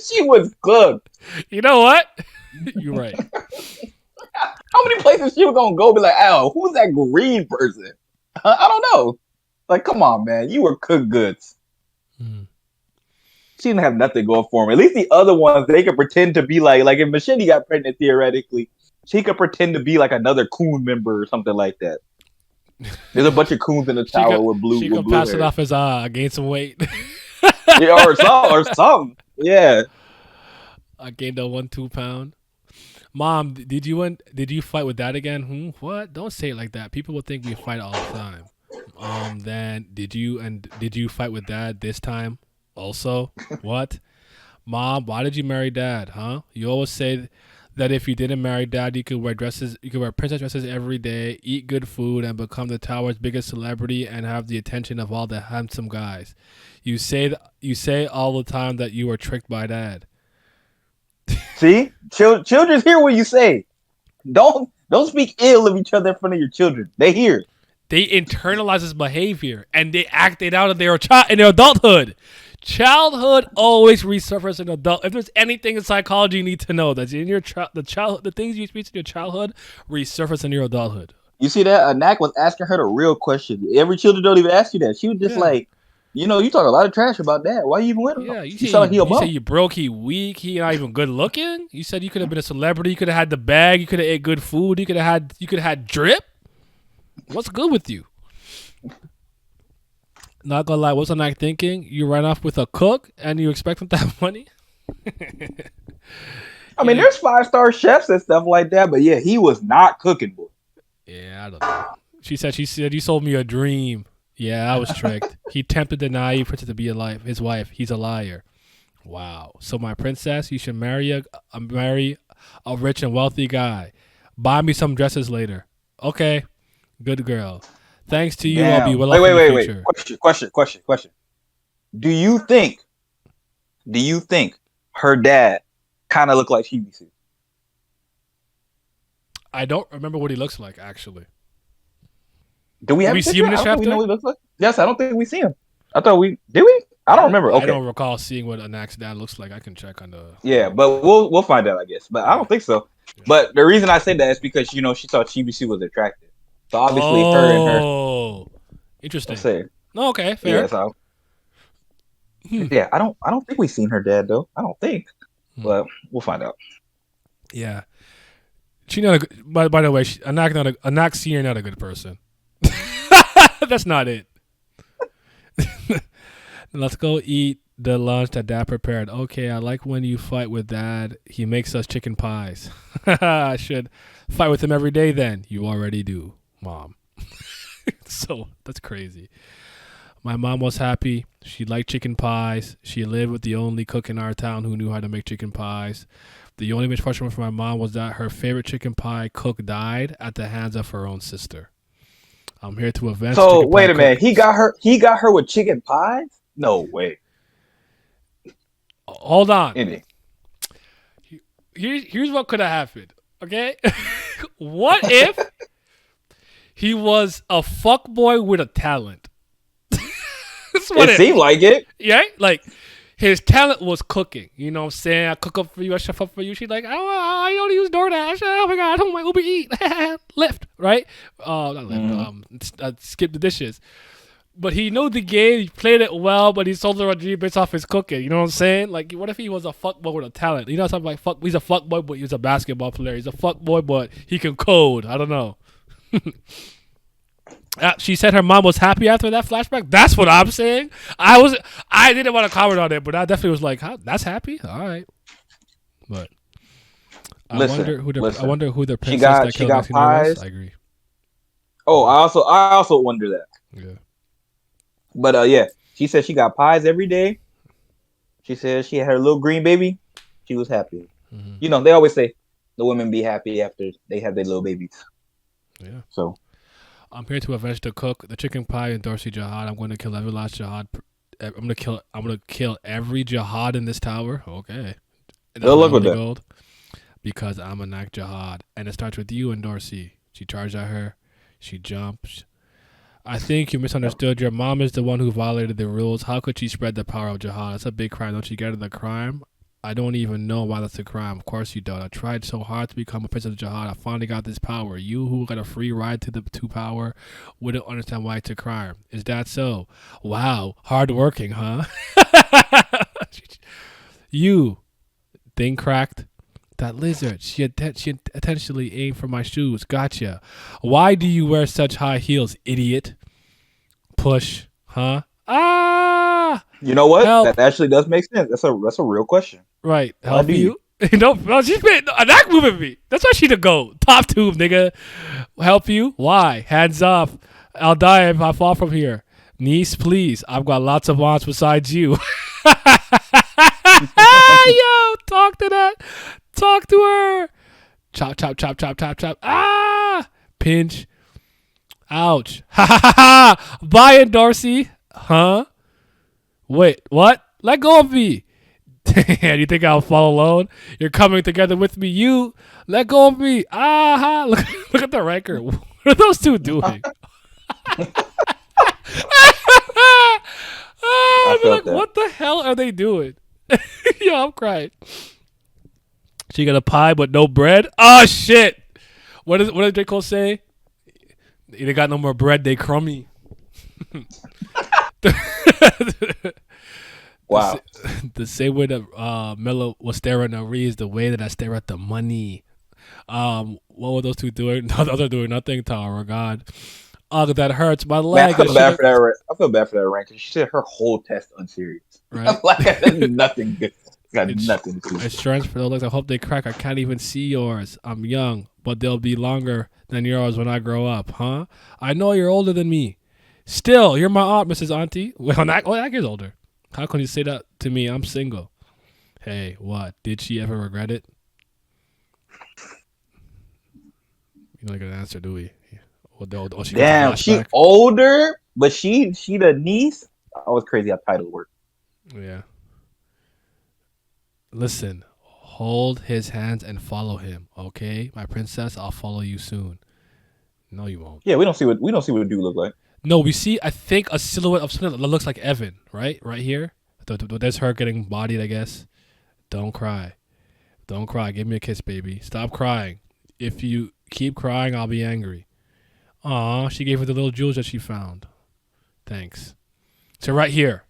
she was cooked. You know what? You're right. How many places she was gonna go? Be like, oh, who's that green person? I don't know. Like, come on, man. You were cooked goods. She didn't have nothing going for him. At least the other ones, they could pretend to be like if Machete got pregnant, theoretically, she could pretend to be like another coon member or something like that. There's a bunch of coons in the tower with blue. She could pass it off as gain some weight. Yeah, or something. Yeah. I gained a 1-2 pound. Mom, did you fight with Dad again? What? Don't say it like that. People will think we fight all the time. Then did you fight with Dad this time? Also, what? Mom, why did you marry Dad? Huh? You always say that if you didn't marry Dad, you could wear princess dresses every day, eat good food, and become the tower's biggest celebrity and have the attention of all the handsome guys. You say all the time that you were tricked by Dad. See, children hear what you say. Don't speak ill of each other in front of your children. They hear. They internalize this behavior and they act it out in their adulthood. Childhood always resurfaces in adult. If there's anything in psychology you need to know, that's in your the things you experience in your childhood resurface in your adulthood. You see that? Anak was asking her the real question. Every children don't even ask you that. She was just like, you talk a lot of trash about that. Why you even with him? Yeah, you say you broke, he weak, he not even good looking. You said you could have been a celebrity, you could have had the bag, you could have ate good food, you could have had drip. What's good with you? Not gonna lie, what's Anak thinking? You ran off with a cook and you expect him to have money? I mean, there's 5-star chefs and stuff like that, but yeah, he was not cooking, boy. Yeah, I don't know. She said you sold me a dream. Yeah, I was tricked. He tempted the naive princess to be his wife. He's a liar. Wow. So my princess, you should marry a rich and wealthy guy. Buy me some dresses later. Okay. Good girl. Thanks to you, Damn. I'll be well off in the future. Question. Do you think her dad kind of looked like TBC? I don't remember what he looks like, actually. Do we have see him in this chapter? We know what he looks like? Yes, I don't think we see him. I thought did we? I don't remember. Okay. I don't recall seeing what Anak's dad looks like. I can check on the. Yeah, but we'll find out, I guess. But I don't think so. Yeah. But the reason I say that is because she thought TBC was attractive. So obviously her and her. Oh, interesting. Oh, okay, fair. Yeah, so, yeah, I don't think we've seen her dad though. I don't think. But we'll find out. Yeah. She not a, by the way, Anak Senior not a good person. That's not it. Let's go eat the lunch that Dad prepared. Okay, I like when you fight with Dad. He makes us chicken pies. I should fight with him every day then. You already do, Mom. So, that's crazy. My mom was happy. She liked chicken pies. She lived with the only cook in our town who knew how to make chicken pies. The only misfortune for my mom was that her favorite chicken pie cook died at the hands of her own sister. I'm here to avenge. So wait a minute. He got her with chicken pies? No way. Hold on. Here's what could have happened. Okay, what if he was a fuckboy with a talent? It seemed like it. Yeah, like his talent was cooking. You know what I'm saying? I cook up for you, I chef up for you. She's like, I don't use DoorDash. Oh my God, I don't want Uber Eat. Lyft, right? Not Lyft. Skip the dishes. But he knew the game. He played it well, but he sold her a dream based off his cooking. You know what I'm saying? Like, what if he was a fuckboy with a talent? You know something like fuck? He's a fuckboy, but he's a basketball player. He's a fuckboy, but he can code. I don't know. She said her mom was happy after that flashback. That's what I'm saying. I didn't want to comment on it, but I definitely was like, that's happy. All right. But I wonder who the princess that killed Maxine was. I agree. Oh, I also wonder that. Yeah. But yeah, she said she got pies every day. She said she had her little green baby. She was happy. Mm-hmm. You know, they always say the women be happy after they have their little babies. Yeah. So I'm here to avenge the cook, the chicken pie, and Dorsey Jihad. I'm going to kill every last Jihad. I'm gonna kill every Jihad in this tower. Okay. Good luck with that. Gold, because I'm a knack Jihad, and it starts with you and Dorsey. She charged at her. She jumps. I think you misunderstood. Your mom is the one who violated the rules. How could she spread the power of Jihad? That's a big crime. Don't you get it? The crime? I don't even know why that's a crime. Of course you don't. I tried so hard to become a princess of Jihad. I finally got this power. You who got a free ride to power wouldn't understand why it's a crime. Is that so? Wow. Hard working, huh? You. Thing cracked. That lizard. She intentionally aimed for my shoes. Gotcha. Why do you wear such high heels, idiot? Push. Huh? Ah! You know what? Help. That actually does make sense. That's a real question. Right. Help you? No, she's been that moving me. That's why she the GOAT. Top tube, nigga. Help you? Why? Hands off. I'll die if I fall from here. Niece, please. I've got lots of aunts besides you. Yo, talk to that. Talk to her. Chop, chop, chop, chop, chop, chop. Ah! Pinch. Ouch. Ha ha ha ha. Bye, and Dorsey. Huh? Wait, what? Let go of me. You think I'll fall alone? You're coming together with me. You let go of me. Ah, look at the ranker. What are those two doing? I'd be like, what the hell are they doing? Yo, I'm crying. She got a pie but no bread. Oh shit! What did J. Cole say? They got no more bread. They crummy. Wow. The same way that Melo was staring at Ree is the way that I stare at the money. What were those two doing? No, those are doing nothing. Tower God. Oh, that hurts my leg. Man, I feel bad for that ranker. She said her whole test unserious. Right? Like nothing good. Got nothing to do. Insurance for the legs. I hope they crack. I can't even see yours. I'm young, but they'll be longer than yours when I grow up, huh? I know you're older than me. Still, you're my aunt, Mrs. Auntie. Well, that guy's older. How can you say that to me? I'm single. Hey, what? Did she ever regret it? You don't get an answer, do we? Damn, she older, but she the niece. I was crazy how title worked. Yeah. Listen, hold his hands and follow him, okay? My princess, I'll follow you soon. No, you won't. Yeah, we don't see what dude look like. No, we see, I think, a silhouette of something that looks like Evan, right? Right here. There's her getting bodied, I guess. Don't cry. Don't cry. Give me a kiss, baby. Stop crying. If you keep crying, I'll be angry. Aw, she gave her the little jewels that she found. Thanks. So right here.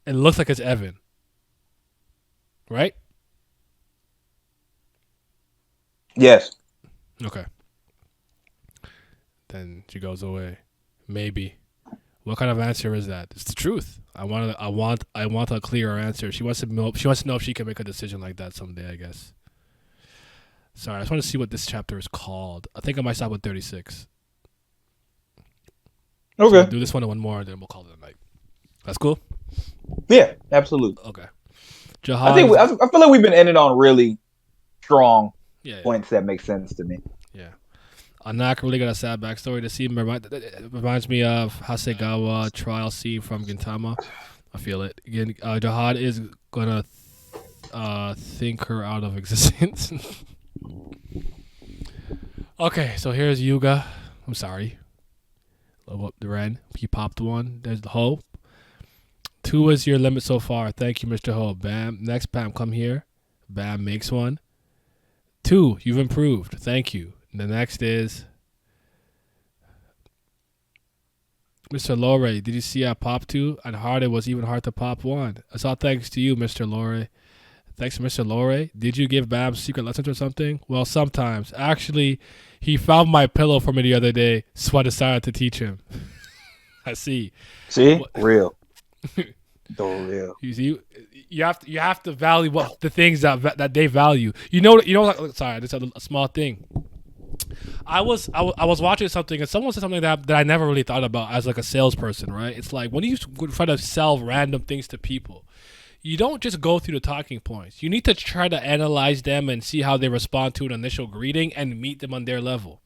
It looks like it's Evan. Right? Yes. Okay. Then she goes away. Maybe. What kind of answer is that? It's the truth. I want a clearer answer. She wants to know if she can make a decision like that someday, I guess. Sorry, I just want to see what this chapter is called. I think I might stop with 36. Okay. So we'll do this one more, and then we'll call it a night. That's cool? Yeah, absolutely. Okay. Jahad, I feel like we've been ending on really strong points that make sense to me. Yeah. Anak really got a sad backstory. The scene reminds me of Hasegawa trial scene from Gintama. I feel it. Again, Jahad is gonna think her out of existence. Okay, so here's Yuga. I'm sorry. Love up the Ren. He popped one. There's the Hope. 2 is your limit so far. Thank you, Mr. Ho. Bam. Next, Bam, come here. Bam makes one. 2, you've improved. Thank you. And the next is Mr. Lore. Did you see I popped 2? And hard it was even hard to pop 1. It's all thanks to you, Mr. Lore. Thanks, Mr. Lore. Did you give Bam secret lessons or something? Well, sometimes. Actually, he found my pillow for me the other day, so I decided to teach him. I see. See? Real. Real. You see, you have to value what the things that they value. You know. Like, sorry, just a small thing. I was watching something and someone said something that I never really thought about as like a salesperson, right? It's like when you try to sell random things to people, you don't just go through the talking points. You need to try to analyze them and see how they respond to an initial greeting and meet them on their level.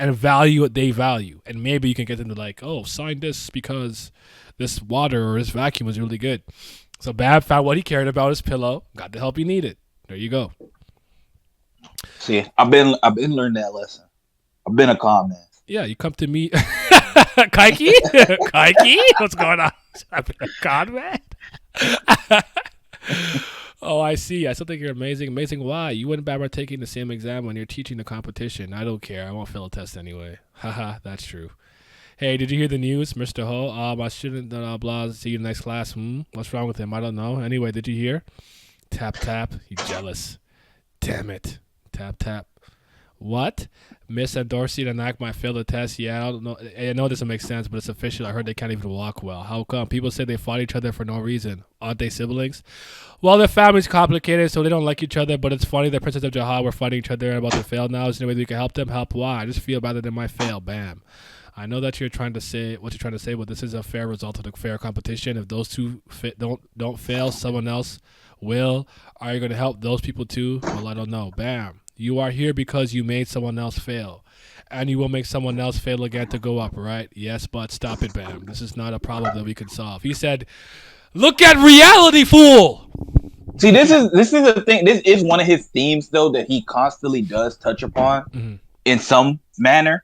and value what they value. And maybe you can get them to like, oh, sign this because this water or this vacuum is really good. So Bab found what he cared about, his pillow, got the help he needed. There you go. See, I've been learning that lesson. I've been a calm man. Yeah, you come to me. Kaiki? Kaiki? What's going on? I've been a con man? Oh, I see. I still think you're amazing. Amazing why? You and Bab are taking the same exam when you're teaching the competition. I don't care. I won't fail a test anyway. Haha, that's true. Hey, did you hear the news, Mr. Ho? I shouldn't, blah, see you in the next class. What's wrong with him? I don't know. Anyway, did you hear? Tap, tap. You jealous. Damn it. Tap, tap. What? Miss and Dorsey and Anak might fail the test. Yeah, I don't know. I know it doesn't make sense, but it's official. I heard they can't even walk well. How come? People say they fought each other for no reason. Aren't they siblings? Well, their family's complicated, so they don't like each other, but it's funny the Princess of Jahad were fighting each other about to fail now. Is there any way we can help them? Help why? I just feel better than my fail. Bam. I know that you're trying to say what you're trying to say, but this is a fair result of the fair competition. If those two don't fail, someone else will. Are you going to help those people too? Well, I don't know. Bam. You are here because you made someone else fail. And you will make someone else fail again to go up, right? Yes, but stop it, Bam. This is not a problem that we can solve. He said, look at reality, fool! See, this is the thing. This is one of his themes, though, that he constantly does touch upon in some manner.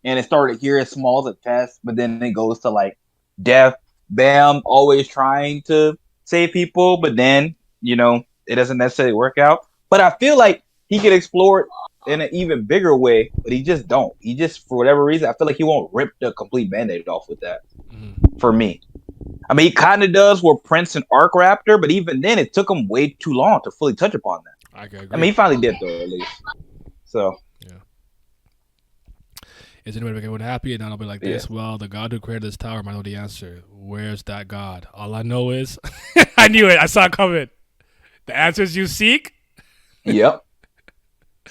And it started here as small as a test, but then it goes to like death, Bam, always trying to save people, but then, it doesn't necessarily work out. But I feel like he could explore it in an even bigger way, but he just don't. He just, for whatever reason, I feel like he won't rip the complete Band-Aid off with that. For me. I mean, he kind of does with Prince and Arc Raptor, but even then, it took him way too long to fully touch upon that. I agree. I mean, he finally did, though, at least. So. Yeah. Is anybody making everyone happy? And I'll be like this. Well, the God who created this tower might know the answer. Where's that God? All I know is, I knew it. I saw it coming. The answers you seek? Yep.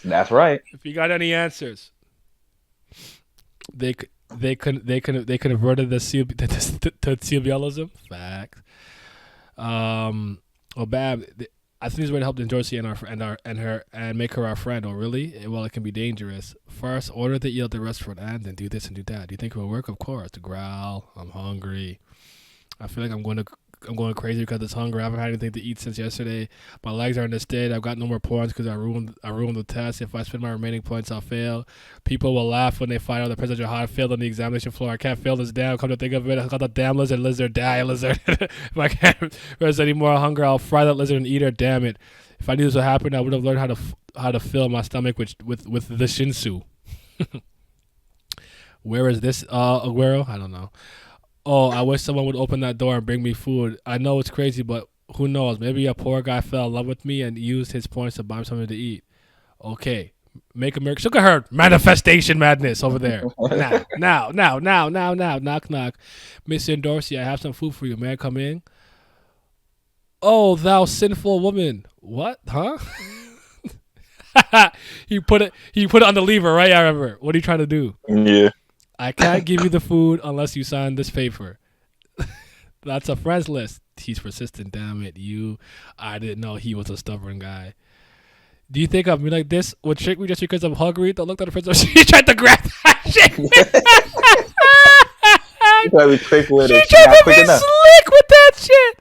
That's right. If you got any answers, they converted the to Cebialism. Facts. Bab, I think he's ready to help Dorsey and make her our friend. Oh, really? Well, it can be dangerous. First, order the eel at the restaurant and then do this and do that. Do you think it will work? Of course. To growl. I'm hungry. I feel like I'm going crazy because it's hunger. I haven't had anything to eat since yesterday. My legs are in this state. I've got no more points because I ruined the test. If I spend my remaining points, I'll fail. People will laugh when they find out the Princess Jahad failed on the examination floor. I can't fail this damn. Come to think of it, I got the damn lizard. Die, lizard. If I can't resist any more hunger, I'll fry that lizard and eat her. Damn it. If I knew this would happen, I would have learned how to fill my stomach with the Shinsu. Where is this, Aguero? I don't know. Oh, I wish someone would open that door and bring me food. I know it's crazy, but who knows? Maybe a poor guy fell in love with me and used his points to buy him something to eat. Okay. Make America. Look at her manifestation madness over there. Now. Knock, knock. Mr. Dorsey, I have some food for you. May I come in? Oh, thou sinful woman. What? Huh? He put it on the lever, right? I remember. What are you trying to do? Yeah. I can't give you the food unless you sign this paper. That's a friends list. He's persistent, damn it. I didn't know he was a stubborn guy. Do you think of me like this would trick me just because I'm hungry? Don't look at the princess. She tried to grab that shit. She tried to be quick with it. She tried to be slick with that shit.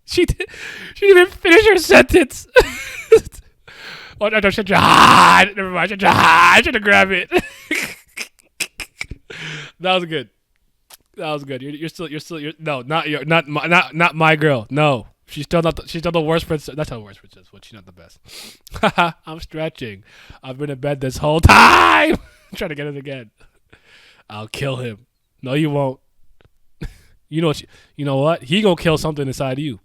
She didn't even finish her sentence. Oh, no, Jihad. Never mind. Jihad. I should have grabbed it. That was good. Not my girl. No, she's still the worst princess. That's not the worst princess, but she's not the best. I'm stretching. I've been in bed this whole time. I'm trying to get it again. I'll kill him. No, you won't. You know what? He gonna kill something inside you.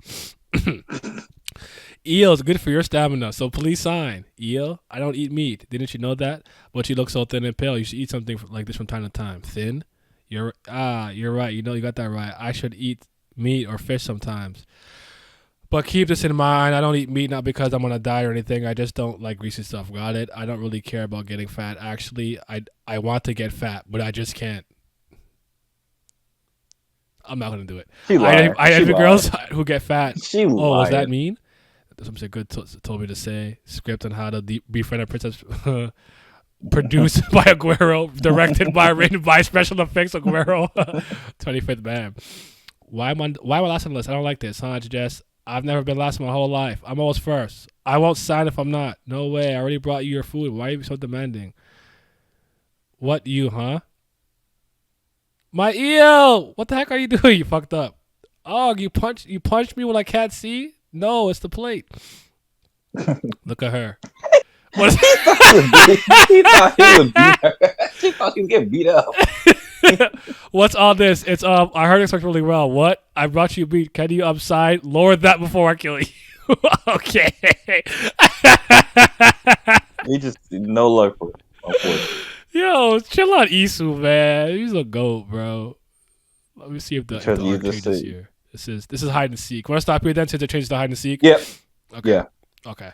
Eel is good for your stamina, so please sign. Eel, I don't eat meat. Didn't you know that? But you look so thin and pale. You should eat something like this from time to time. Thin? You're right. You got that right. I should eat meat or fish sometimes. But keep this in mind. I don't eat meat not because I'm on a diet or anything. I just don't like greasy stuff. Got it? I don't really care about getting fat. Actually, I want to get fat, but I just can't. I'm not going to do it. I envy girls who get fat. Was that mean? Something good told me to say. Script on how to befriend a princess. Produced by Aguero, directed by, written by special effects Aguero. 25th man. Why am I last on the list? I don't like this, huh, Jess? I've never been last my whole life. I'm always first. I won't sign if I'm not. No way. I already brought you your food. Why are you so demanding? What you, huh? My eel! What the heck are you doing? You fucked up. Oh, you punched me when I can't see? No, it's the plate. Look at her. What is He thought he was beat. She thought he was getting beat up. What's all this? It's I heard it really well. What? I brought you meat. Can you upside? Lower that before I kill you. Okay. He just no luck for it, unfortunately. Yo, chill out, Isu, man. He's a goat, bro. Let me see if the art changes here. This is hide and seek. Want to stop here then since it changes to hide and seek? Yep. Okay. Yeah. Okay.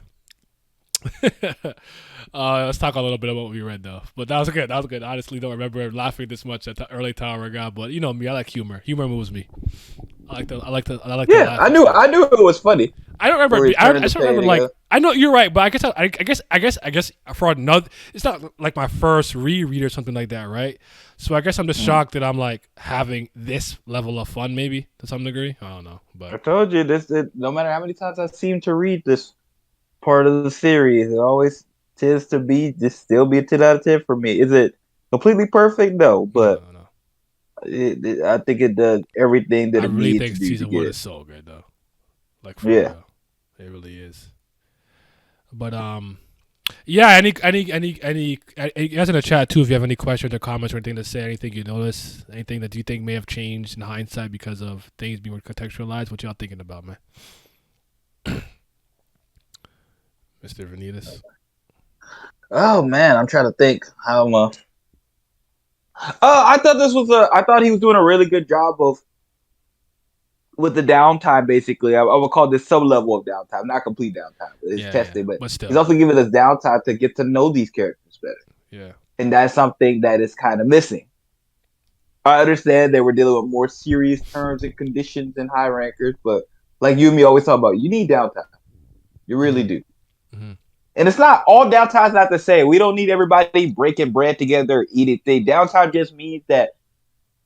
Let's talk a little bit about what we read though. But that was good. Honestly, don't remember laughing this much at the early Tower God, but you know me, I like humor. Humor moves me. I like to Yeah, I knew it was funny. I don't remember. I just remember like I know you're right, but I guess for another, it's not like my first reread or something like that, right? So I guess I'm just shocked that I'm like having this level of fun, maybe to some degree. I don't know, but I told you this. No matter how many times I seem to read this part of the series, it always tends to be just still be a 10 out of 10 for me. Is it completely perfect? No, but no. I think it does everything that it needs to do. I really think season 1 is so good though. Like for real. It really is. But yeah. Any you guys in the chat too, if you have any questions or comments or anything to say, anything you notice, anything that you think may have changed in hindsight because of things being contextualized, what y'all thinking about, man? Mr. Vanitas. Oh man, I'm trying to think how I thought he was doing a really good job of with the downtime. Basically, I would call this some level of downtime, not complete downtime. It's testing, but still, he's also giving us downtime to get to know these characters better. Yeah, and that's something that is kind of missing. I understand they were dealing with more serious terms and conditions in Haigh-Rankers, but like you and me always talk about, you need downtime. You really do. Mm-hmm. And it's not all downtime's not to say we don't need everybody breaking bread together, eating things. Downtime just means that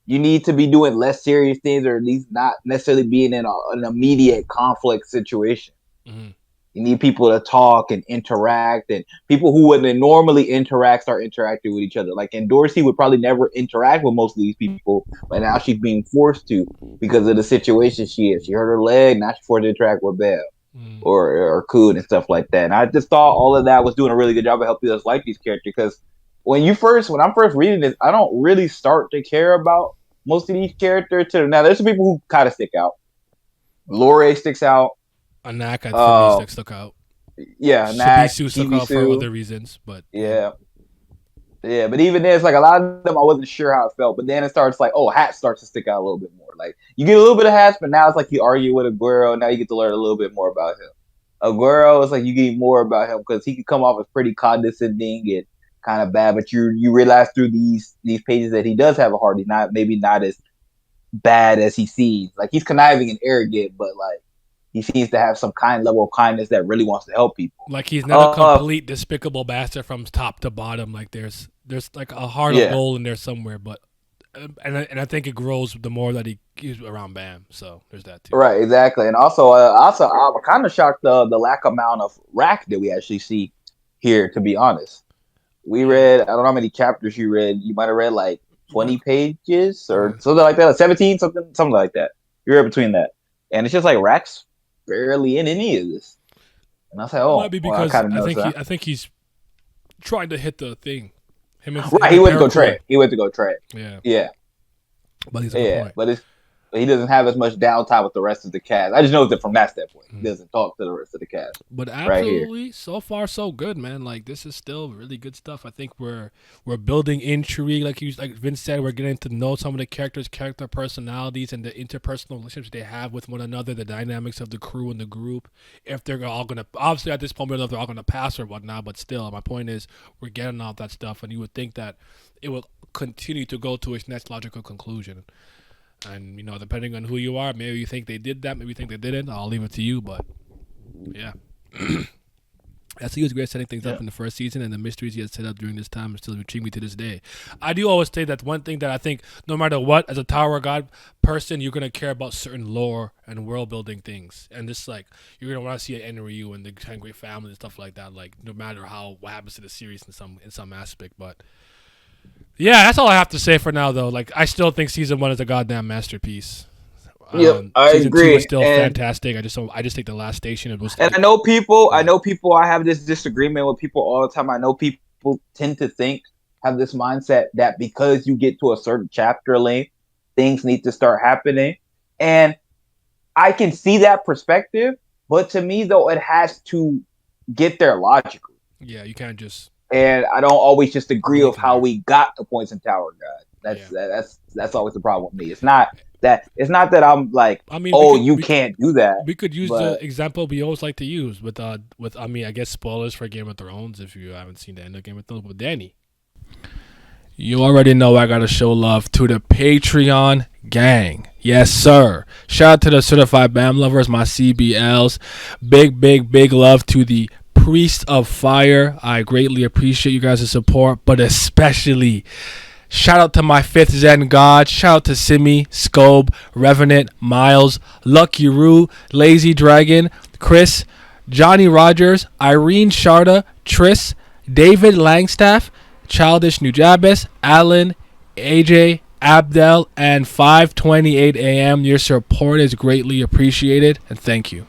you need to be doing less serious things, or at least not necessarily being in an immediate conflict situation. Mm-hmm. You need people to talk and interact, and people who wouldn't normally interact start interacting with each other. Like, and Dorsey would probably never interact with most of these people, but now she's being forced to because of the situation she is. She hurt her leg, now she's forced to interact with Belle. Or Coon and stuff like that. And I just thought all of that was doing a really good job of helping us like these characters, because when I'm first reading this, I don't really start to care about most of these characters. Now, there's some people who kind of stick out. Lore sticks out. Anak, I think stuck out. Yeah, Anak. Shibisu stuck out for other reasons, but yeah. But even then, it's like a lot of them I wasn't sure how it felt. But then it starts like, Hat starts to stick out a little bit more. Like, you get a little bit of Hat, but now it's like you argue with Aguero. Now you get to learn a little bit more about him. Aguero, it's like you get more about him because he can come off as pretty condescending and kind of bad. But you realize through these pages that he does have a heart. He's not as bad as he seems. Like, he's conniving and arrogant, but like he seems to have some level of kindness that really wants to help people. Like, he's not a complete despicable bastard from top to bottom. Like, there's like a heart of gold in there somewhere, but and I think it grows the more that he's around Bam. So there's that too. Right, exactly. And also I'm kind of shocked the lack amount of rack that we actually see here. To be honest, we read, I don't know how many chapters you read. You might have read like 20 pages or something like that, like 17, something like that. You read between that, and it's just like rack's barely in any of this. And I was like, it might be because I think he's trying to hit the thing. He went to go trade. Yeah. But he's point. But he doesn't have as much downtime with the rest of the cast. I just noticed it from that standpoint. He doesn't talk to the rest of the cast. But absolutely, so far so good, man. Like, this is still really good stuff. I think we're building intrigue, like Vince said. We're getting to know some of the character personalities and the interpersonal relationships they have with one another, the dynamics of the crew and the group. If they're all gonna, obviously at this point, we don't know if they're all gonna pass or whatnot. But still, my point is, we're getting all that stuff, and you would think that it will continue to go to its next logical conclusion. And, depending on who you are, maybe you think they did that, maybe you think they didn't. I'll leave it to you, but yeah. As he was great setting things up in the first season, and the mysteries he had set up during this time still intrigue me to this day. I do always say that one thing that I think, no matter what, as a Tower of God person, you're gonna care about certain lore and world building things, and this like you're gonna want to see an Enryu and the Ten Great Family and stuff like that. Like no matter what happens to the series in some aspect, but yeah, that's all I have to say for now. Though, like I still think season 1 is a goddamn masterpiece. Yep, I season agree. 2 is still And fantastic. I just think the last station it was. And I know people. I have this disagreement with people all the time. I know people tend to have this mindset that because you get to a certain chapter length, things need to start happening. And I can see that perspective, but to me, though, it has to get there logically. Yeah, you can't just. And I don't always just agree with how we got to points in Tower God. That's always the problem with me. It's not that I'm like, you can't do that. We could use the example we always like to use with I guess spoilers for Game of Thrones if you haven't seen the end of Game of Thrones with Dany. You already know I gotta show love to the Patreon gang. Yes, sir. Shout out to the certified BAM lovers, my CBLs. Big love to the Priest of Fire. I greatly appreciate you guys' support, but especially shout out to my 5th Zen God. Shout out to Simi, Scobe, Revenant, Miles, Lucky Roo, Lazy Dragon, Chris, Johnny Rogers, Irene Sharda, Triss, David Langstaff, Childish Nujabes, Alan, AJ, Abdel, and 5:28 a.m. Your support is greatly appreciated, and thank you.